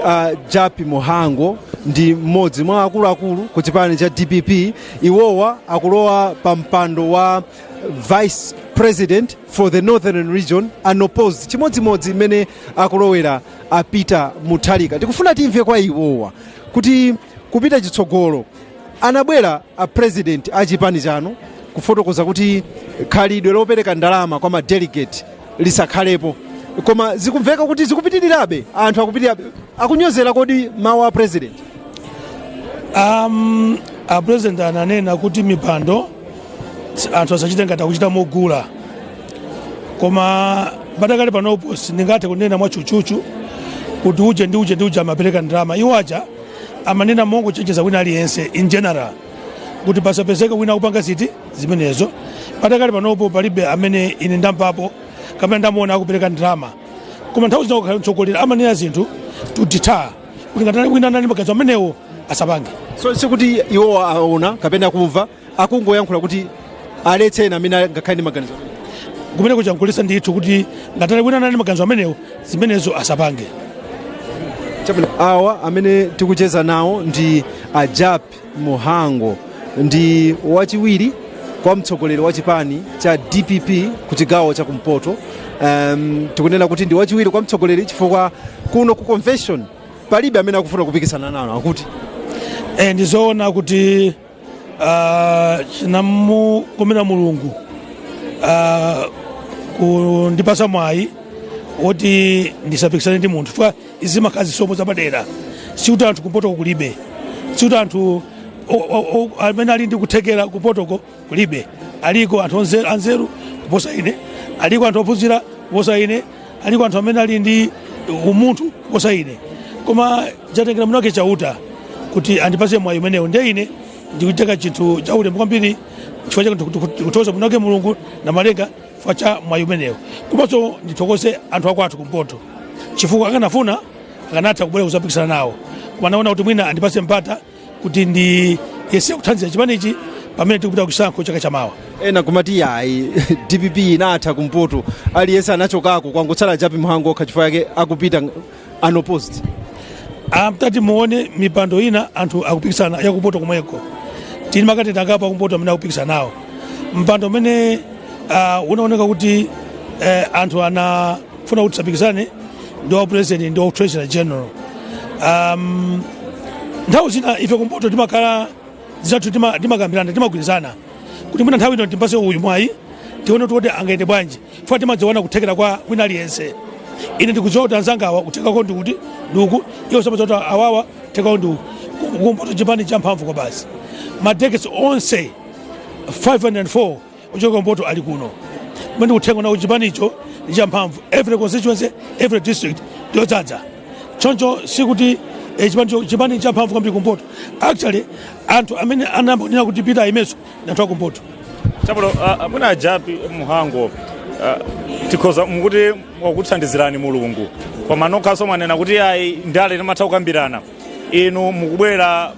Speaker 9: Japi Muhango, ndi mmodzi mwa akuluakulu ku chipani cha DPP. Iwowa akulowa pa mpando wa Vice President for the Northern Region unopposed, chimodzimodzi imene akulowera Peter Mutharika. Tikufuna timve kwa iwowa kuti kupita chitsogolo anabwera a president a chipani chanu kufotokoza kuti khalidwe lopereka ndalama kwa madelegate lisakhalepo, koma zikumveka kuti zikupitirirabe, anthu akupitirirabe. Akunyozera kodi mawu a president?
Speaker 13: A president ananena kuti mipando anthu asachite ngati akuchita mogula, koma padakali panopo sindingathe kunena mwachuchuchu kuti uje ndi uje amapereka ndalama. Iwo aja amanena mongo chenjeza wina aliyense in general kuti pasapezeke wina kupanga ziti zimenezo. Padakali panopo palibe amene ine ndampapo kapena ndamuona akupereka ndalama, koma nthawi zina kukhala mtsogoleri amanena zinthu tutitha kuti ngati wina ndi maganizo amenewo asapange.
Speaker 9: So sikuti iwo aona kapena kumva akungoyankhula kuti aletsena amene ngakhale ndi maganizo
Speaker 13: kumene kuchankulisa ndithu kuti ngati wina ndi maganizo amenewo zimenezo asapange.
Speaker 9: Awa amene tikucheza nawo ndi Japi Muhango, ndi wachiwiri kwa mtsogoleri wa chipani cha DPP ku chigawo cha kumpoto. Tikunena kuti ndi wachiwiri kwa mtsogoleri chifukwa kuno ku convention palibe amene akufuna kupikisana nawo akuti
Speaker 13: ndizoona kuti chinamukomera Mulungu kundipasa mwayi woti ndisapikisane ndi munthu, chifukwa izi makazi somo zapadera, sikuti anthu kumpoto kulibe, sikuti anthu amene ali ndi kuthekera kupotoko kulibe. Aliko anthu anzeru kuposa ine, aliko anthu ophunzira kuposa ine, aliko anthu amene ali ndi umunthu kuposa ine, koma chatengera mnoke chauta kuti andipase mwayi umenewo. Ndiye ine ndikucheka chinthu cha ulemu kwambiri chifukwa kutoza mnoke Mulungu na malenga chifukwa cha mwayi umenewo. Komanso ndithokoze anthu akwathu kumpoto chifukwa akanafuna akanatha kubwera kuzapikisana nawo, koma naona kuti mwina andipase mpata kuti ndi yese kuthandiza chipanichi pamene tikupita kusankho chaka chamawa.
Speaker 9: Ena kumati yayi DPP inatha kumpoto, aliyense anachokako kwangotsala Japi Muhango kachifukwa yake akupita unopposed.
Speaker 13: Tati muone mipando ina anthu akupikisana yakupoto kumweko, tini makati takapa kumpoto amene akupikisana nawo. Mpando umene unaoneka kuti anthu anafuna kuti sapikisane ndi wa president ndi wa treasurer general. Nthawi zina ife kumpoto timakhala zitatu timakambirana timagwirizana kuti mwina nthawi ino timpase uyu mwayi tione kuti angaende bwanji, chifukwa timadziona kuthekera kwa wina aliyense. Ine ndikudziwa kuti anzangawa kuthekako ndi kuti nduku, iwo sabaza kuti awawa thekako ndi kumpoto chipani cha mphamvu kwa basi. Madekesi onse 504 uchoka kumpoto ali kuno, mwene kuthenga na chipanicho ndi cha mphamvu. Every constituency, every district ndiyodzadza. Choncho sikuti chipani cha mphamvu kwambiri kumpoto. Actually anthu amene anambonena kuti pita imeso ndanthu akumpoto.
Speaker 1: Chabolo muna Japi Muhango tikhoza mukuti wakuthandizirani Mulungu, koma nokhaso manena kuti ayi ndale timatha kukambirana. Inu mukubwera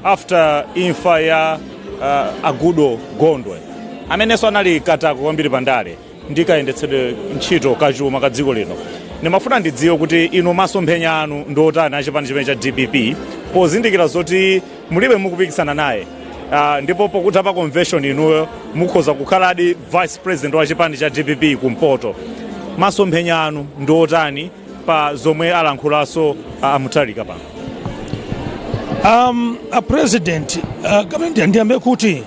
Speaker 1: after imfa ya Agudo Gondwe amenenso anali katako kwambiri pandale ndikayendetsedwe ntchito kachuma ka dziko lino. Nimafuna ndidziwe kuti inu masomphenya anu ndotani achipani chimene cha DPP pozindikira zoti mulibe mukupikisana naye, ndipo pokutha pa convention inuyo mukhoza kukhaladi vice president wa chipani cha DPP kumpoto. Masomphenya anu ndotani pa zomwe alankhulaso Mutharika pano?
Speaker 13: A president government ndiyambe kuti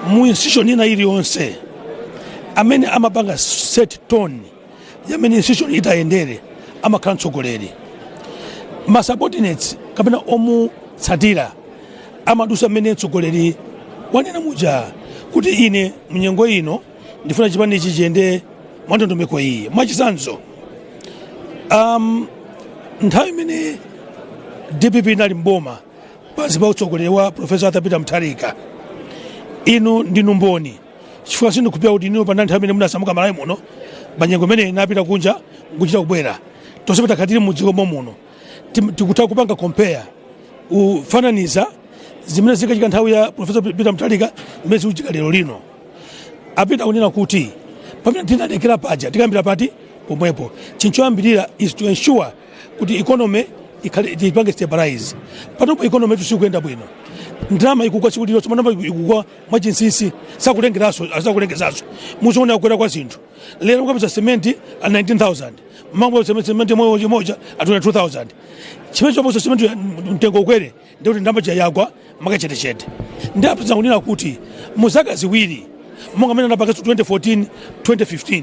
Speaker 13: mu institution ina iliyonse amene amapanga set tone yamene institution itayendere amakhala mtsogoleri. Ma subordinates kapena omutsatira amadusa amene mtsogoleri wanena muja kuti ine mnyengo ino ndifuna chipani ichi chiyende mwandondomeko iyi. Mwachitsanzo nthawi imene DPP inali mboma pansi pa utsogoleri wa Profesa Peter Mutharika, inu ndinu mboni chifukwa sindikupia kuti inu panali nthawi imene munasamuka malayi muno banyengo imene inapita kunja kuchita kubwera tonse takhatiri mudziko muno tikutha kupanga compare ufananiza zimene zikachika nthawi ya Professor Peter Mutharika imene zikuchika lero lino apita kunena kuti pamene tinadekera paja tikambira pati pomwepo chinchoyambirira is to ensure kuti economy ipange stabilize panopo economy tusikuyenda bwino ndalama ikugwa tsiku lilonse manamba ikugwa mwachinsinsi sakulengezaso muziona kukwera kwa zinthu lero mukapeza sementi a 19,000 mambo sementi moja a 22,000 chimene choposa sementi mtengo ukwere ndikuti ndalama yagwa makachetechete ndi apeza kunena kuti muzaka ziwiri monga amene anapanga 2014 2015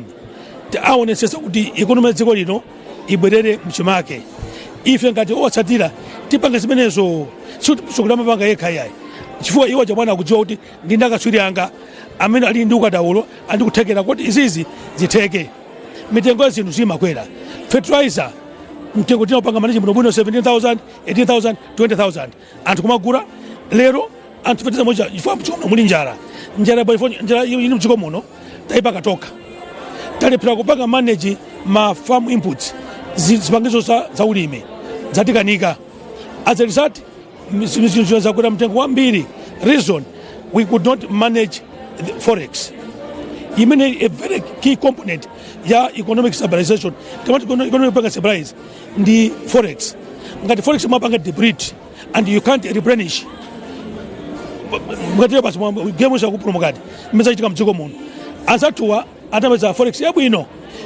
Speaker 13: aonesesa kuti economy ya dziko lino ibwerere mchimake ife ngati owatsatira tipanga zimenezo sikuti amapanga yekha yayi chifukwa iwo chabwana akudziwa kuti ndi ndakatswiri anga amene ali ndi ukadaulo andikuthekera kuti izizi zitheke mitengo ya zinthu zimakwera fertilizer mtengo tinapanga maneji bwino 17,000 18,000 20,000 anthu kumagula lero anthu fertilizer moja chifukwa mchiko muli njala ili mchiko muno taipaka toka talephera kupanga manage ma farm inputs zipangizo za ulimi zatikanika as a result zakwera mtengo wambiri reason we could not manage the forex imene a very key component ya economic stabilization economic panga stabilize ndi forex ngati forex mapanga deplete and you can't replenish ngati basi game za kupromokati imeza chitika mdziko muno azatuwa atameza forex yabwino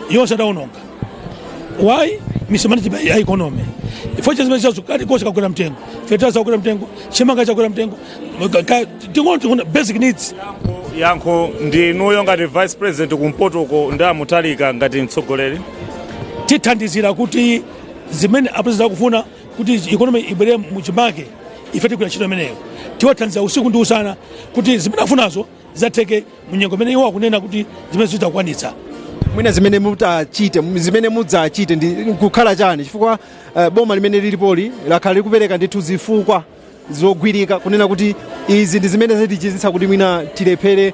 Speaker 13: yonse adaononga why mismanagement ya economy ifoche zimene zazukati kosa kakwera mtengo fertilizer kakwera mtengo chimanga chakwera mtengo tingono basic needs
Speaker 1: yankho ndi nuyo ngati vice president kumpotoko ndi Mutharika ngati mtsogoleri
Speaker 13: tithandizira kuti zimene apresident akufuna kuti economy ibwere muchimake ife tikula ntchito imeneyo tiwathandiza usiku ndi usana kuti zimene afunazo zatheke munyengo imene iwo akunena kuti zimene zitakwanitsa
Speaker 9: mwina zimene mudzachite ndi kukhala chani chifukwa boma limene lilipoli lakhala likupereka ndithu zifukwa zogwirika kunena kuti izi ndi zimene zitichititsa kuti mwina tilephere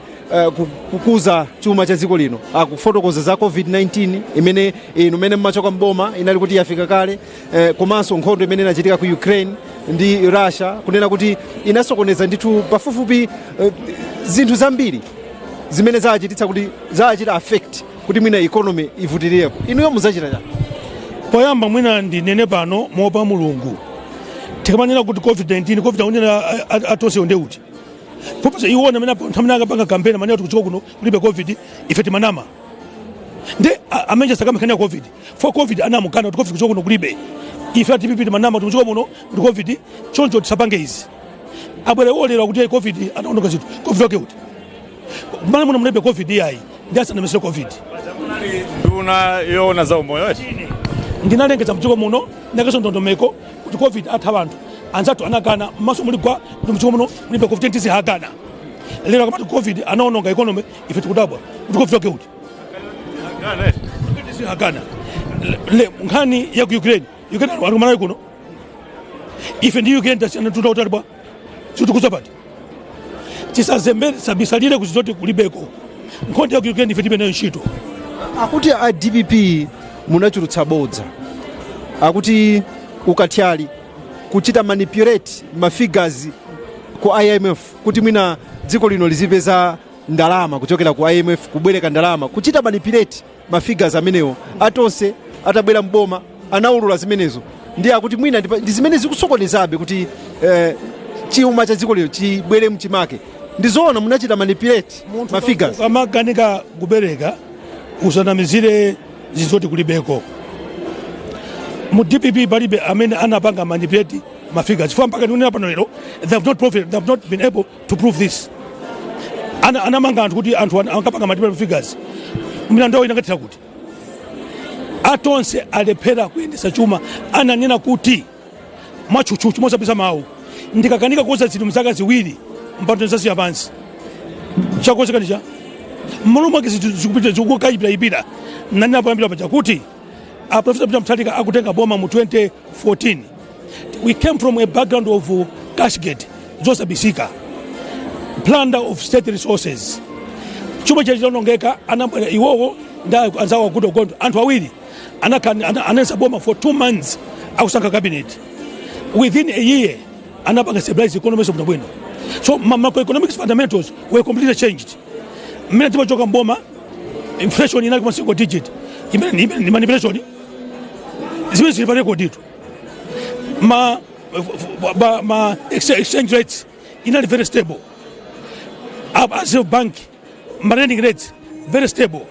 Speaker 9: kukuza chuma cha dziko lino akufotokoza za COVID-19 imene imene mmachoka mboma inali kuti yafika kale komanso nkhondo imene inachitika ku Ukraine ndi Russia kunena kuti inasokoneza ndithu pafupifupi zinthu zambiri zimene zachititsa kuti zachita affect kuti mwina economy ivutirepo inuyo muzachita chani
Speaker 13: poyamba mwina ndinene pano mopa mulungu tikamanena kuti COVID-19 atose onde uti popeza iwona amene akapanga kampeni manena kuti kuchiko kuno kulibe COVID ife timanama nde amenja sakamakania COVID for COVID anamukana kuti COVID kuchiko kuno kulibe ife atipipi timanama kuti kuchiko muno kuti COVID choncho tisapange izi abwere olera kuti COVID anaondoka zinthu COVID wake uti mana muno mulibe COVID yayi ndi asanamesere COVID
Speaker 1: nduna yona za umoyo
Speaker 13: ndinalengeza mchiko muno ndakaso ndondomeko kuti COVID atha abantu anzatu anakana maso muligwa kuti mchiko muno mulibe COVID tisi hakana lero akamati COVID anaononga economy ife tikudabwa kuti COVID wake uti hakana nkhani ya ku Ukraine alikumanayo kuno ife ndi Ukraine tasiyana utalibwa sitikuzapati tisazembere sabisalire kuzizoti kulibeko nkhondo ya ku Ukraine ife tibe nayo ntchito
Speaker 9: akuti a DPP munachulutsa bodza akuti ukathyali kuchita manipulate mafigures ku IMF kuti mwina dziko lino lizipeza ndalama kuchokera ku IMF kubwereka ndalama kuchita manipulate mafigures amenewo atonse atabwera mboma anaulula zimenezo ndi akuti mwina ndi zimene zikusokonezabe kuti chuma cha dziko lino chibwere mchimake ndizoona munachita manipulate mafigures
Speaker 13: amaganika kubereka usanamizire zizoti kulibeko mu DPP palibe amene anapanga manipulate mafigures chifukwa mpaka ndikunena pano lero they have not been able to prove this anamanga anthu kuti anthu ankapanga manipulate mafigures milandu inangatira kuti atonse alephera kuyendesa chuma ananena kuti mwachuchuchu mosapisa mawu ndikakanika kuoza zinthu mzaka ziwiri mpando zasiya pansi chakozekanicha mulumake zikupita zikukayipirayipira naninapoyambira paja kuti Professor Peter Mutharika akutenga boma mu 2014 we came from a background of cashgate zosabisika plunder of state resources chuma chachilonongeka anabwera iwowo nda anzawa kuto gondo anthu awiri anayesa boma for 2 months akusankha cabinet within a year anapanga stabilize economy so bwino so macroeconomic fundamentals were completely changed mmene timachoka mboma inflation inali kuma single digit imene manipulation zimene zili pa record itu ma exchange rates inali very stable as a bank lending rates very stable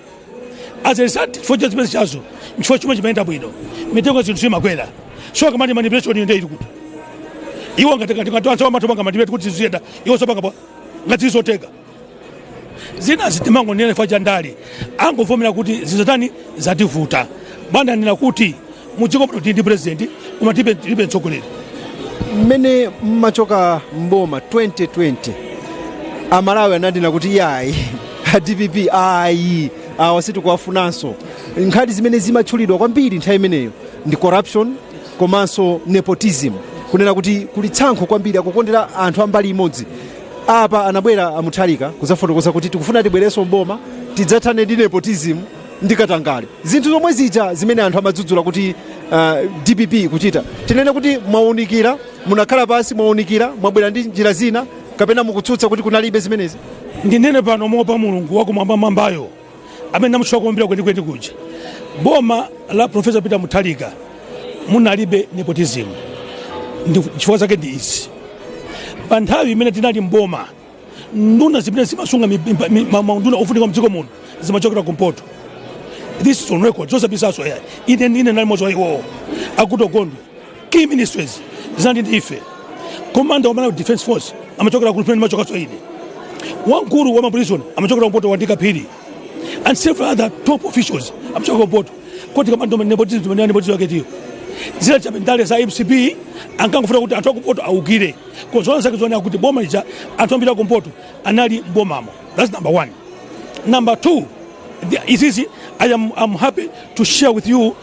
Speaker 13: as a result for just best chazo mchifo chuma chimeenda bwino mitengo zinthu zimakwera so kama manipulation inde ili kuti iwo ngati mato banga manipulate kuti ziyenda iwo so banga bwa ngati zoteka zina zitimango nene faja ndali angovomera kuti zizatani zativuta bwana nina kuti mudziko muno ndi president koma tibe mtsogoleri
Speaker 9: mmene mmachoka mboma 2020 amalawi anandina kuti yayi DPP ayi awasitu kuwafunanso nkhani zimene zimatchulidwa kwambiri nthawi imeneyo ndi corruption komanso nepotism kunena kuti kuli tsankho kwambiri akukondera anthu ambali imodzi apa anabwera amuthalika kuzafotokoza kuti tikufuna tibwereso mboma tidzathane ndi nepotism ndi katangale zinthu zomwe zija zimene anthu amadzudzula kuti DPP kuchita tinene kuti mwaunikira munakhala pasi mwaunikira mwabwera ndi njira zina kapena mukutsutsa kuti kunalibe zimenezi
Speaker 13: ndinene pano mopa mulungu wakumwamba mambayo amene namutchula kuombera kwenikweni kuja boma la Professor Peter Muthalika munalibe nepotism chifukwa chake ndi izi pa nthawi imene tinali mboma nduna zimene zimasunga maunduna ofunika mdziko muno zimachokera kumpoto this is on record zosabisaso ya ine nali mozo iwo akutogondo key ministries zinali ndi ife commander wa defense force amachokera ku Lupembe machoka so ine wankulu wa mapolisi amachokera kumpoto wandika phiri and several other top officials amachokera kumpoto koti kama ndo nepotism yake tiyo zile chapendale za MCP ankangofuna kuti anthu akumpoto augire kwa zona zake zona kuti boma ija anthu ambira kumpoto anali mbomamo. That's number 1. Number 2 is easy. I'm happy to share with you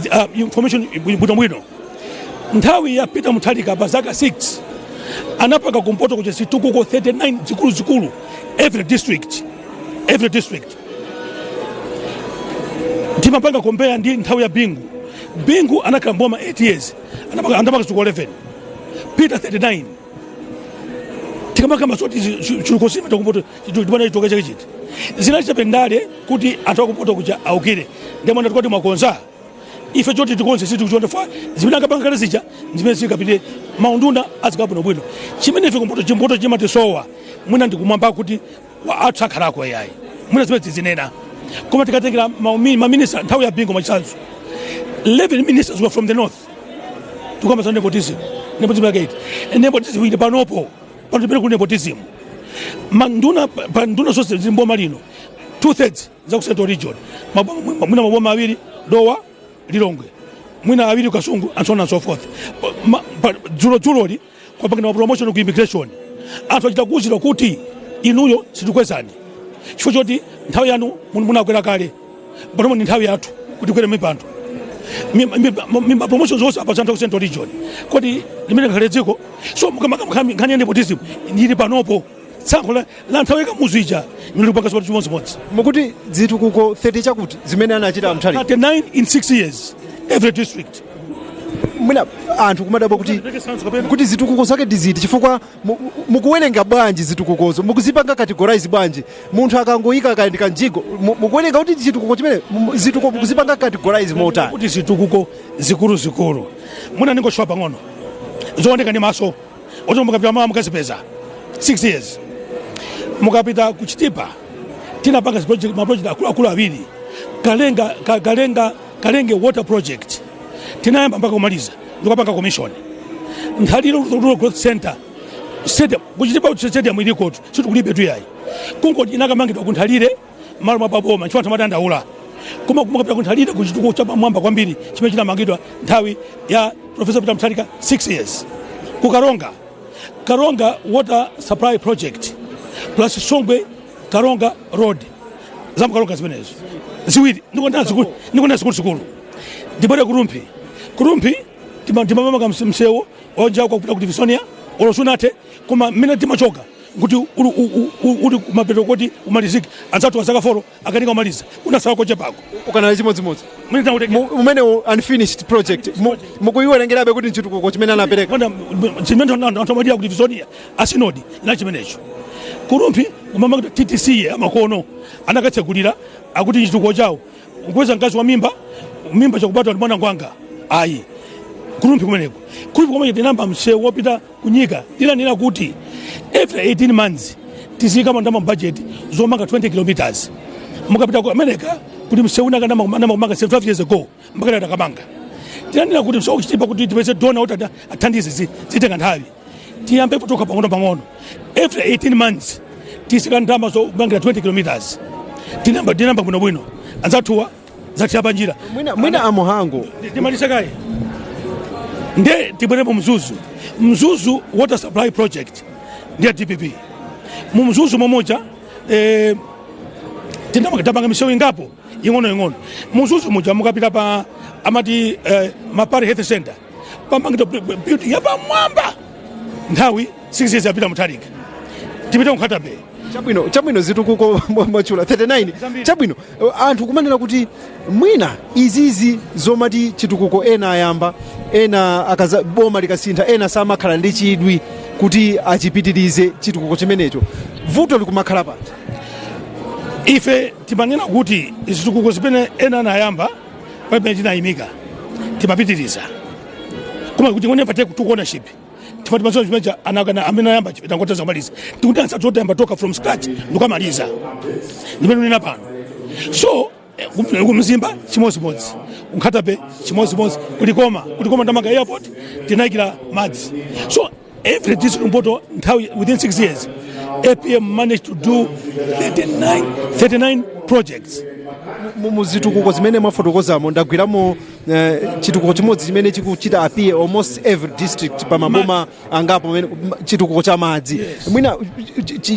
Speaker 13: the information bwino nthawi ya Peter Muthalika bazaka 6 anapanga kumpoto kuja situkuko 39 zikulu every district timapanga compare ndi nthawi ya Bingu anakhala mboma 8 years anapanga situkuko 11 Peter 39 tikamaka masoti chulukosima takumpoto chitubana chitokecha kichiti zinachapendale kuti anthu akumpoto kuja aukire ndemwe ndikoti mwakonza ife choti tikonse situ kuchonda fa zimene akapanga kale zija zimene zikapite maunduna azikabwino bwino chimene ife kumpoto chimatisowa mwina ndikumwamba kuti athu akhalako yayi mwina zimene zinena koma tikatengera maminista nthawi ya Bingu machisanzo 11 ministers were from the north tukamba za nepotism yake and nepotism ili panopo panopere ku nepotism manduna zonse zimboma lino 2/3 za ku Central Region mwina maboma awiri Dowa Lilongwe mwina awiri Kasungu and so on and so forth dzuloli kwa pangina promotion ku immigration anthu achita kuzira kuti inuyo situkwezani chifukwa choti nthawi yanu munakwera kale panomo ni nthawi yathu kuti kwere mipando promotion zonse apa ku Central Region kodi limene khale dziko so nkhani ya nepotism ili panopo tsankho la nthawi kamuzija nilipanga sipati chimodzi
Speaker 9: mukuti zitukuko 30 chakuti zimene anachita Muthalika
Speaker 13: 39 in 6 years every district
Speaker 9: mwina anthu kumadabwa kuti zitukuko zake ndiziti chifukwa mukuwerenga bwanji zitukukozo mukuzipanga categorize bwanji munthu akangoyika kaendika njigo mukuwerenga kuti zitukuko chimene zitukuko mukuzipanga categorize motani
Speaker 13: kuti zitukuko zikulu mwina ningochwa pang'ono zooneka ndi maso oti mukapita mama mukazipeza 6 years mukapita kuchitipa tinapanga maproject akulu awiri kalenge water project tinayamba mpaka kumaliza ndikapanga commission nthaliro rural growth center stadium kuchitipa stadium iliko situ kulibe tu yayi kungoti inakamangidwa kunthalire malo mababoma chifukwa tamadandaula koma mukapita kunthalire kuchitukuko cha mwamba kwambiri chimene chinamangidwa nthawi ya Professor Peter Muthalika 6 years Karonga water supply project plus Songwe Karonga road zamu Karonga zimenezo ziwiri ndikona zikulu ndibere kurumpi timamama msewo onja kwa kupita ku Divisonia olosunate koma mmene timachoka kuti uli mapeto kuti umalizike anzatu azaka 4 akanika umaliza kuna sawa koche pako
Speaker 9: ukana chimodzimodzi umene unfinished project mukuiwerengerabe kuti nchitukuko chimene anapereka
Speaker 13: chimene anthu amadira kuti vizonia asinodi ina chimenecho kurumpi umama kuti TTC amakono anakatsegulira akuti nchitukuko chawo ukweza mkazi wa mimba chakupata mwana ngwanga ayi kurumpi kumeneko kurumpi kumene tinamba msewu wopita kunyika nina kuti every 18 months tizika mandama budget zomanga 20 kilometers mukapita ku America kuti msewu nakanama kumanga 12 years ago mpaka takamanga tinanena kuti msewu kuchitipa kuti tipese dona kuti athandize zitenga nthawi tiyambe kutoka pang'ono every 18 months tisika ndama zomangira 20 kilometers tinamba bwino anzathuwa zatiyapa njira
Speaker 9: mwina amuhango
Speaker 13: timalisekai nde tibwerepo mzuzu water supply project ndiye DPP mumzuzu momoja tinapanga misewu ingapo ing'ono mzuzu moja mukapita pa amati Mapare Health Center pamangito building yapa mwamba nthawi 6 years yapita Mutharika tipita Nkhatabe
Speaker 9: chabwino zitukuko machula 39 chabwino anthu kumanena kuti mwina izizi zomati chitukuko ena ayamba ena akaza boma likasintha ena samakhala ndi chidwi kuti achipitirize chitukuko chimenecho vuto likumakhala pati
Speaker 13: ife timanena kuti zitukuko zimene ena anayamba pamene tinayimika timapitiriza koma kuti ngone pate kutuko ownership tifati maso chimeja anakana amene ayamba chipita ngoteza kumaliza tikuti ansatota toka from scratch ndikamaliza ndimene nina pano so kumzimba chimodzimodzi Nkhatabe chimodzimodzi kulikoma ndamanga airport tinayikira madzi so every district mpoto nthawi within 6 years APM managed to do 39 projects
Speaker 9: muzitukuko zimene mwafotokozamo ndagwiramo chitukuko chimodzi chimene chikuchita appear almost every district pa maboma angapo chitukuko cha madzi mwina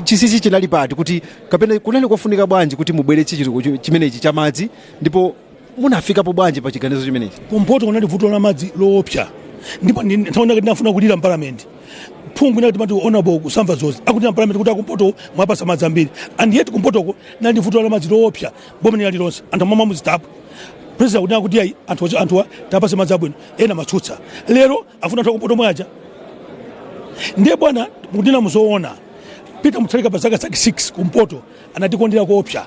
Speaker 9: chisisi chinali pati kuti kapena kunali kofunika bwanji kuti mubwere chitukuko chimenechi cha madzi ndipo munafikapo bwanji pa chiganizo chimenechi
Speaker 13: kumpoto kunali vuto la madzi loopsa ndipo ndinafuna kulira parliament phungu ina kuti mati honorable kusamva zozi akuti parliament kuti akumpoto mwapasa madzi ambiri and yet kumpotoko nali vuto la madzi loopsa boma ni alilonse anthu mama muzitapo president kuti akuti ayi anthu tapase madzi abwino ena matsutsa lero afuna anthu akumpoto mwaja ndiye bwana kudina muzoona pita Mutharika pa zaka 6 kumpoto anatikondera koopsa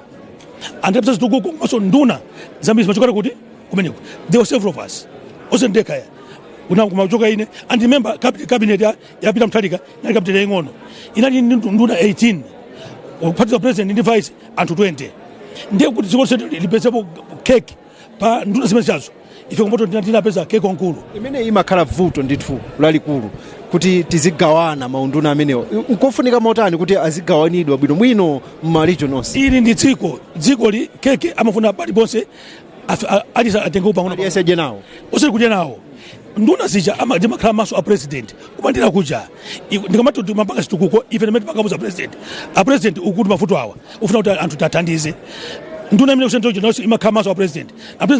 Speaker 13: andipsa zitukuko komanso nduna zambiri zimachokera kuti kumeneko there were several of us osendekaya kumachoka ine and remember cabinet yapita Mutharika nali cabinet yaing'ono inali nduna 18 kuphatisa president ndi vice anthu 20 ndiye kuti dziko lonse lipezepo cake pa nduna zimene zazo ife kumpoto tinapeza cake onkulu
Speaker 9: imene imakhala vuto ndithu lalikulu kuti tizigawana maunduna amenewo nkofunika motani kuti azigawanidwa bwino mwino ma region onse
Speaker 13: ili ndi dziko li keke amafuna paliponse alisa atenge upang'ono
Speaker 9: aliyeseje nawo
Speaker 13: osati kudya nawo nduna zija ndimakhala maso a president kumandira kuja ndikamati mapanga chitukuko ife ndimene tipangamuza president ukuti mavuto awa ufuna kuti anthu tathandize nduna imene kusentero naso imakhala maso a president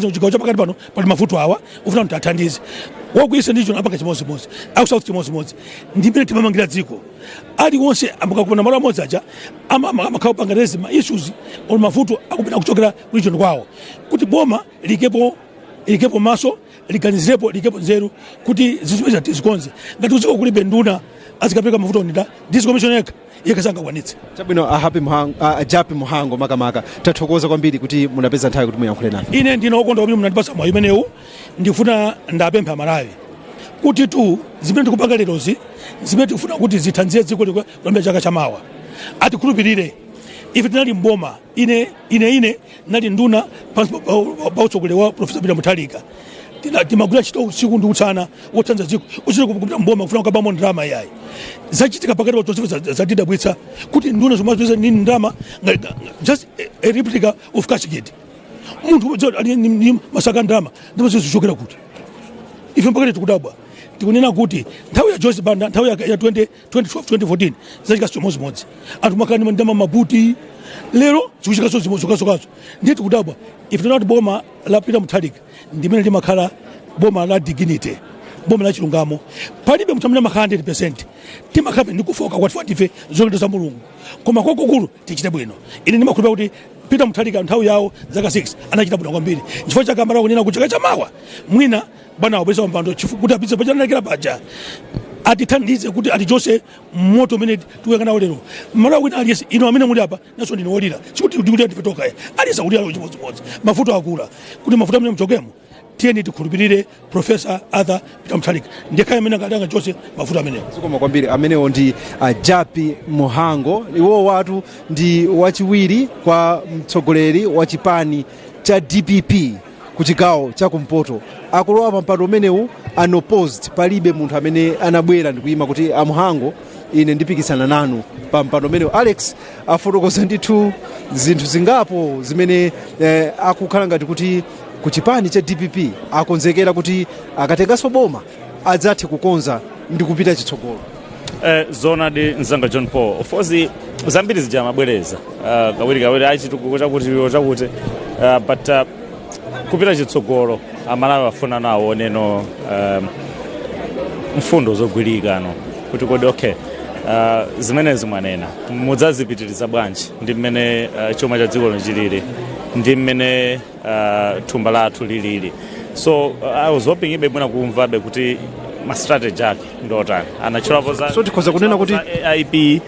Speaker 13: uchigawo chapakati pano pali mavuto awa ufuna kuti tathandize wakuisa ndicho apanga chimodzimodzi akusouth chimodzimodzi ndimene timamangira dziko aliwonse amakakupona malo amodzi aja amakhala upanga ma issues ol mavuto akupita kuchokera region kwawo kuti boma likepo maso liganizirepo likepo nzeru kuti zizimeza tizikonze ngati uziko kulibe nduna azikapeka mavuto onida discommission yeka sangakwanitse
Speaker 9: chabwino ajapi muhango makamaka tathokoza kwambiri kuti munapeza nthawi kuti muyankhule nani
Speaker 13: ine ndina okonda kwambiri munandipasa mwayi umenewu ndifuna ndapempha Malawi kuti tu zimene tikupanga lerozi zimene tikufuna kuti zithandize dziko kuyambira chaka chamawa atikhulupirire ife tinali mboma ine nali nduna pa utsogoleri wa Profesa Peter Mutharika timagwira ntchito usiku ndi usana wothandiza dziko uchite kupita mboma kufuna kukabamo ndalama yayi zachitika pakati pa zonse zatidabwitsa kuti nduna zomwe ni ndalama just a replica of cash gate munthu ali masaka ndalama ndipo zichokera kuti ife mpakati tikudabwa tikunena kuti nthawi ya Joyce Banda nthawi ya 2012-2014 zachika chimodzimodzi anthu makani mandama mabuti lero zikuchika zimodzimodzi ndiye tikudabwa ife tinati boma la Peter Mutharika ndimene limakhala boma la dignity boma la chilungamo palibe munthu amene makhala 100% timakhala ndi kufoka kwati fatife zochita za mulungu koma kwakukulu tichite bwino ine ndimakhulupira kuti Peter Mutharika nthawi yawo zaka 6 anachita bwino kwambiri chifukwa chake amala kunena kuti chaka chamawa mwina bwana wabweza mpando kuti apitse pachanakira paja atithandize kuti atichose moto umene tiwekana lero mara wina aliyesi ino amene muli apa naso ndinolira chikuti ndikuti ndipetoka aliyesa kuti alo chimodzimodzi mafuta akula kuti mafuta amene mchokemo tiyeni tikhulupirire Professor Arthur Peter Mutharika ndiye amene ngadanga chose mafuta amenewo
Speaker 9: zikoma kwambiri amenewo ndi Japi Muhango iwo watu ndi wachiwiri kwa mtsogoleri wa chipani cha DPP ku chigawo cha kumpoto akulowa pa mpando umenewu unopposed palibe munthu amene anabwera ndikuyima kuti Muhango ine ndipikisana nanu pa mpando umenewu. Alex afotokoza ndithu zinthu zingapo zimene akukhala ngati kuti ku chipani cha DPP akonzekera kuti akatenganso boma adzathe kukonza ndi kupita chitsogolo.
Speaker 1: Zona de Nzanga John Paul of course zambiri zija mabwereza kawiri achitukukuta kuti but kupita chitsogolo amalawi afuna nawo neno mfundo zogwirika no kuti kodi okay zimene zimwanena mudzazipitiriza bwanji ndi mmene chuma cha dziko chilili ndi mmene thumba lathu lilili so I was hoping ibe bwana kumvabe kuti ma strategy ake ndotani anacholapo za
Speaker 9: so tikhoza kunena kuti
Speaker 1: AIP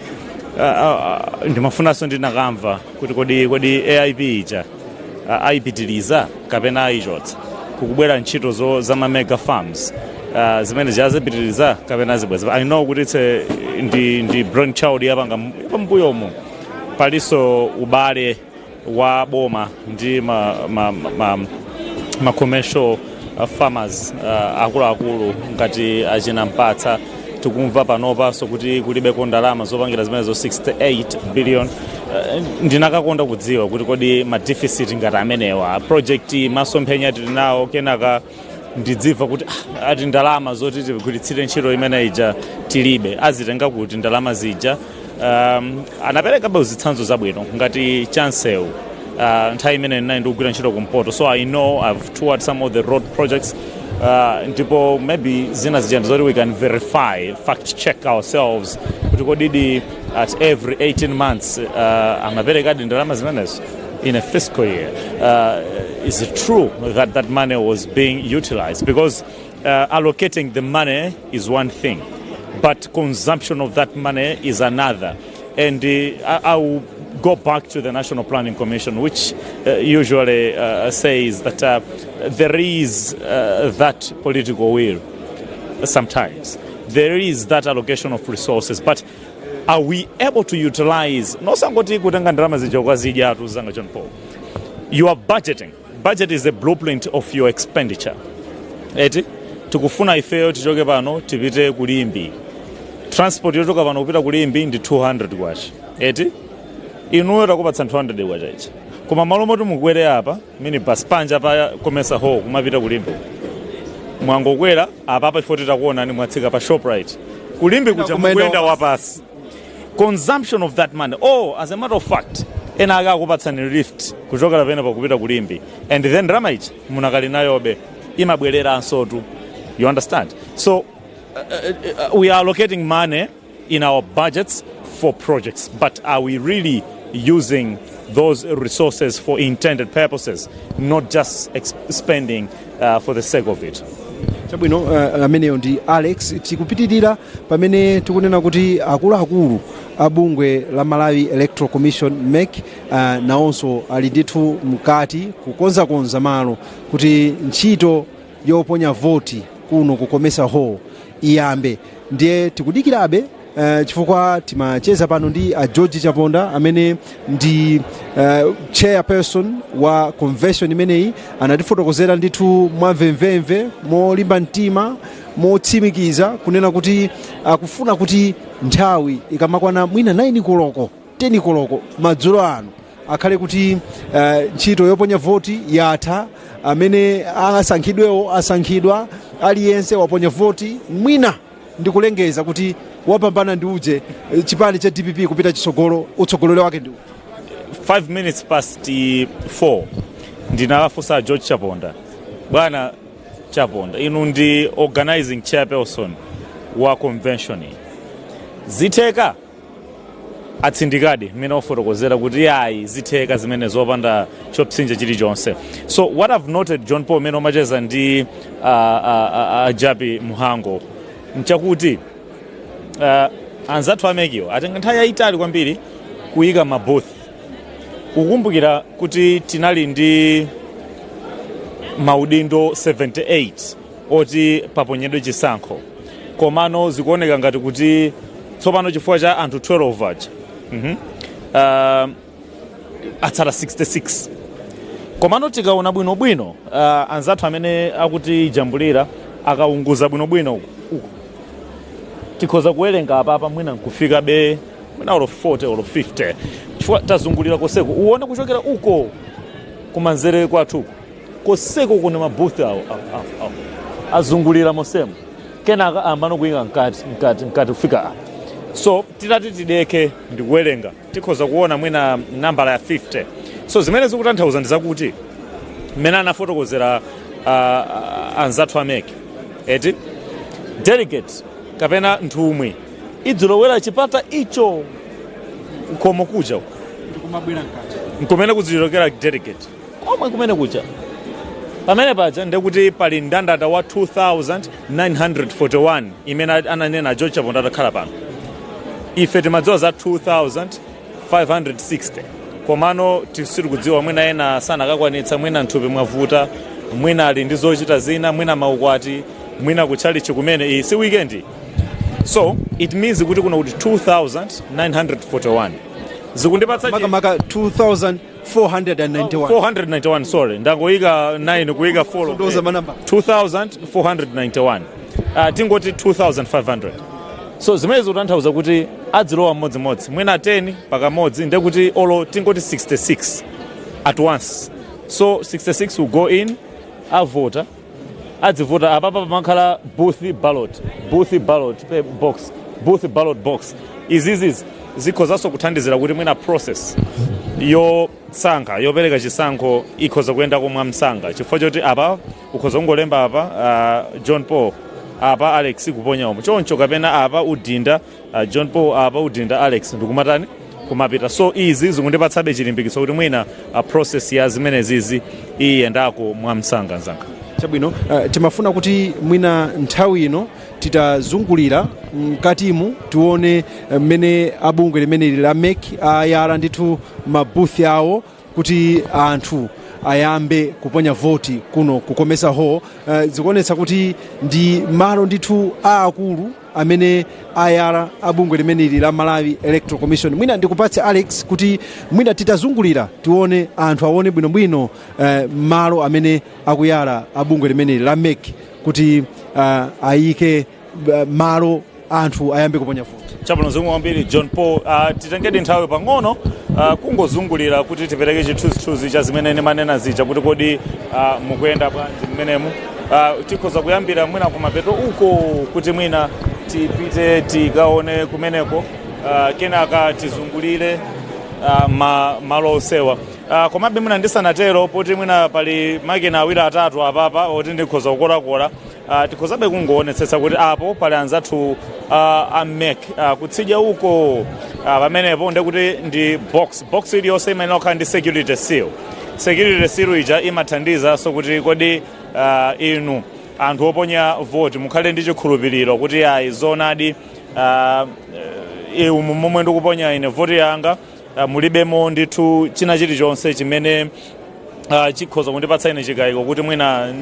Speaker 1: ndimafunanso ndinakamva kuti kodi AIP ija aipitiliza kapena aichotsa kukubwera ntchito za ma mega farms zimene zazipitiliza kapena zibweza. I know kuti ndi brain child yapanga pambuyomo paliso ubale wa boma ndi ma commercial farmers akuluakulu ngati achina Mpatsa tikumva panopa so kuti kulibeko ndalama zopangira zimenezo 68 billion ndinakakonda kudziwa kuti kodi ma deficit ngati amenewa project masomphenya tilinawo kenaka ndidziva kuti ati ndalama zoti tigwiritsire ntchito imene ija tilibe azitenga kuti ndalama zija anapereka zitsanzo zabwino ngati chancellor nthawi imene ninayi ndikugwira ntchito kumpoto so I know I've toured some of the road projects ndipo maybe zina zija zoti we can verify fact check ourselves kuti kodi at every 18 months anapereka ndalama zimenezo in a fiscal year. Is it true that that money was being utilized? Because allocating the money is one thing, but consumption of that money is another. And I will go back to the National Planning Commission, which usually says that there is that political will sometimes. There is that allocation of resources, but are we able to utilize nosangoti kutenga ndalama zijoka zijatu zanga John Paul? You are budgeting. Budget is the blueprint of your expenditure. Eti tukufuna ifeyo tichoke pano tipite kulimbi. Transport yotoka pano kupita kulimbi ndi 200 kwacha. Eti inuyo takupatsa 200 kwacha ichi. Koma malo moti mukwere apa minibus panja pa COMESA hall kumapita kulimbi. Mwangokwera apa ifo titakuona ni mwatsika pa Shoprite. Kulimbi kuja mukwenda wapasi. Consumption of that money. Oh, as a matter of fact, ena akakupatsani lift kuchoka pena pakupita kulimbi. And then ramaichi munakali nayobe imabwerera ansotu. You understand? So we are allocating money in our budgets for projects, but are we really using those resources for intended purposes, not just spending for the sake of it?
Speaker 9: Chabwino ameneyo ndi Alex tikupitirira pamene tikunena kuti akuluakulu abungwe la Malawi Electoral Commission MEC naonso ali ndithu mkati kukonza malo kuti ntchito yoponya voti kuno ku COMESA hall iyambe ndiye tikudikirabe chifukwa timacheza pano ndi George Chaponda amene ndi chairperson wa convention imeneyi anatifotokozera ndithu mwamvemvemve molimba mtima motsimikiza kunena kuti akufuna kuti nthawi ikamakwana mwina 9 koloko 10 koloko madzulo ano akhale kuti ntchito yoponya voti yatha amene asankhidwewo asankhidwa aliyense waponya voti mwina ndikulengeza kuti wapambana ndi uje chipani cha DPP kupita chitsogolo utsogolero wake ndi
Speaker 1: 5 minutes past 4 ndinawafusa George Chaponda bwana chaponda inu ndi organizing chairperson wa convention zitheka atsindikadi mmene ofotokozera kuti ayi zitheka zimene zopanda chopsinja chilichonse. So what I've noted John Paul mmene omacheza ndi Jabi Muhango nchakuti anzathu amekiwo atenga nthawi yayitali kwambiri kuyika mabooth. Ukumbukira kuti tinali ndi maudindo 78 oti paponyedwe chisankho komano zikuoneka ngati kuti tsopano chifukwa cha anthu 12 aja atsala 66 komano tikaona bwinobwino anzathu amene akuti jambulira akaunguza bwinobwino uko tikhoza kuwerenga apapa mwina nkufika be mwina olo 40 olo 50 chifukwa tazungulira koseko uone kuchokera uko kumanzere kwathuko koseko kuna mabooth awo azungulira mosemo kenaka ambano kuyika nkati kufika. So titati tideke ndikuwerenga tikhoza kuona mwina nambala ya 50. So zimene zikutanthauza ndizakuti mmene anafotokozera anzathu ameke eti delegate kapena nthumwi idzilowera chipata icho khomo kuja
Speaker 9: ndikumabwera nkati
Speaker 1: nkumene kudzilokera delegate komwe kumene kuja pamene paja ndekuti pali ndandanda wa 2941 imene ananena George Chaponda atakhala pano. Ife timadziwa za 2560 komano tisiri kudziwa mwina ena sana akakwanitsa mwina nthupi mwavuta mwina ali ndi zochita zina mwina maukwati mwina kutchalichi kumene iyi si weekend. So it means kuti kuna kuti 2941 zikundipatsa
Speaker 9: maka 2491
Speaker 1: sorry ndangoyika 9 kuyika 4
Speaker 9: ndoza manamba
Speaker 1: 2491 tingoti 2500. So zimene zikutanthauza kuti adzilowa mmodzimodzi mwina 10 pakamodzi ndekuti olo tingoti 66 at once. So 66 will go in avota adzivota apapa pamakhala booth ballot box izizi zikhozanso kuthandizira kuti mwina process yosankha yopereka chisankho ikhoza kuyenda komwe msanga chifukwa choti apa ukhoza kungolemba apa John Paul apa Alex kuponya omwe choncho kapena apa udinda John Paul apa udinda Alex ndikumatani kumapita. So izi zikundipatsabe chilimbikiso kuti mwina process ya zimene zizi iyendako mwa msanga nzanga.
Speaker 9: Chabwino timafuna kuti mwina nthawi ino titazungulira mkatimu tione mmene abungwe limene la MEC ayala ndithu mabooth yawo kuti anthu ayambe kuponya voti kuno kukomesa ho zikuonetsa kuti ndi malo ndithu aakulu amene ayala abungwe limene la Malawi Electoral Commission. Mwina ndikupatse Alex kuti mwina titazungulira tione anthu aone bwinobwino malo amene akuyala abungwe limene la MEC kuti ayike malo anthu ayambe kuponya voti.
Speaker 1: Chabwino zomwe kwambiri John Paul titengedi nthawi pang'ono kungozungulira kuti tipereke chithunzithunzi cha zimene ndimanena zija kuti kodi mukuyenda bwanji mmenemu tikhoza kuyambira mwina kumapeto uko kuti mwina tipite tikaone kumeneko kenaka tizungulire malo osewa komabe mwina ndisanatero poti mwina pali makina awiri atatu apapa oti ndikhoza kukorakora tikhozabe kungoonetsetsa kuti apo pali anzathu MEC kutsidya uko pamenepo ndekuti ndi box iliyonse imene okhala ndi security seal ija imathandiza so kuti kodi inu anthu oponya voti mukhale ndi chikhulupiriro kuti ayi zonadi momwe ndikuponya ine voti yanga mulibemo ndithu china chilichonse chimene chikhoza kundipatsa ine chikayiko kuti mwina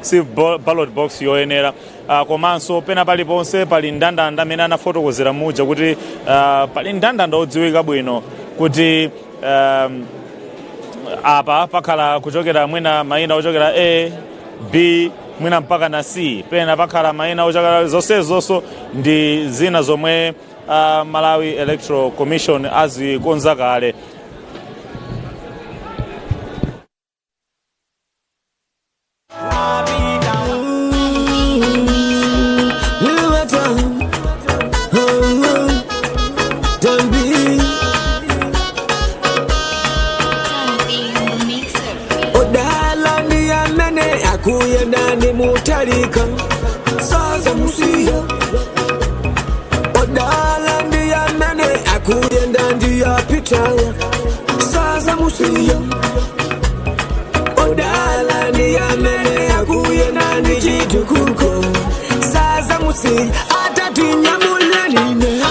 Speaker 1: si ballot box yoyenera komanso pena paliponse pali ndandanda amene anafotokozera muja kuti pali ndandanda odziwika bwino kuti apa pakhala kuchokera mwina mayina ochokera A, B mwina mpaka na C pena pakhala mayina ochokera zonsezonso ndi zina zomwe Malawi Electoral Commission azikonza kale.
Speaker 14: Kuyendani mutalika saza musiya odala ndiyamene akuyenda ndiyapitaya saza musiya odala ndiyamene akuyenda ndichitukuko saza musiya atatinyamulelina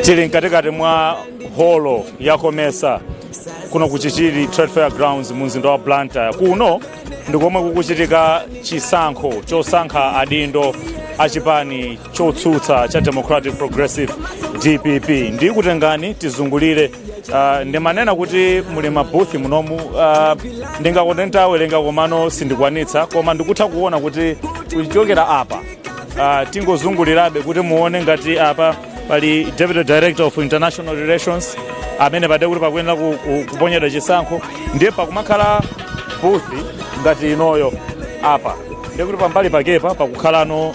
Speaker 1: tili katikati mwa holo ya COMESA kuno kuchichiri Trade Fair Grounds mumzinda wa BLANTYRE. Kuno ndikomwe kukuchitika chisankho chosankha adindo achipani chotsutsa cha Democratic Progressive DPP. Ndi kutengani tizungulire ndimanena kuti muli mabuthi munomu ndingakonda awerenga komano sindikwanitsa koma ndikutha kuona kuti kuchokera apa tingozungulirabe kuti muone ngati apa pali Deputy Director of International Relations amene pade kuti pakuyenera kuponyedwa chisankho ndiye pakumakhala buthi ngati inoyo apa ndiye kuti pambali pakepa pakukhalano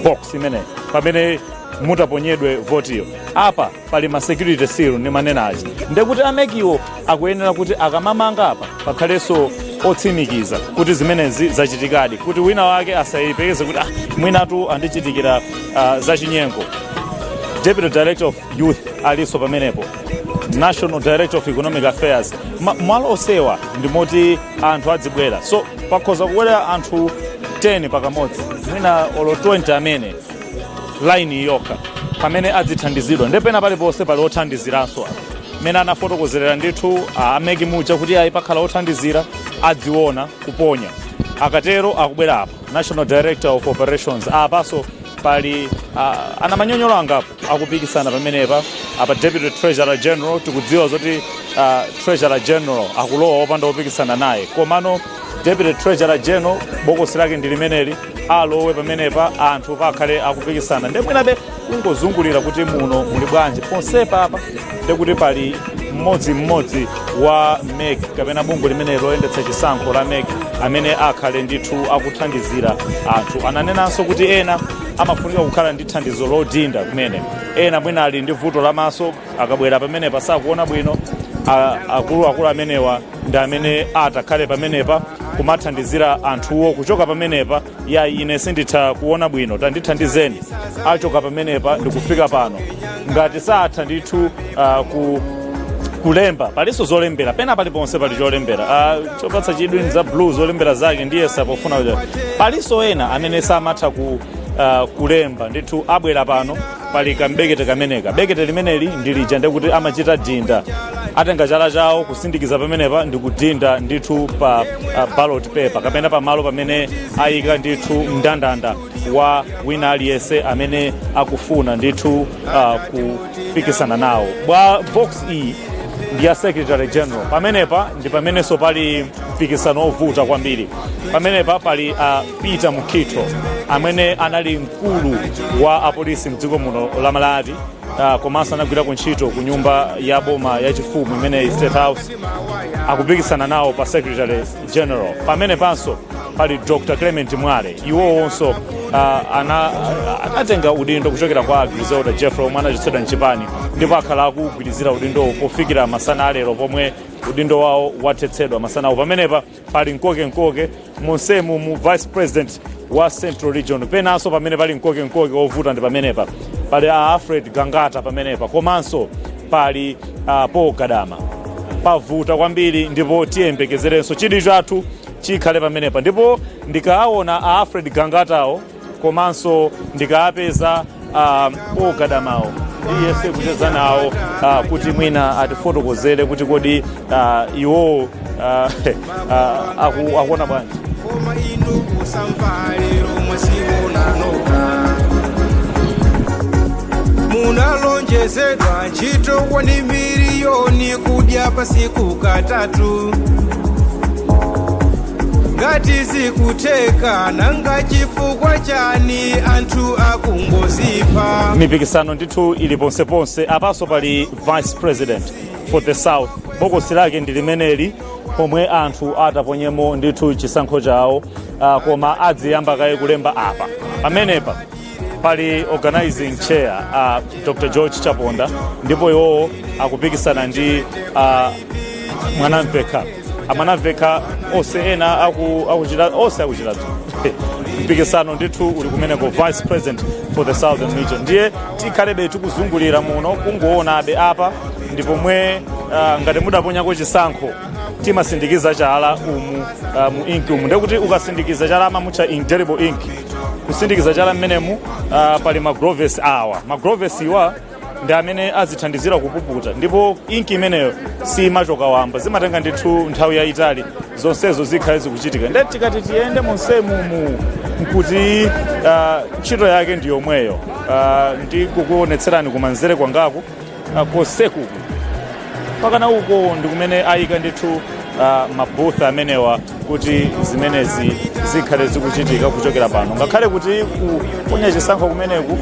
Speaker 1: box imene pamene mutaponyedwe votiyo apa pali ma security seal ni manenaji ndiye kuti amekiwo akuyenera kuti akamamanga apa pakhalenso otsimikiza kuti zimenezi zachitikadi kuti wina wake asayipekeze kuti mwinatu andichitikira zachinyengo. Deputy Director of Youth aliso pamenepo, National Director of Economic Affairs malo osewa ndimoti anthu adzibwera, so pakhoza kubwera anthu 10 pakamodzi mwina olo 20 amene line yokha pamene adzithandizidwa ndepena paliponse pali othandiziranso mene anafotokozerera ndithu ameki mucha kuti ayi pakhala othandizira adziona kuponya akatero akubwera apa National Director of Operations apaso pali ana manyonyolo angapo akupikisana pamenepa apa Deputy Treasurer General tikudziwa zoti Treasurer General akulowa opanda opikisana naye komano Deputy Treasurer General bokosi lake ndi limeneli alowe pamenepa anthu pakhale akupikisana ndemwenabe kungozungulira kuti muno muli bwanji ponsepa apa ndekuti pali mmodzi wa MEC kapena bungwe limene loyendetsa chisankho la MEC amene akhale ndithu akuthandizira anthu. Ananenanso kuti ena amafunika kukhala ndi thandizo lodinda kumene ena mwina ali ndi vuto lamaso akabwera pamene pasakuona bwino akuluakulu amenewa ndi amene atakhale pamenepa kumathandizira anthuwo kuchoka pamenepa ya ine sinditha kuona bwino tandithandizeni achoka pamenepa ndikufika pano ngati satha ndithu kulemba palinso zolembera pena paliponse pali cholembera chopatsa chidwi za blue zolembera zake ndiye sapofuna palinso ena amene samatha kulemba ndithu abwera pano pali kambekete kameneka bekete limeneli ndilija ndikuti amachita dinda atenga chala chawo kusindikiza pamenepa ndikudinda ndithu pa ballot paper kapena pamalo pamene ayika ndithu mndandanda wa wina aliyense amene akufuna ndithu kupikisana nawo bwa box e ndi ya secretary general pamenepa ndi pamenenso pali mpikisano ovuta kwambiri pamenepa pali Peter Mukito amene anali mkulu wa apolisi mdziko muno la Malawi komanso anagwira kuntchito ku nyumba ya boma yachifumu imene State House akupikisana nawo pa secretary general pamenepanso pali Dr. Clement Mwale iwowonso anatenga udindo kuchokera kwa Griselda Jeffrey omwe anachotsedwa mchipani ndipo akhala akugwirizira udindowo pofikira masana alero pomwe udindo wawo wathetsedwa masanawo pamenepa pali nkoke monsemu mu vice president wa Central Region penanso pamene pali nkoke ovuta ndi pamenepa pali Alfred Gangata pamenepa komanso pali Paul Kadama pavuta kwambiri ndipo tiyembekezerenso chidi chathu chikhale pamenepa ndipo ndikaona Alfred Gangatawo komanso ndikaapeza Paul Kadamawo iyese kucheza nawo kuti mwina atifotokozere kuti kodi iwo akuona bwanji
Speaker 12: munalonjezedwa ntchito wani miliyoni kudya pasiku katatu ngati zikuteka nanga chifukwa chani anthu akungozipa
Speaker 1: mipikisano ndithu ili ponseponse apaso pali vice president for the south bokosi lake ndi limeneli pomwe anthu ataponyemo ndithu chisankho chawo koma adziyamba kaye kulemba apa pamenepa pali organizing chair Dr. George Chaponda ndipo iwowo akupikisana ndi mwanamveka onse ena akuchita mpikisano ndithu uli kumeneko vice president for the southern region ndiye tikhalebe tikuzungulira muno kungoonabe apa ndipo mwe ngati mudaponyako chisankho timasindikiza chala umu mu ink umu ndekuti ukasindikiza chala amamutcha indelible ink kusindikiza chala mmenemu pali magroves awa magroves iwa ndi amene azithandizira kupuputa ndipo inki imeneyo si machoka wamba zimatenga ndithu nthawi yayitali zonsezo zikhale zikuchitika ndeti tikati tiyende monsemu nkuti ntchito yake ndi yomweyo ndikukuonetserani kumanzere kwangaku kosekuku pakana uko ndi kumene ayika ndithu mabooth amenewa kuti zimenezi zikhale zikuchitika kuchokera pano ngakhale kuti kuponya chisankho kumeneku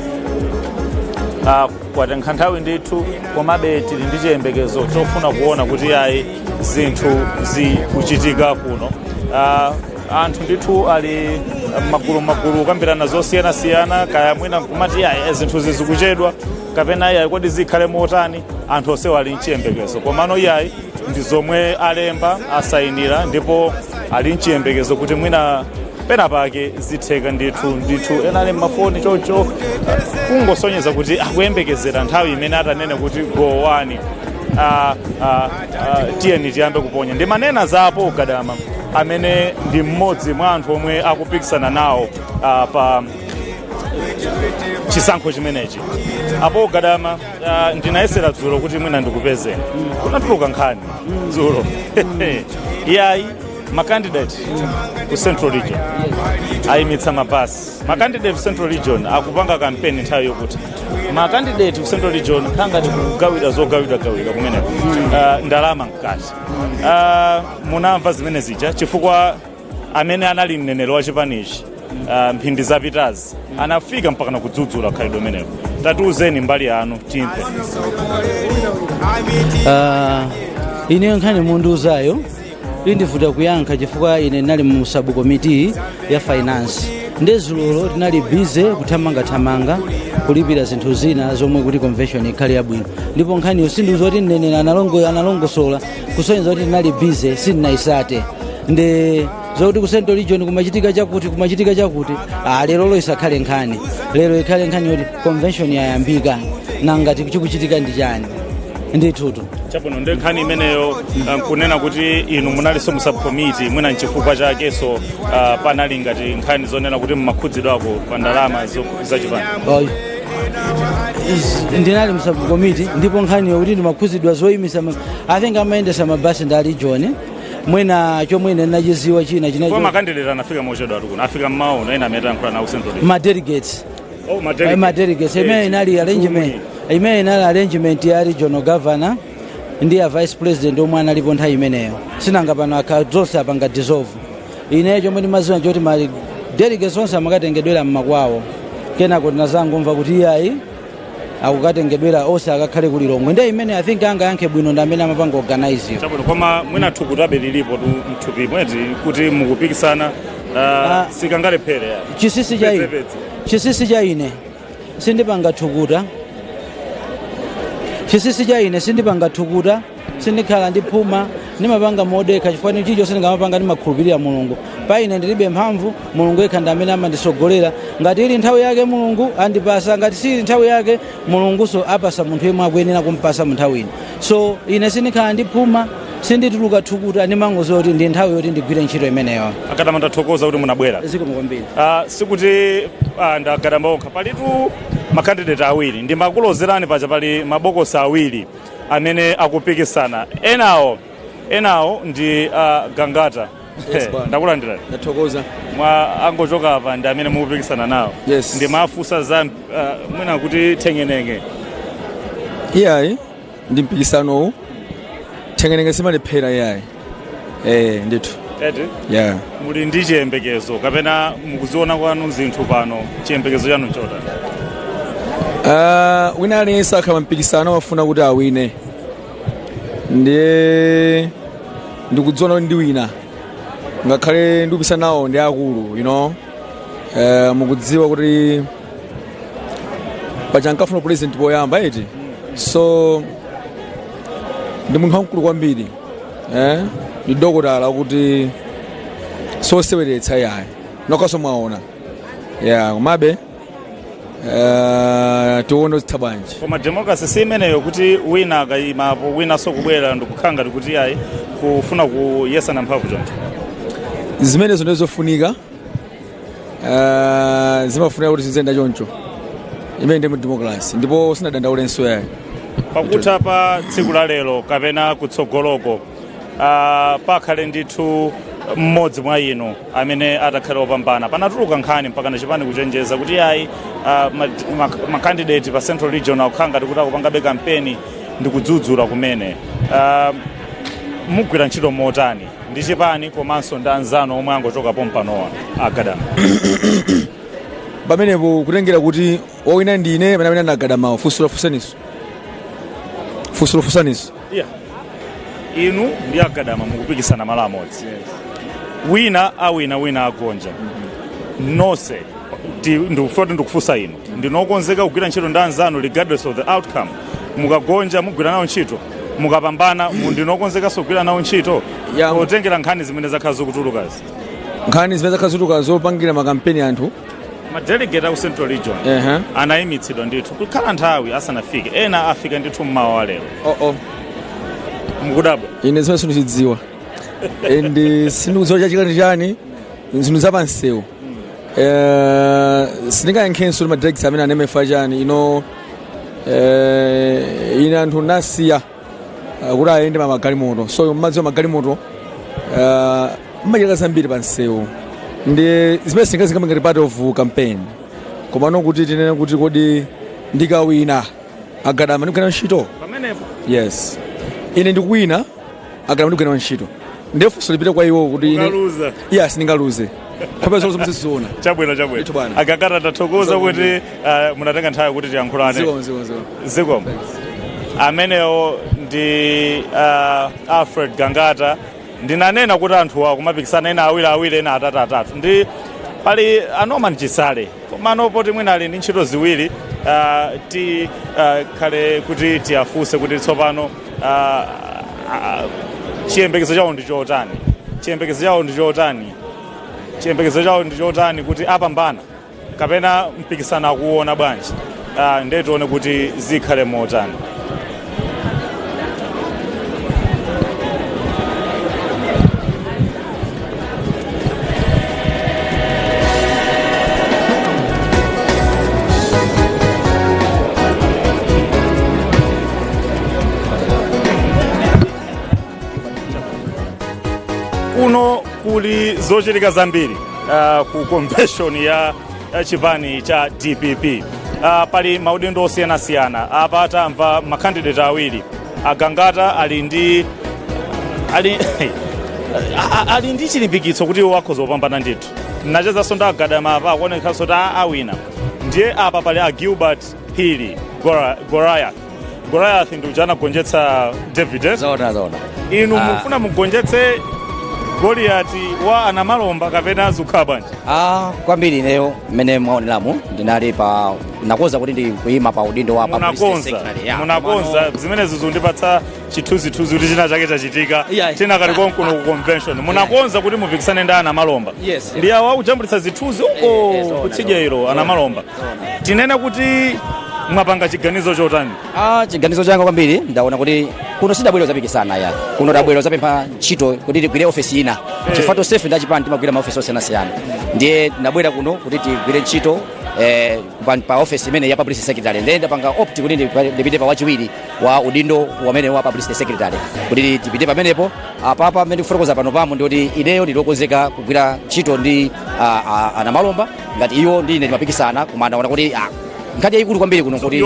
Speaker 1: kwatenga nthawi ndithu komabe tili ndi chiyembekezo chofuna kuona kuti ayi zinthu zikuchitika kuno anthu ndithu ali magulu kambirana zosiyanasiyana kaya mwina kumati ayi zinthu zikuchedwa kapena ayi kodi zikhale motani anthu onsewo ali mchiyembekezo komano iyayi ndi zomwe alemba asayinira ndipo ali mchiyembekezo kuti mwina pena pake zitheka ndithu ena ali mmafoni chocho kungosonyeza kuti akuyembekezera nthawi imene atanene kuti go 1 tiyeni tiyambe kuponya ndi manena za Paul Kadama amene ndi mmodzi mwa anthu omwe akupikisana nawo pa chisankho chimenechi Paul Kadama ndinayesera dzulo kuti mwina ndikupezeni kunatuluka nkhani dzulo iyayi makandidate ku Central Region ayimitsa mabasi makandidate ku Central Region akupanga kampeni nthawi yokuti makandidate ku Central Region khangati kugawira zogawira kumeneko ndalama mkati munamva zimene zija chifukwa amene anali mneneri wa chipanichi mphindi zapitazi anafika mpaka na kudzudzula khalidwe meneko tatiuzeni mbali yanu timpe
Speaker 15: ine nkhani mundiuzayo lindivuta kuyankha chifukwa ine nali mu sub committee ya finance ndezulolo tinali bize kuthamangathamanga kulipira zinthu zina zomwe kuti convention ikhale yabwino ndipo nkhaniyo sindizoti mneneri analongosola kusonyeza kuti tinali bize sindinayisate ndi zokuti ku central region kumachitika chakuti lero isakhale nkhani lero ikhale nkhani yoti convention yayambika nangati chikuchitika ndi chani ndithutu
Speaker 1: chabwino ndi nkhani imeneyo kunena kuti inu munalinso mu subcommittee mwina nchifukwa chakenso panali ngati nkhani zonena kuti mmakhudzidwako pa ndalama zachipani
Speaker 15: ndinali mu subcommittee ndipo nkhaniyo kuti ndimakhudzidwa zoyimisa I think amayendesa mabasi ndi region mwina chomwene nachiziwa china
Speaker 1: kwa makandidate anafika mochedwa kuno afika mmaono ena ametankhula nawo central
Speaker 15: ma delegates
Speaker 1: ma
Speaker 15: delegates imene inali arrangement ya regional governor ndi ya vice president omwe analipo nthawi imeneyo sinanga pano akadzonse apanga dissolve ine chomwe ndimaziwa choti ma delegates onse amakatengedwera mmakwawo kenako tinazangomva kuti iyayi akukatengedwera onse akakhale kulilongwe ndi imene I think angayankhe bwino ndi amene amapanga organize
Speaker 1: chabwino koma mwina thukutabe lilipo tu mthupi mweti kuti mukupikisana sikangalephere
Speaker 15: chisisi cha ine sindipanga thukuta sindikhala ndiphuma ndimapanga modekha chifukwa chicho sindingamapanga ndimakhulupirira mulungu pa ine ndilibe mphamvu mulungu yekha ndi amene amandisogolera ngati ili nthawi yake mulungu andipasa ngati sili nthawi yake mulunguso apasa munthu yemwe akuyenera kumpasa mu nthawi ino so ine sindikhala ndiphuma sindituluka thukuta ndimangoziwa kuti ndi nthawi yoti ndigwire ntchito imeneyo
Speaker 1: akadama ndathokoza kuti munabwera
Speaker 15: zikomo kwambiri
Speaker 1: sikuti ndakadamba okha palitu makandidate awiri ndimakulozerani paja pali mabokosi awiri amene akupikisana enawo ndi Gangata ndakulandirani
Speaker 16: ndathokoza
Speaker 1: angochoka apa ndi amene mukupikisana nawo ndimafunsa za mwina kuti thengenenge
Speaker 16: iyayi ndi mpikisanowu thengenenge simalephera iyayi ndithu
Speaker 1: yeah muli ndi chiyembekezo kapena mukuziona kwanu zinthu pano chiyembekezo chanu chota
Speaker 16: wina aliyense akhala mpikisano amafuna kuti awine ndikudziona kuti ndi wina ngakhale ndikupisa nawo ndi akulu mukudziwa kuti paja nkafuna president poyamba eti so ndi munthu wamkulu kwambiri ndi dokotala kuti soseweretsa yayi nokhaso mwaona komabe tione zitha bwanji
Speaker 1: koma democracy si imeneyo kuti wina akayimapo wina sokubwera ndikukhanga kuti yayi kufuna kuyesana mphamvu choncho
Speaker 16: zimenezo ndizofunika zimafunika kuti zizenda choncho imene ndi democracy ndipo sinadandaullenso yayi
Speaker 1: pakutha pa tsiku la lero kapena kutsogoloko pakhale ndithu mmodzi mwa inu amene atakhala opambana panatuluka nkhani mpaka nachipani kuchenjeza kuti yayi makandidate pa central region akukhanga kuti akupangabe kampeni ndi kudzudzula kumene mugwira ntchito motani ndi chipani komanso ndi anzano omwe angochoka pompanowa agadama
Speaker 16: pamenepo kutengera kuti owina ndine amene anagadamawo fusulafusaniso
Speaker 1: inu ndi agadama mukupikisana malo amodzi wina agonja nonse ndikufunsa inu ndinokonzeka kugwira ntchito ndi anzanu regardless of the outcome mukagonja mugwira nawo ntchito mukapambana ndinokonzekanso kugwira nawo ntchito potengera nkhani zimene zakhala zikutulukazi
Speaker 16: nkhani zimene zakhala zikutulukazi zopangira makampeni anthu
Speaker 1: madelegate aku central region anayimitsidwa ndithu kukhala nthawi asanafike ena afika ndithu mmawa wa lero mukudabwa
Speaker 16: ine zimene sindizidziwa and sindikudziwa chachikati chani zinthu zapansewu sindingayankhenso madelegate amene anemefa chani ine anthu nasiya kuti ayende magalimoto so mmadziwa magalimoto mmachita zambiri pansewu ndi zimene singazikamanga part of campaign komano kuti tinene kuti kodi ndikawina agadama ndikugwira ntchito
Speaker 1: pamenepo
Speaker 16: yes ine ndikuwina agadama ndikugwira ntchito ndefunso lipite kwa iwo kuti ine yes ndingaluze khopezo zomsisiona
Speaker 1: chabwino agagata ndathokoza kuti munatenga nthawi kuti tiyankhulane zikomo amenewo ndi Alfred Gangata ndinanena kuti anthu akumapikisana ena awiri ena atatu ndi pali Norman Chisale komano poti mwina ali ndi ntchito ziwiri ti khale kuti tiafunse kuti tsopano chiyembekezo chawo ndi chotani, chiyembekezo chawo ndi chotani kuti apambana kapena mpikisano akuona bwanji, ndiye tione kuti zikhale motani. Kuno kuli zochitika zambiri ku convention ya chipani cha DPP. Pali maudindo osiyanasiyana apa tamva makandidate awiri agangata ali ndi chilimbikitso kuti wakhoza kupambana ndithu. Nachezanso ndagadama apa akuonekhanso kuti awina. Ndiye apa pali a Gilbert Phiri Goliath ndi uja anagonjetsa David.
Speaker 17: Zona.
Speaker 1: Inu mufuna mugonjetse Goliath wa anamalomba kapena zukha bwanji?
Speaker 17: Kwambiri ineyo mmene mwaoneramu ndinali pa nakonza kuti ndi kuyima pa udindo wa publicity secretary.
Speaker 1: Munakonza zimene zizundipatsa chithunzithunzi kuti china chake chachitika tina kali konkuno ku convention. Munakonza kuti mupikisane ndi anamalomba. Ndi awa kujambulitsa zithunzi uko kutsidya ilo anamalomba. Tinene kuti mwapanga chiganizo chotani?
Speaker 17: Chiganizo changa kwambiri ndaona kuti kuno sidabwero zapikisana ya kuno dabwero zapempha ntchito kuti tigwire ofisi ina chifato safe ndachipani timagwira maofisi osiyanasiyana. Ndiye ndabwera kuno kuti tigwire ntchito pa office imene ya publicity secretary. Ndiye ndapanga opt kuti ndipite pa wachiwiri wa udindo wamene wa publicity secretary kuti tipite pamenepo. Apapa pamene ndikufotokoza pano pamo ndi kuti ineyo ndilokonzeka kugwira ntchito ndi anamalomba ngati iwo ndi ine timapikisana koma ndaona kuti ngati ikulu kwambiri kuno kuti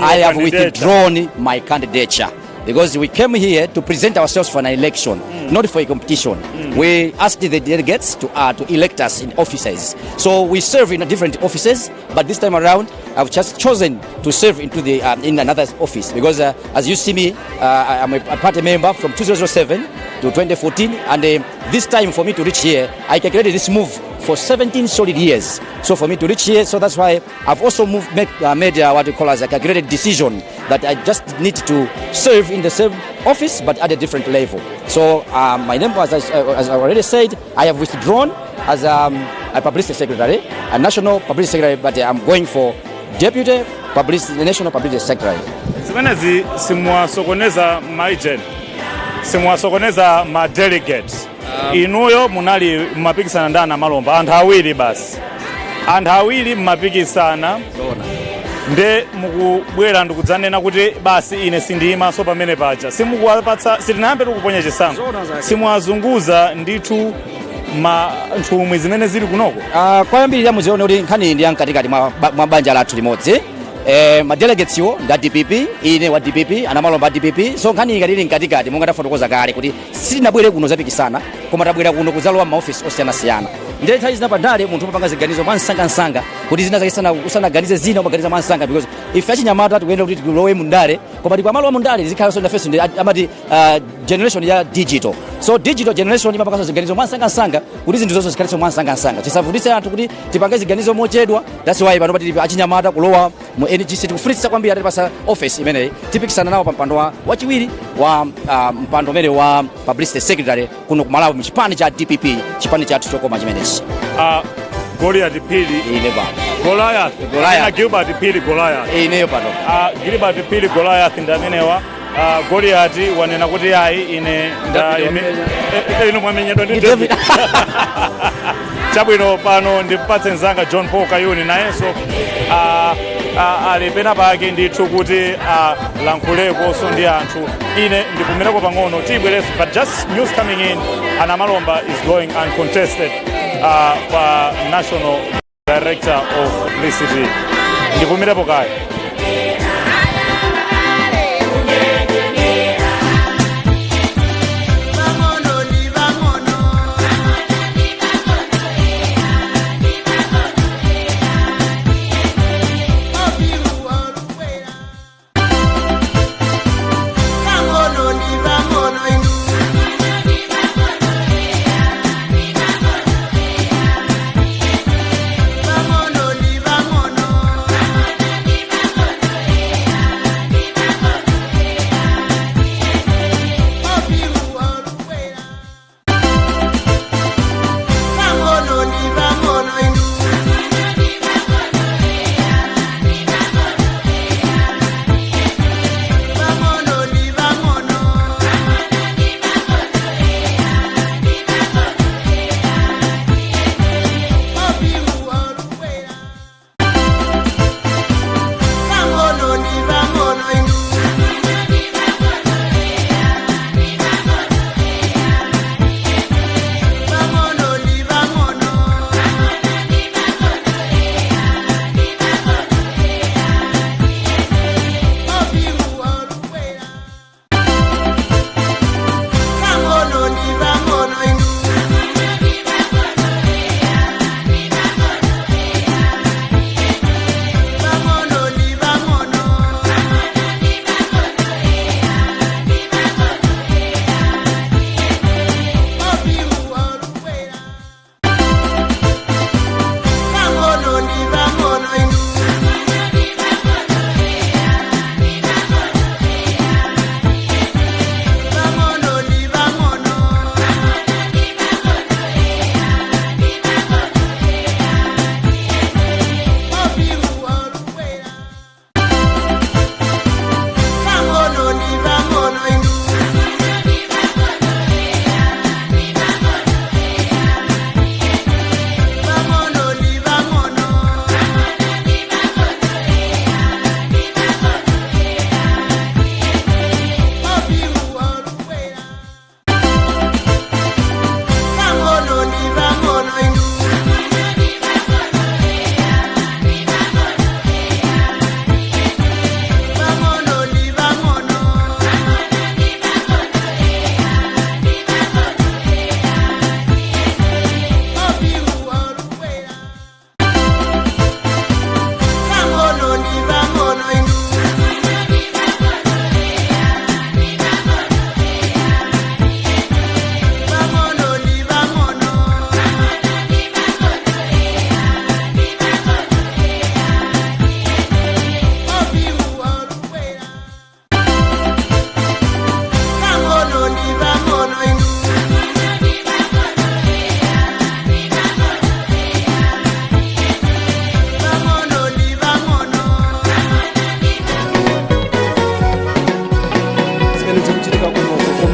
Speaker 17: I have withdrawn my candidature because we came here to present ourselves for an election, not for a competition. We asked the delegates to elect us in offices. So we serve in different offices, but this time around I've just chosen to serve in another office because as you see me, I'm a party member from 2007 to 2014, and this time for me to reach here, I calculated this move for 17 solid years. So for me to reach here, so that's why I've also made what we call as a calculated decision that I just need to serve in the same office but at a different level. So my name, as I already said, I have withdrawn as a publicity secretary, a national publicity secretary, but I'm going for deputy national publicity secretary.
Speaker 1: Zimenezi simwasokoneza maagent, simwasokoneza ma delegates. Inuyo munali mmapikisana ndi anamalomba anthu awiri basi. Anthu awiri mmapikisana. Nde mukubwera ndikudzanena kuti basi ine sindiyima so pamene paja. Simukuwapatsa sitinayambe tikuponya chisankho. Simuwazunguza ndithu nthumwi zimene zili kunoko.
Speaker 17: Kwayambirira muzione kuti nkhani ndi yankatikati mwa banja lathu limodzi. Ma delegates yo nda DPP ine wa DPP anamalomba DPP so nkhani ikatili nkatikati monga tafotokoza kale kuti sitinabwere kuno zapikisana koma tabwera kuno kudzalowa maofisi osiyanasiyana. Ndiye nthawi zina pandale munthu upapanga ziganizo mwansanga kuti zina zakisana usanaganize zina umaganiza mwansanga because ife achinyamata tikuyenda kuti tilowe mundale koma ndipo amalowa mundale zikhala so ndafeso ndi amati generation ya digital. So digital generation imapanga ziganizo mwansanga kuti zinthu zonse zikhale so mwansanga. Tisavutitse anthu kuti tipange ziganizo mochedwa. That's why pano pati achinyamata kulowa mu NGC tikufulitsa kwambiri atipasa office imeneyi tipikisana nawo pa mpando wachiwiri wa mpando umene wa publicity secretary kuno kumalawi mu chipani cha DPP chipani chathu chokoma chimenechi.
Speaker 1: Goliath Phiri
Speaker 17: ine pano.
Speaker 1: Goliath. Gilbert Phiri Goliath.
Speaker 17: Ineyo pano.
Speaker 1: Gilbert Phiri Goliath ndamenewa. Goliath wanena kuti ayi ine ino mwamenyedwa ndi David. Chabwino pano ndipatse nzanga John Paul Kayuni nayenso ali pena pake ndithu kuti lankhuleko so ndi anthu. Ine ndikumirako pang'ono tibwereso but just news coming in anamalomba is going uncontested for national director of publicity. Ndikumirepo kaya.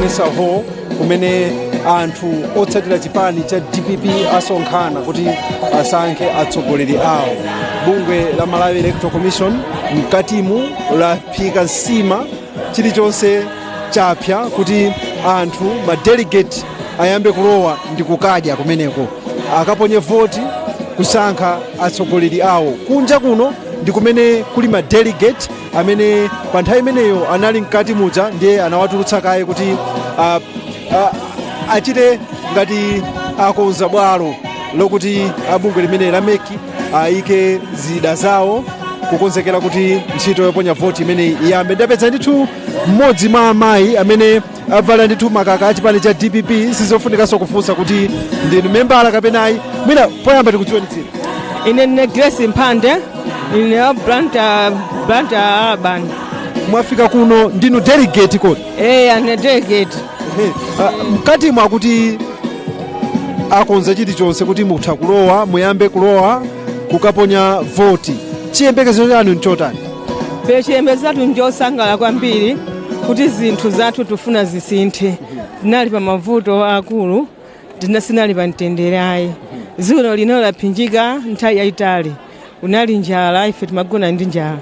Speaker 9: COMESA hall kumene anthu otsatira chipani cha DPP asonkhana kuti asankhe atsogoleri awo. Bungwe la Malawi Electoral Commission mkatimu laphika nsima chilichonse chapya kuti anthu madelegate ayambe kulowa ndi kukadya kumeneko akaponye voti kusankha atsogoleri awo. Kunja kuno ndi kumene kuli madelegate amene pa nthawi imeneyo anali mkati muja ndiye anawatulutsa kaye kuti achite ngati akonza bwalo lokuti abungwe limene lameki ayike zida zawo kukonzekera kuti ntchito yoponya voti imene iyambe. Ndapeza ndithu mmodzi mwa amayi amene avala ndithu makaka achipani cha DPP sizofunikanso kufunsa kuti ndinu membala kapenayi. Mwina poyamba tikudziweni dzina.
Speaker 18: Ine ndine Grace Mphande, ine wa Blantyre Urban.
Speaker 9: Mwafika kuno ndinu delegate kodi?
Speaker 18: Ane delegate.
Speaker 9: Mkati mwakuti akonza chilichonse kuti mutha kulowa muyambe kulowa kukaponya voti, chiyembekezo chanu nchotani?
Speaker 18: Chiyembekezo chathu nchosangalala kwambiri kuti zinthu zathu tufuna zisinthe. Tinali pa mavuto akulu, sinali pa mtendere ayi. Dziko lino laphinjika nthawi yayitali, unali njala, ife timagona ndi njala.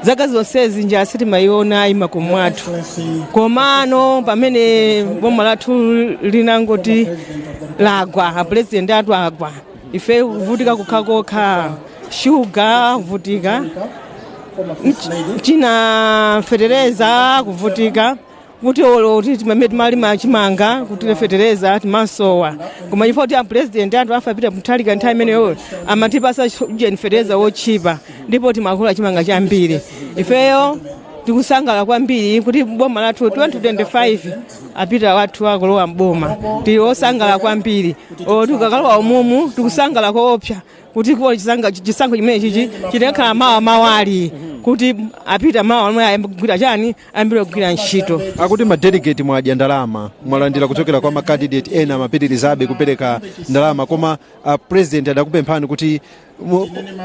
Speaker 18: Zaka zonsezi njala sitimayiona makomo mwathu. Komano pamene boma lathu linangoti lagwa, apresident athu agwa, ife kuvutika kukhakokha, shuga kuvutika, china fetereza kuvutika, kuti olo timali chimanga kuti fetereza timasowa. Koma ifoti president athu afapita muthalika nthawi imeneyo amatipasa fetereza wochipa ndipo timakula chimanga chambiri. Ifeyo tikusangala kwambiri kuti boma lathu 2025 apita wathu akulowa mboma. Tili osangala kwambiri. Tukakalowa umumu tikusangala koopsa kuti kwa chisankho chimene chichi chitekhala mawali kuti apita mawa omwe ayambira chani ayambira kugwira ntchito.
Speaker 9: Akuti madelegate mwadya ndalama mwalandira kuchokera kwa makandidate ena amapitirizabe kupereka ndalama, koma president adakupemphani kuti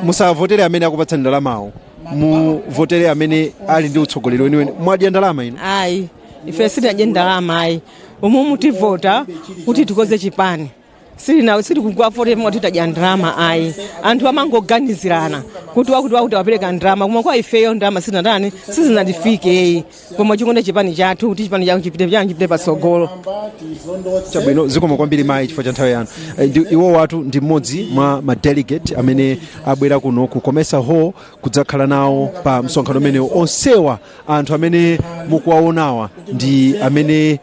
Speaker 9: musavotere amene akupatsani ndalamawo, muvotere amene ali ndi utsogoleri weniweni. Mwadya ndalama ino?
Speaker 18: Ayi, ife sitinadye ndalama ayi. Umumu tivota kuti tikoze chipani. Siri kugwavote mwa titadya ndalama ayi. Anthu amangoganizirana kuti wakuti wapereka ndalama, koma kwa ifeyo ndalama sizinatani sizinadifike. Koma chikonde chipani chathu kuti chipani chathu chipite pasogolo.
Speaker 9: Chabwino zikomo kwambiri mayi chifukwa cha nthawi yanu. Iwo watu ndi mmodzi mwa madelegate amene abwera kuno ku COMESA hall kudzakhala nawo pa msonkhano umenewo. Onsewa anthu amene mukuwaonawa ndi amene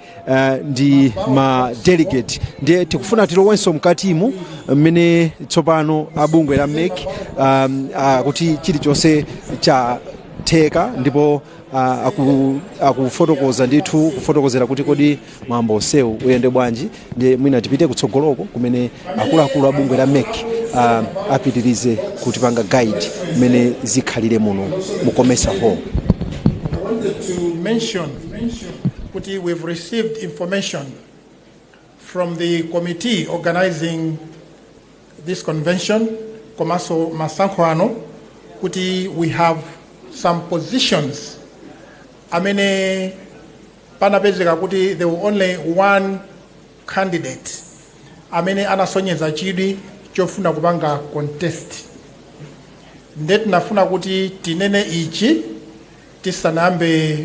Speaker 9: ndi madelegate. Ndiye tikufuna tilowenso mkatimu mmene tsopano abungwe la MEC kuti chilichonse chatheka ndipo akufotokoza ndithu kufotokozera kuti kodi mwambo onsewu uyende bwanji. Ndiye mwina tipite kutsogoloko kumene akuluakulu abungwe la MEC apitirize kutipanga guide mmene zikhalire muno mu COMESA hall.
Speaker 7: I wanted to mention that we've received information from the committee organizing this convention, Komaso Masankwano, kuti we have some positions. Amene panapezeka kuti there were only one candidate. Amene anasonyeza chidwi chofuna kupanga contest. Ndeti nafuna kuti tinene ichi tisanambe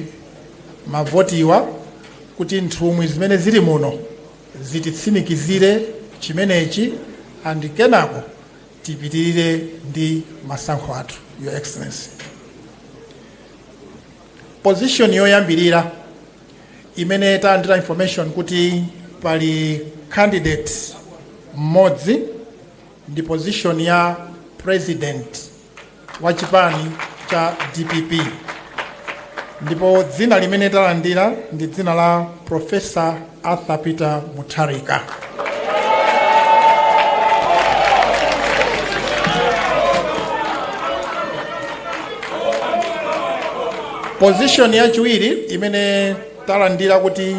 Speaker 7: mavotiwa kuti nthumwi zimene zili muno zititsimikizire chimenechi and kenako tipitirire ndi masankho athu. Your Excellency, position yoyambirira imene talandira information kuti pali candidate mmodzi ndi position ya president wa chipani cha DPP, ndipo dzina limene talandira ndi dzina la Professor Arthur Peter Mutharika. Position ya chiwiri imene talandira kuti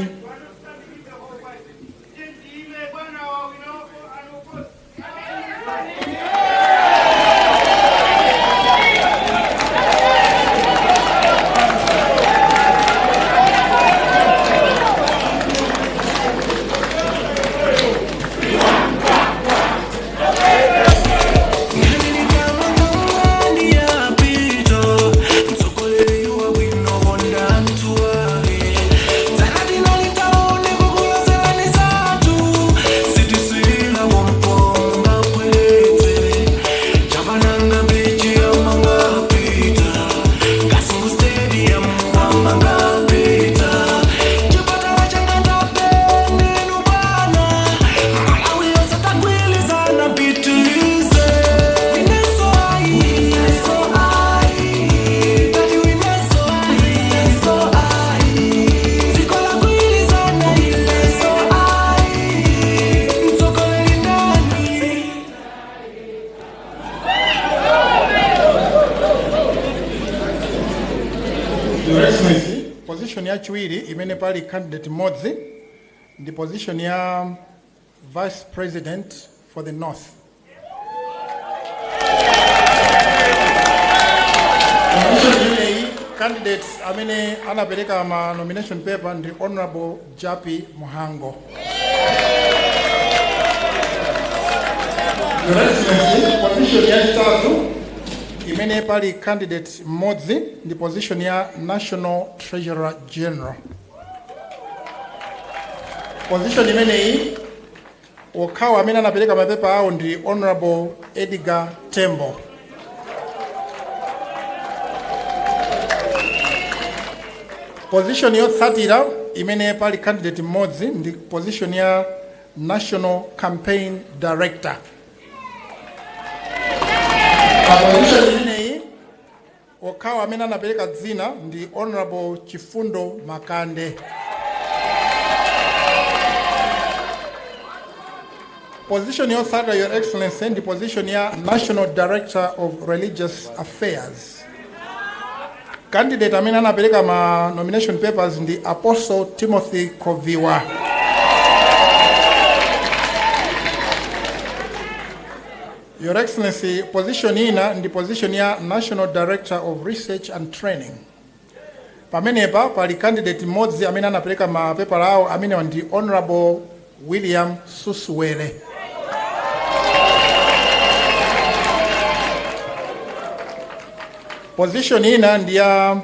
Speaker 7: Your Excellency, position ya chiwiri imene pali candidate modzi ndi position ya Vice President for the North. Candidates amene anapereka ma nomination paper ndi Honorable Japi Muhango. Your Excellency, position ya chitatu imene pali candidate modzi ndi position ya National Treasurer General. Position imeneyi okhawa amene anapereka mapepa awo ndi Honorable Edgar Tembo. Position yotsatira imene pali candidate modzi ndi position ya National Campaign Director. Position imeneyi okhawa amene anapereka dzina ndi Honorable Chifundo Makande. Position yotsatira, Your Excellency, ndi position ya National Director of Religious Affairs. Candidate amene anapereka ma nomination papers ndi Apostle Timothy Koviwa. Your Excellency, position ina ndi position ya National Director of Research and Training. Pamenepa pali candidate modzi amene anapereka ma paper awo amene ndi Honorable William Susuwele. Position ina ndi ya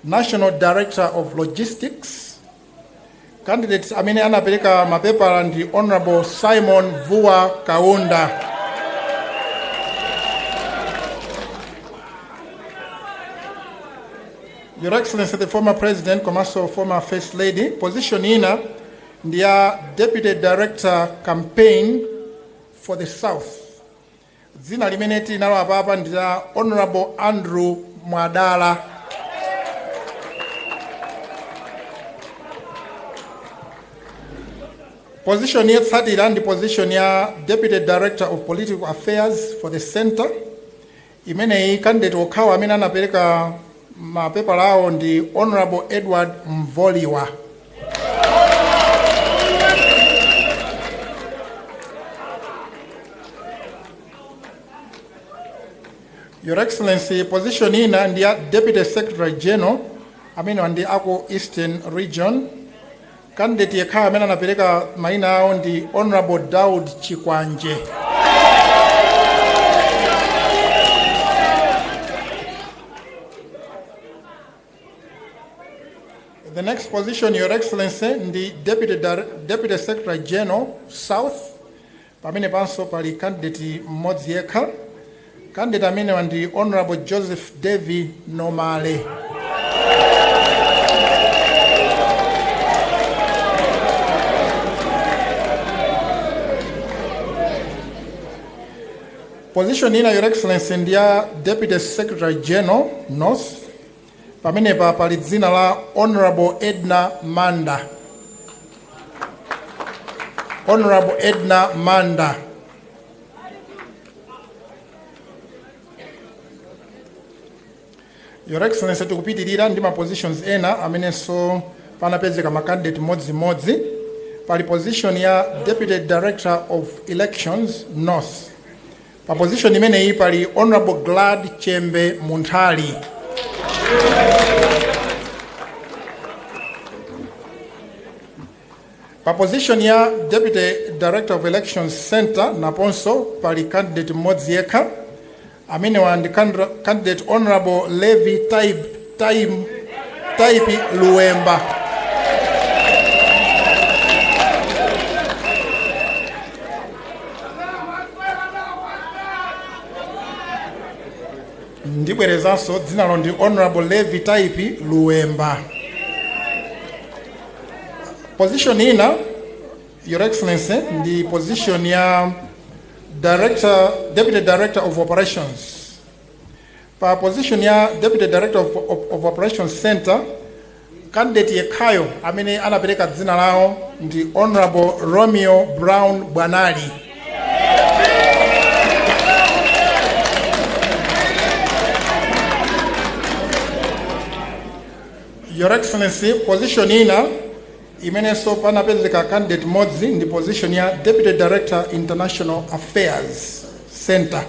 Speaker 7: National Director of Logistics. Candidates amene anapereka mapepala ndi Honorable Simon Vua Kaunda. Your Excellency, the former President, COMESA former First Lady, position ina ndi ya Deputy Director Campaign for the South. Zina limeneti nalo apapa ndi ya Honorable Andrew Mwadala. Position yotsatira ndi position ya Deputy Director of Political Affairs for the Center. Imeneyi candidate okhawa amene anapereka mapepala awo ndi Honorable Edward Mvoliwa. Your Excellency, position ina ndi ya Deputy Secretary General amene ndi ako Eastern Region. Candidate yekhawa amene anapereka maina awo ndi Honorable Daud Chikwanje. The next position, Your Excellency, ndi Deputy Secretary General South. Pamene panso pali candidate mmodzi yekha. Candidate amene ndi Honorable Joseph David Nomale. Position ina, Your Excellency, ndi ya Deputy Secretary General North. Pamene pa pali dzina la Honorable Edna Manda. Honorable Edna Manda. Your Excellency, tikupitirira ndi ma positions ena amenenso panapezeka ma candidate modzi. Pali position ya Deputy Director of Elections North. Pa position imeneyi pali Honorable Glad Chembe Munthali. Pa position ya Deputy Director of Elections Center naponso pali candidate mmodzi yekha amene ndi candidate Honorable Levi Taipi Luemba. Ndibwerezanso dzina ndi Honorable Levi Taipi Luemba. Position ina, Your Excellency, ndi position ya Deputy Director of Operations. Pa position ya Deputy Director of Operations Center, candidate yekhayo amene anapereka dzina lawo ndi Honorable Romeo Brown Bwanali. Your Excellency, position ina imeneso panapezeka candidate modzi ndi position ya Deputy Director International Affairs Center.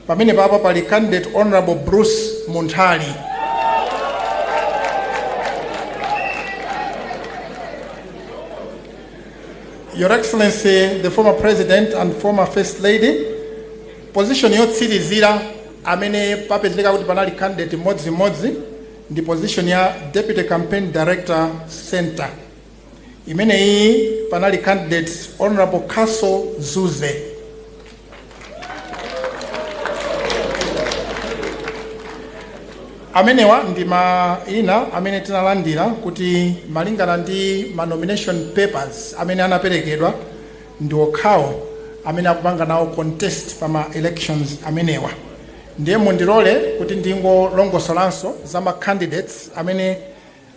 Speaker 7: Pamene papa pali candidate Honorable Bruce Muntali. Your Excellency, the former President and former First Lady, position yotsirizira amene papezeka kuti panali candidate modzi ndi position ya Deputy Campaign Director Center. Imene iyi panali candidate Honorable Kaso Zuze. Amenewa ndi ina amene tinalandira kuti malingana ndi nomination papers amene anaperekedwa ndi okhawo amene akupanga nawo contest pa elections amenewa. Ndiye mundilole kuti ndingolongosolanso za candidates amene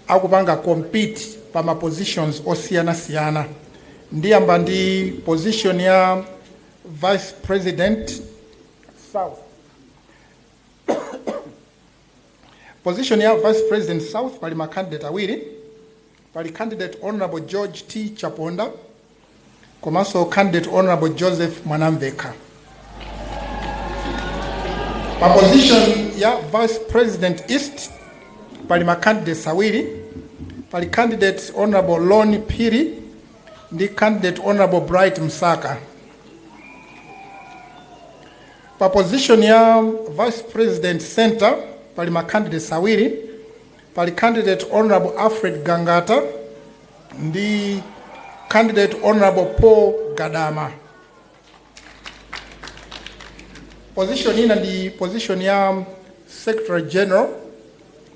Speaker 7: akupanga compete pa positions osiyana-siyana. Ndiyamba ndi position ya Vice President South. Position ya Vice President South pali candidate awiri. Pali candidate Honorable George T. Chaponda komanso candidate Honorable Joseph Mwanamveka. Pa position ya Vice President East pali candidates awiri. Pali candidate Honorable Loni Piri ndi candidate Honorable Bright Msaka. Pa position ya Vice President Center pali candidates awiri. Pali candidate Honorable Alfred Gangata ndi candidate Honorable Paul Gadama. Position ina ndi position ya Secretary General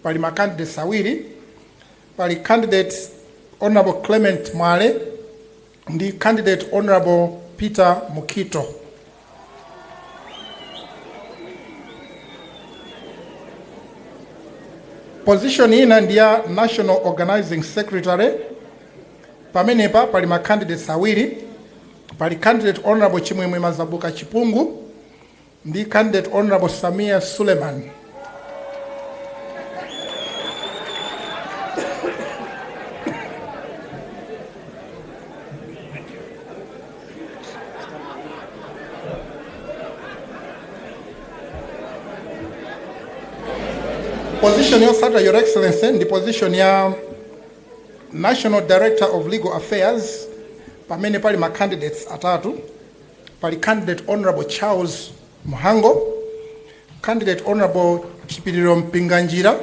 Speaker 7: pali candidates awiri. Pali candidate Honorable Clement Mwale ndi candidate Honorable Peter Mukito. Position ina ndi ya National Organizing Secretary. Pamenepa pali candidates awiri. Pali candidate Honorable Chimwemwe Mazabuka Chipungu ndi candidate Honorable Samia Suleiman. Position yosata, Your Excellency, ndi position ya National Director of Legal Affairs. Pamene pali candidates atatu. Pali candidate Honorable Charles Muhango, candidate Honorable Chipiriro Mpinganjira,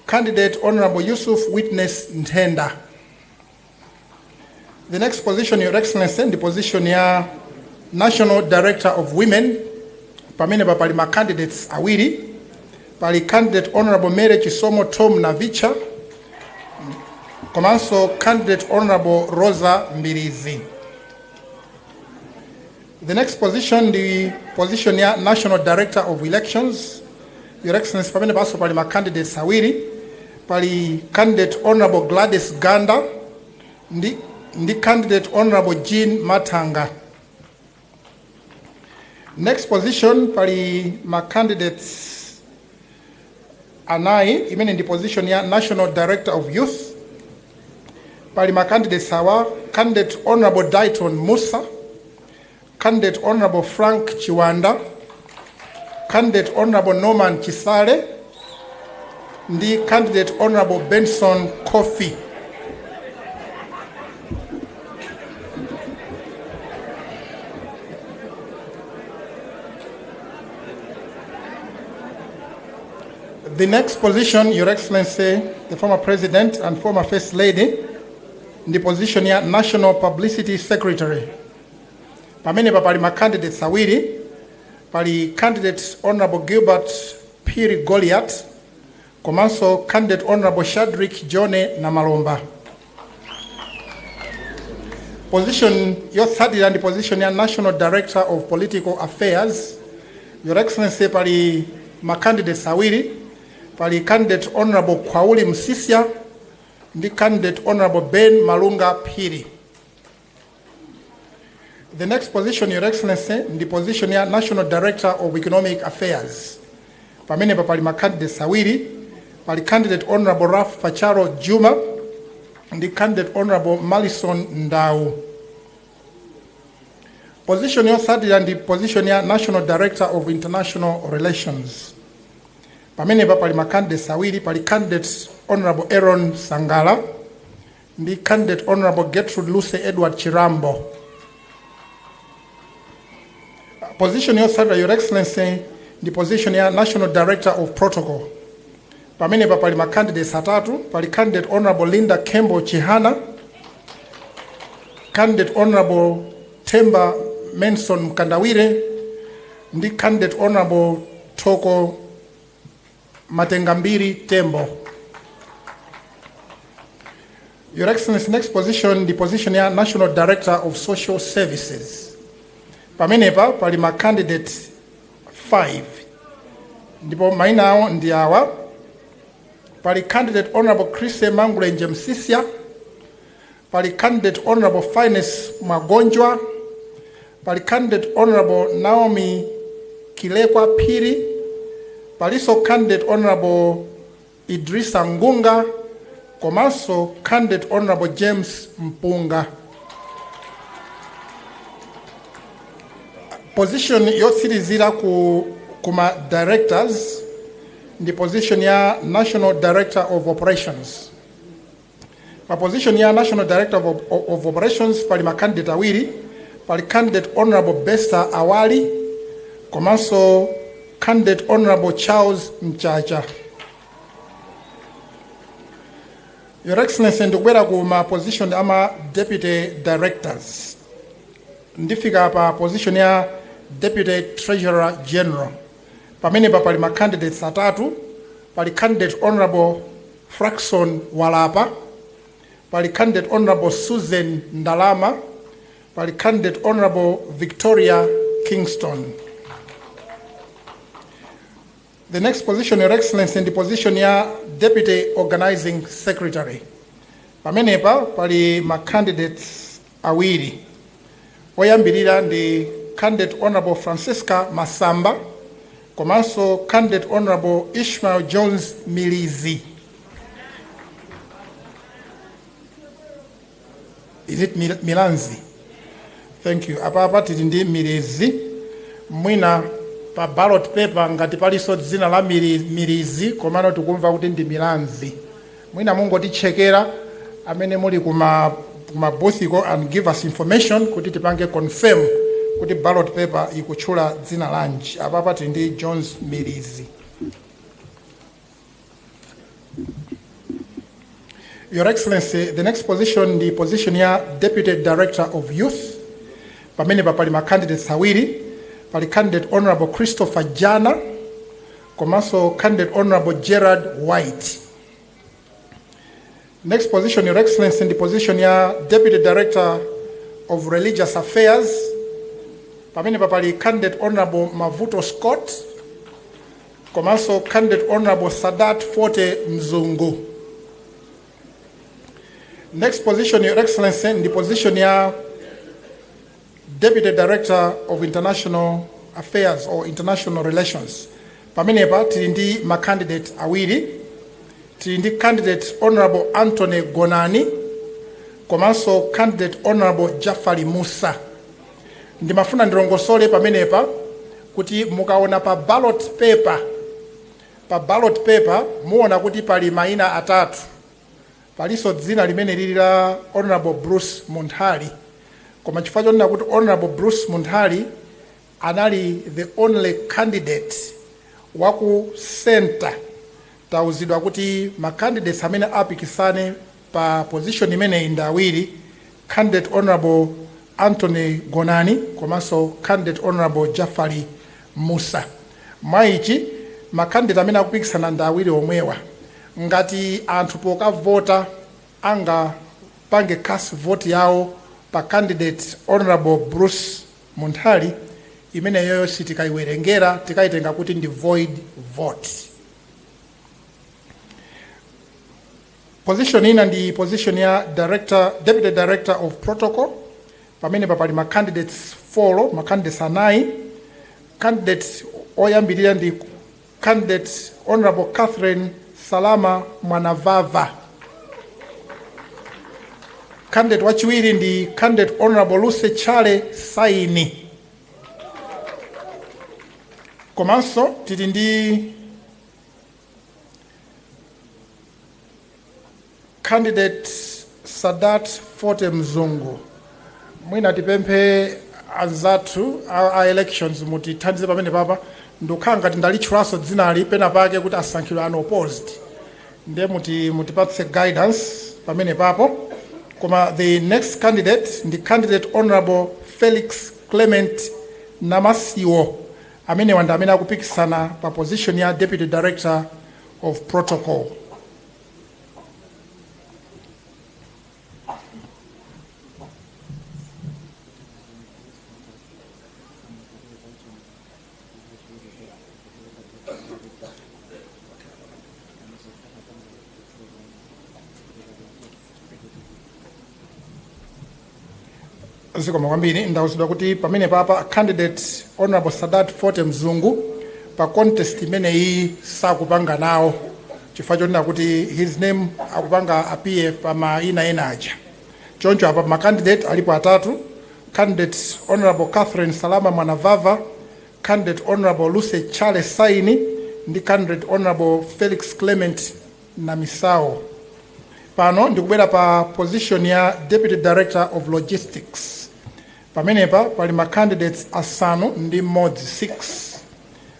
Speaker 7: candidate Honorable Yusuf Witness Ntenda. The next position, Your Excellency, the position ya National Director of Women. Pamene pa pali candidates awiri. Pali candidate Honorable Mary Chisomo Tom Navicha, komanso candidate Honorable Rosa Mbirizi. The next position, the position ya National Director of Elections. Your Excellency, pamene paso pali candidates awiri. Pali candidate Honorable Gladys Ganda ndi candidate Honorable Jean Matanga. Next position, pali candidates anayi imene ndi position ya National Director of Youth. Pali candidate sawa, candidate Honorable Dayton Musa, candidate Honorable Frank Chiwanda, candidate Honorable Norman Chisale ndi candidate Honorable Benson Kofi. The next position, Your Excellency, the former President and former First Lady, in the position ya National Publicity Secretary. Pamene pa pali candidates awiri. Pali candidate Honorable Gilbert Piri Goliath, komanso candidate Honorable Shadrick Jone Namalomba. Position yotsatira ndi position ya National Director of Political Affairs. Your Excellency, pali candidates awiri. Pali candidate Honorable Kwauli Msisya ndi candidate Honorable Ben Malunga Piri. The next position, Your Excellency, the position ya National Director of Economic Affairs. Pamene pa pali candidates awiri. pali candidate Honorable Raf Pacharo Juma ndi candidate Honorable Malison Ndau. Position yotsatira ndi position ya National Director of International Relations. Pamene pali macandidates awiri, pali candidate Honorable Aaron Sangala ndi candidate Honorable Gertrude Luce Edward Chirambo. Position yotsatira, Your Excellency, ndi position ya National Director of Protocol. Pamene pali macandidates atatu, pali candidate Honorable Linda Kembo Chihana, candidate Honorable Temba Menson Mkandawire ndi candidate Honorable Toko Matengambiri Tembo. Your Excellency, next position, the position ya National Director of Social Services. Pamene pali ma candidate 5. Ndipo maina awo ndi awa. Pali candidate Honorable Chris Mangule Msisia, pali candidate Honorable Finance Magonjwa, pali candidate Honorable Naomi Kilekwa Piri, paliso candidate Honorable Idrisa Ngunga, komanso candidate Honorable James Mpunga. Position yotsirizira kuma directors the position ya National Director of Operations. Pa position ya National Director of Operations pali makandidate awiri, pali candidate Honorable Besta Awali, komanso candidate Honorable Charles Mchacha. Your Excellency, ndikubwera kuma position ama Deputy Directors. Ndifika pa position ya Deputy Treasurer General. Pamene pali ma candidates atatu, pali candidate Honorable Fraxon Walapa, pali candidate Honorable Susan Ndalama, pali candidate Honorable Victoria Kingston. The next position, Your Excellency, in the position ya Deputy Organizing Secretary. Pamene pali ma candidates awiri. Oyambirira ndi candidate Honorable Francisca Masamba, komanso candidate Honorable Ishmael Jones Milizi. Is it Milanzi? Thank you. Apa tili ndi Milizi. Mwina pa ballot paper ngati paliso dzina la Milizi, komano tikumva kuti ndi Milanzi. Mwina mungotichekera amene muli kuma boothiko and give us information kuti tipange confirm kuti ballot paper ikutchula dzina lanji. Apa tili ndi Jones Milizi. Your Excellency, the next position, the position ya Deputy Director of Youth. Pamene pali ma candidates awiri, pali candidate Honorable Christopher Jana, komanso candidate Honorable Gerard White. Next position, Your Excellency, in the position ya Deputy Director of Religious Affairs. Pamene pali candidate Honorable Mavuto Scott, komanso candidate Honorable Sadat Forte Mzungu. Next position, Your Excellency, in the position ya Deputy Director of International Affairs or International Relations. Pamene tili ndi ma candidate awiri, tili ndi candidate Honorable Anthony Gonani, komanso candidate Honorable Jafari Musa. Ndimafuna ndilongosole pamenepa kuti mukaona pa ballot paper muona kuti pali maina atatu. Paliso dzina limene lili la Honorable Bruce Munthali. Koma chifukwa chonena kuti Honorable Bruce Munthali anali the only candidate waku center, tauzidwa kuti ma candidates amene apikisane pa position imene ndi awiri, candidate Honorable Anthony Gonani komanso candidate Honorable Jafari Musa. Maichi ma candidate amene akupikisana ndi awiri omwewa. Ngati anthu pokavota anga pange cast vote yawo pa candidate Honorable Bruce Munthali, imene yoyo sitikaiwerengera, tikaitenga kuti ndi void vote. Position ina ndi position ya Deputy Director of Protocol. Pamene pali ma candidates 4, ma candidates anayi. Candidate oyambirira ndi candidate Honorable Catherine Salama Mwanavava. Candidate wachiwiri ndi Candidate Honorable Luce Chale Saini. Komanso tili ndi Candidate Sadat Forte Mzungu. Mwina tipemphe anzathu a elections mutithandize pamene papa ndikukhala ngati ndalitchulaso dzinali pena pake kuti asankhidwe unopposed. Ndiye mutipatse guidance pamene papo. Koma the next candidate ndi Candidate Honorable Felix Clement Namasiwo amene wanda amene akupikisana pa position ya Deputy Director of Protocol. Zikomo kwambiri ndawuzidwa kuti pamene papa Candidate Honorable Sadat Forte Mzungu pa contest imene iyi sakupanga nawo chifukwa chonena kuti his name akupanga appear pa maina ena aja. Choncho apa ma candidate alipo atatu: Candidate Honorable Catherine Salama Mwanavava, Candidate Honorable Luce Chale Saini ndi Candidate Honorable Felix Clement Namisao. Pano ndikubwera pa position ya Deputy Director of Logistics. Pamenepa pali ma candidates asanu ndi mmodzi 6.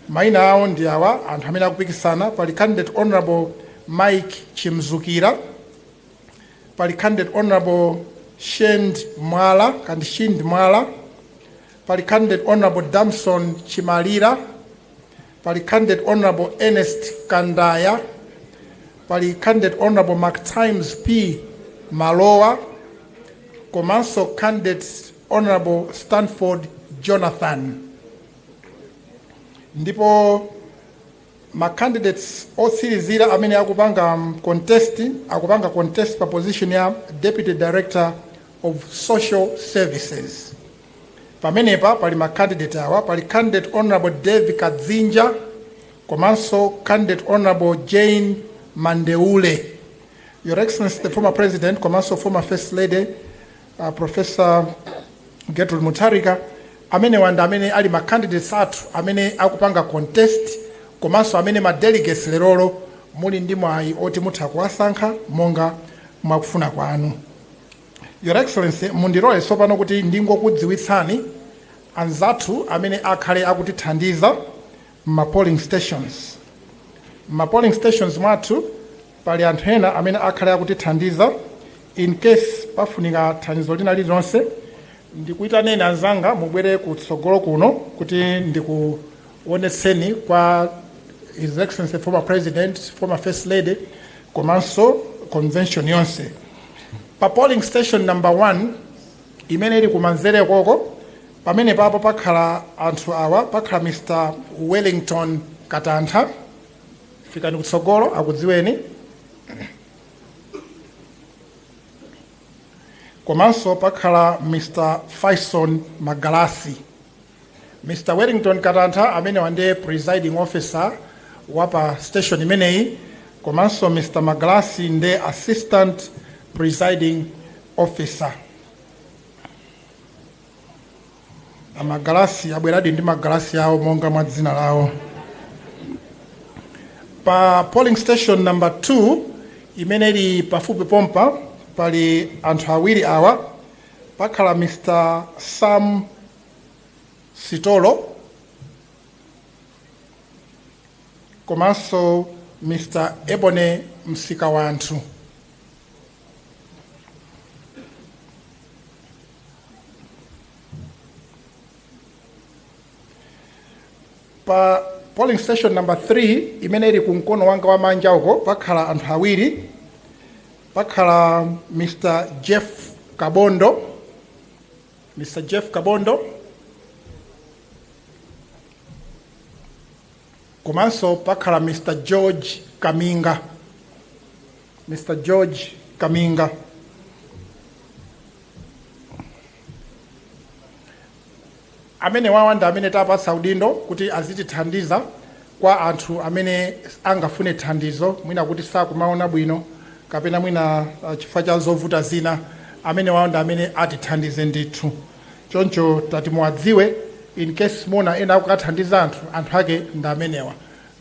Speaker 7: Maina awo ndi awa anthu amene akupikisana. Pali Candidate Honorable Mike Chimzukira, pali Candidate Honorable Shind Mwala, pali Candidate Honorable Damson Chimalira, pali Candidate Honorable Ernest Kandaya, pali Candidate Honorable Mark Times P. Malowa, komanso Candidate Honorable Stanford Jonathan. Ndipo ma candidates otsirizira amene akupanga contest pa position ya Deputy Director of Social Services. Pamenepa pali ma candidate awa: pali Candidate Honorable David Kadzinja, komanso Candidate Honorable Jane Mandeule. Your Excellency the former President, komanso former First Lady Professor Gertrude Mutarika, amene wanda amene ali ma candidates athu amene akupanga contest, komanso amene ma delegates lerolo muli ndi mwayi oti mutha kuwasankha monga mwakufuna kwanu. Your Excellency, mundilole tsopano kuti ndingokudziwitsani anzathu amene akhale akutithandiza ma polling stations. Ma polling stations mwathu pali anthu ena amene akhale akutithandiza in case pafunika thandizo lina lililonse. Ndikuyitaneni anzanga mubwere kutsogolo kuno kuti ndikuonetseni kwa His Excellency former President, former First Lady, komanso convention yonse. Pa polling station number 1 imene ili kumanzere koko, pamene papo pakhala anthu awa: pakhala Mr. Wellington Katantha, fikani kutsogolo akudziweni. Komanso pakhala Mr. Faison Magalasi. Mr. Wellington Katantha amene wande presiding officer wapa station imeneyi, komanso Mr. Magalasi nde assistant presiding officer. Magalasi abweradi ndi magalasi yawo monga mwa dzina lawo. Pa polling station number 2 imene ili pafupi pompa pali anthu awiri awa: pakhala Mr. Sam Sitolo, komanso Mr. Ebone Msikawanthu. Pa polling station number 3 imene ili kumkono wanga wa manja uko pakhala anthu awiri: pakhala Mr. Jeff Kabondo, komanso pakhala Mr. George Kaminga. Amene wawanda amene tapatsa udindo kuti azitithandiza kwa anthu amene angafune thandizo mwina kuti sakumaona bwino kapena mwina chifukwa cha zovuta zina amene waonda amene atithandize ndithu. Choncho tati muwadziwe in case mona ena akukathandiza anthu ake ndi amenewa.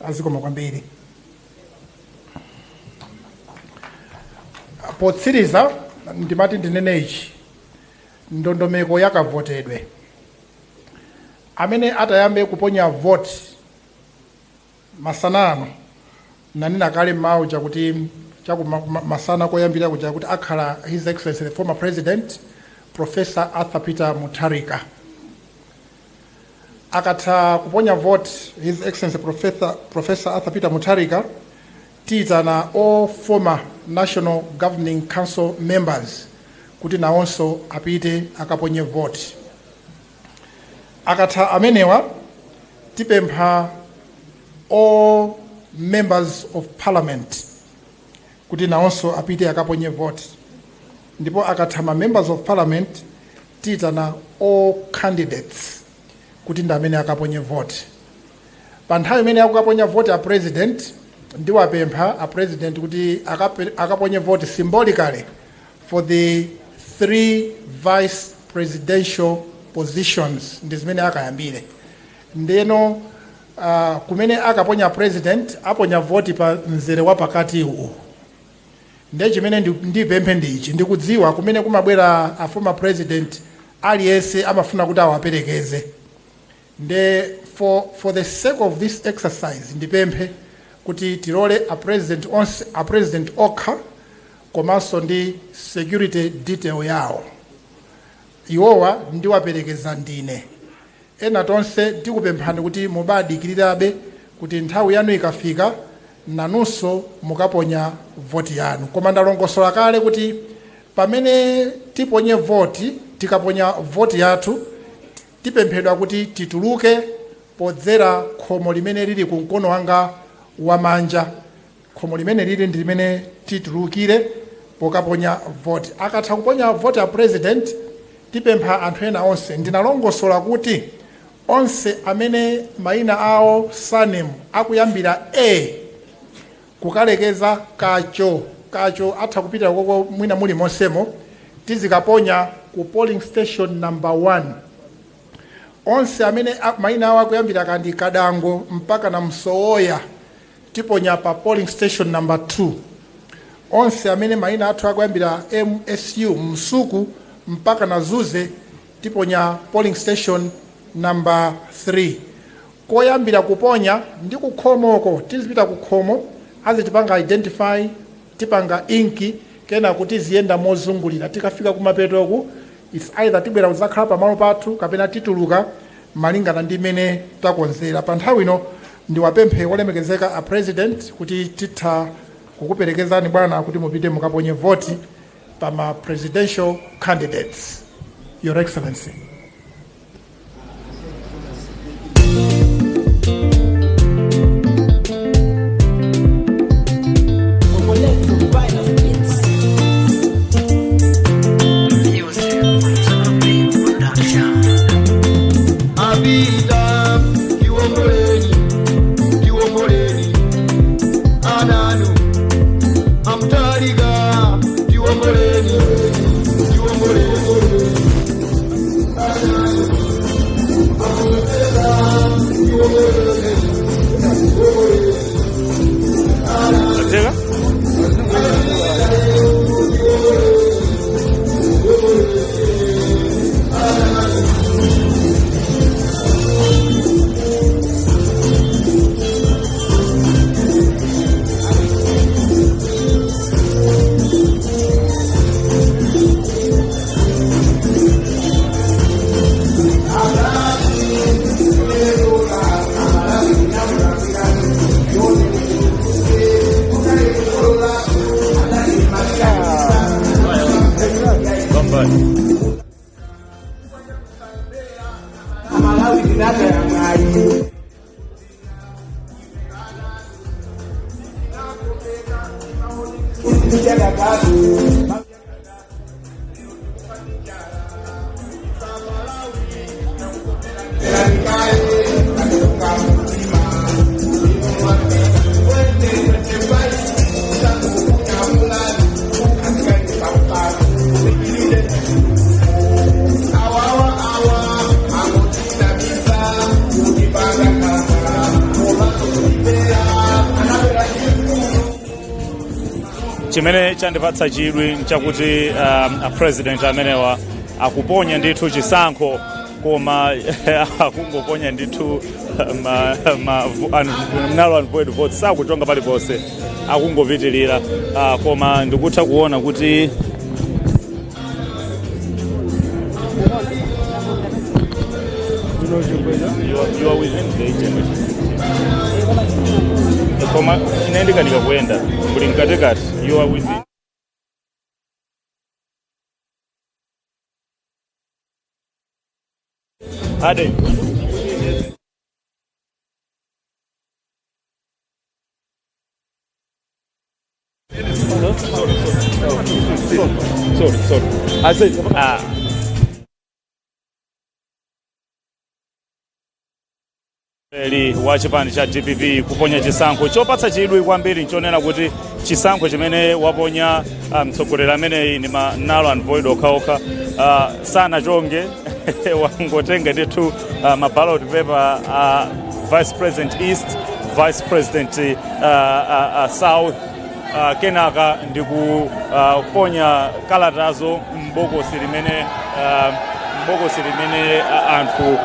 Speaker 7: Azikoma kwambiri. Potsiriza ndimati ndinene ichi, ndondomeko yakavotedwe amene atayambe kuponya vote masana ano nanena kale mawu chakuti masana koyambira kuja kuti akhala His Excellency the former President Professor Arthur Peter Mutharika. Akatha kuponya vote His Excellency Professor Arthur Peter Mutharika, titana all former National Governing Council members kuti nawonso apite akaponye vote. Akatha amenewa tipempha all members of parliament kuti nawonso apite akaponye vote. Ndipo akatha ma members of parliament titana all candidates kuti ndamene akaponye vote. Pa nthawi imene akukaponya vote a president ndiwapempha a president kuti akaponye vote symbolically for the 3 vice presidential positions ndi zimene akayambire. Ndeno kumene akaponya president aponya vote pa mzere wa pakati uwu. Ndiye chimene ndipemphe ndichi ndikudziwa kumene kumabwera a former president aliyense amafuna kuti awaperekeze. For the sake of this exercise ndipemphe kuti tilole a president okha komanso ndi security detail yawo. Iwowa ndiwaperekeza ndine. Ena tonse tikupemphani kuti mubadikirirabe kuti nthawi yanu ikafika nanunso mukaponya vote yanu. Koma ndalongosola kale kuti pamene tiponye vote tikaponya vote yathu tipemphedwa kuti tituluke podzera khomo limene lili ku mkono wanga wamanja. Khomo limene lili ndi limene titulukire pokaponya vote. Akatha kuponya vote a president tipempha anthu ena onse ndinalongosola kuti onse amene maina awo surname akuyambira A kukalekeza kacho atha kupita koko mwina muli monsemo tizikaponya ku polling station number 1. Onse amene maina awo akuyambira kandi Kadango mpaka na Msowoya tiponya pa polling station number 2. Onse amene maina athu akuyambira MSU Msuku mpaka na Zuze tiponya polling station number 3. Koyambira kuponya ndi kukhomoko tizipita kukhomo azitipanga identify tipanga inki kena kuti ziyenda mozungulira tikafika kumapetoku it's either tibwera kuzakhala pamalo pathu kapena tituluka malingana ndi mene takonzera. Pa nthawi ino ndiwapemphe olemekezeka a president kuti titha kukuperekezani bwana kuti mupite mukaponye vote pa ma presidential candidates. Your Excellency.
Speaker 1: chimene chandipatsa chidwi nchakuti a president amenewa akuponya ndithu chisankho koma akungoponya ndithu null and void votes sakuchonga paliponse akungopitirira koma ndikutha kuona kuti you are within the agenda koma inaendeka ndikakuenda kuli mkatikati you are within Ade. Sorry. I said, wa chipani cha DPP kuponya chisankho chopatsa chidwi kwambiri nchonena kuti chisankho chimene waponya mtsogoleri amene ni ma null and void okhaokha sana chonge wangotenga ndithu ma ballot paper vice president east vice president south kenaka ndikuponya kalatazo mbokosi limene anthu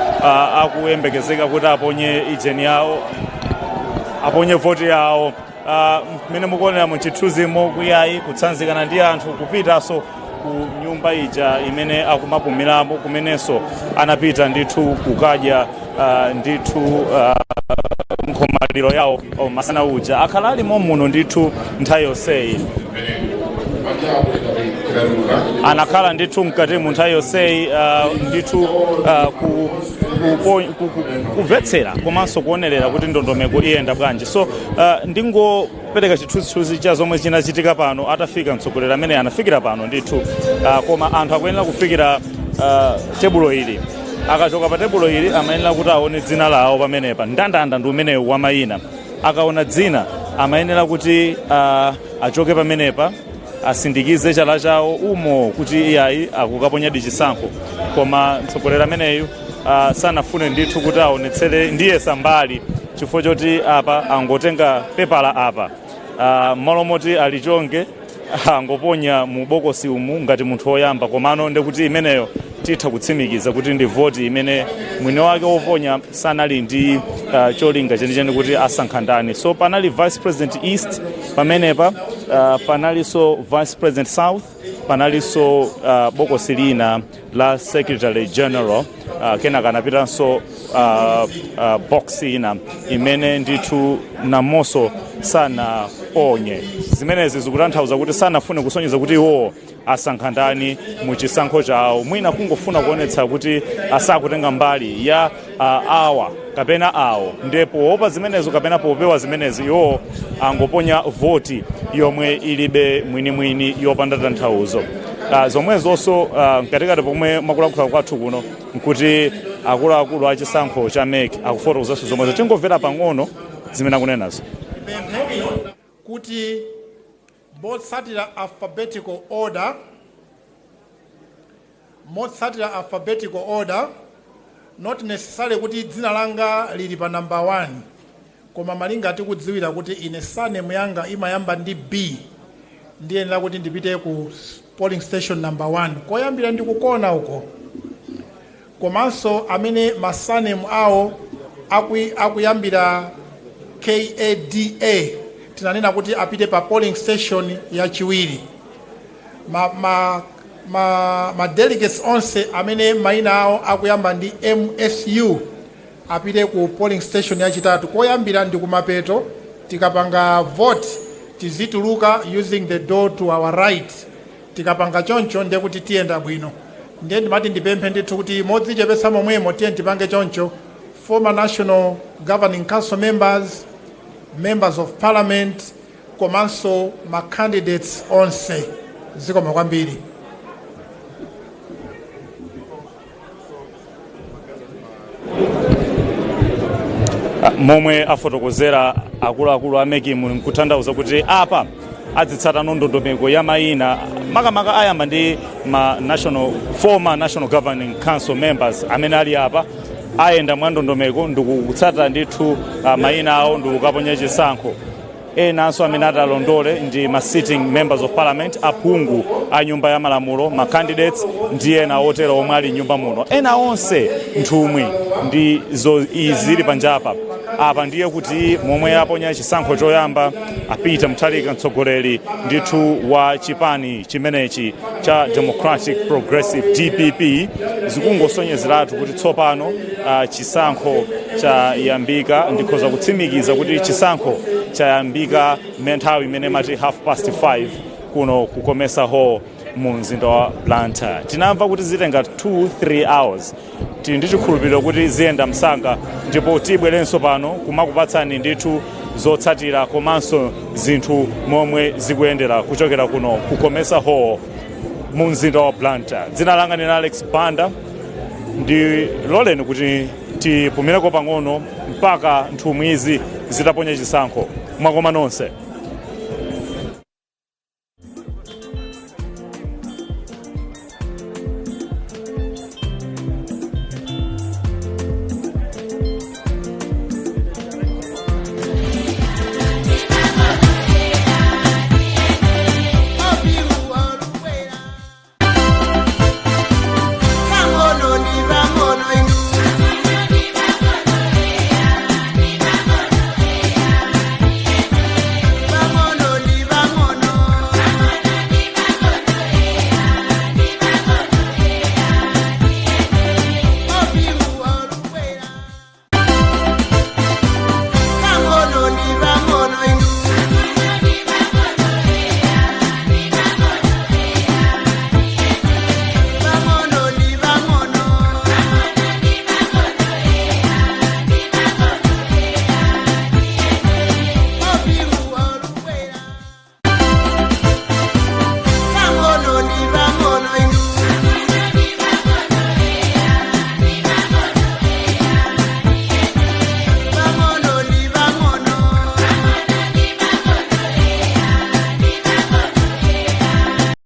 Speaker 1: akuyembekezeka kuti aponye ijeni yawo aponye voti yawo mmene mukuonera mu chithunzimo kuyayi kutsanzikana ndi anthu kupitaso ku nyumba ija imene akumapumiramo kumenenso anapita ndithu kukadya ndithu nkhomaliro yawo masana uja akhala alimo muno ndithu nthawi yonseyi anakhala ndithu mkati mu nthawi yonseyi ndithu kumvetsera komanso kuonerera kuti ndondomeko iyenda bwanji so ndingopereka chithunzithunzi cha zomwe zinachitika pano atafika mtsogoleri amene anafikira pano ndithu koma anthu akuyenera kufikira tebulo ili akachoka pa tebulo ili amayenera kuti aone dzina lawo pamenepa ndandanda ndi umenewu wa mayina akaona dzina amayenera kuti achoke pamenepa asindikize chala chawo umo kuti iyayi akukaponya chisankho koma mtsogoleri ameneyu sanafune ndithu kuti aonetsere ndiye sambali chifukwa choti apa angotenga pepala apa malo moti alichonge angoponya mu bokosi umu ngati munthu woyamba komano ndekuti imeneyo titha kutsimikiza kuti ndi voti imene mwini wake woponya sanali ndi cholinga chenicheni kuti asankha ndani so panali vice president east pamenepa panalinso vice president south panalinso bokosi lina la secretary general kenaka anapitanso box ina imene ndithu namonso sanaponye zimenezi zikutanthauza kuti sanafune kusonyeza kuti iwo asankha ndani mu chisankho chawo mwina kungofuna kuonetsa kuti asakutenga mbali ya awa kapena awo ndipo poopa zimenezo kapena popewa zimenezi iwo angoponya voti yomwe ilibe mwinimwini yopanda tanthauzo zomwezonso mkatikati pomwe makulankhula kwathu kuno nkuti akuluakulu a chisankho cha MEC akufotokozanso zomwezo tingomvera pang'ono zimene akunenazo
Speaker 7: kuti motsatira alphabetical order not necessarily kuti dzina langa lili pa number 1 koma malinga tikudziwira kuti ine surname yanga imayamba ndi B ndiyenera kuti ndipite ku polling station number 1 koyambira ndikukona uko komanso amene masurname awo akuyambira KADA tinanena kuti apite pa polling station yachiwiri ma delegates onse amene mayina awo akuyamba ndi MSU apite ku polling station yachitatu koyambira ndi kumapeto tikapanga vote tizituluka using the door to our right tikapanga choncho ndiye kuti tiyenda bwino ndiye ndimati ndipemphe ndithu kuti modzichepetsa momwemo tiye tipange choncho former National Governing Council members of parliament komanso ma candidates onse zikoma kwambiri
Speaker 1: momwe afotokozera akuluakulu ameki muli nkutanthauza kuti apa adzitsata ndondomeko ya mayina makamaka ayamba ndi former National Governing Council members amene ali apa ayenda mwa ndondomeko ndikutsata ndithu mayina awo ndikukaponya chisankho enanso amene atalondole ndi ma sitting members of parliament, aphungu a nyumba ya malamulo, ma candidates ndi ena otera omwe ali nyumba muno. Ena onse nthumwi ndi izili panjapa. Apa ndiye kuti momwe aponya chisankho choyamba apita Mutharika mtsogoleri ndithu wa chipani chimenechi cha Democratic Progressive DPP, zikungosonyezeratu kuti tsopano chisankho chayambika. Ndikhoza kutsimikiza kuti chisankho chayambika nthawi imene mati 5:30 kuno ku COMESA hall mu mzinda wa BLANTYRE. Tinamva kuti zitenga 2-3 hours. Tili ndi chikhulupiriro kuti ziyenda msanga, ndipo tibwerenso pano kumakupatsani ndithu zotsatira komanso zinthu momwe zikuyendera kuchokera kuno ku COMESA hall mu mzinda wa BLANTYRE. Dzina langa ni Alex Banda, ndi loleni kuti tipumireko pang'ono mpaka nthumwi izi zitaponya chisankho. Mwakoma nonse.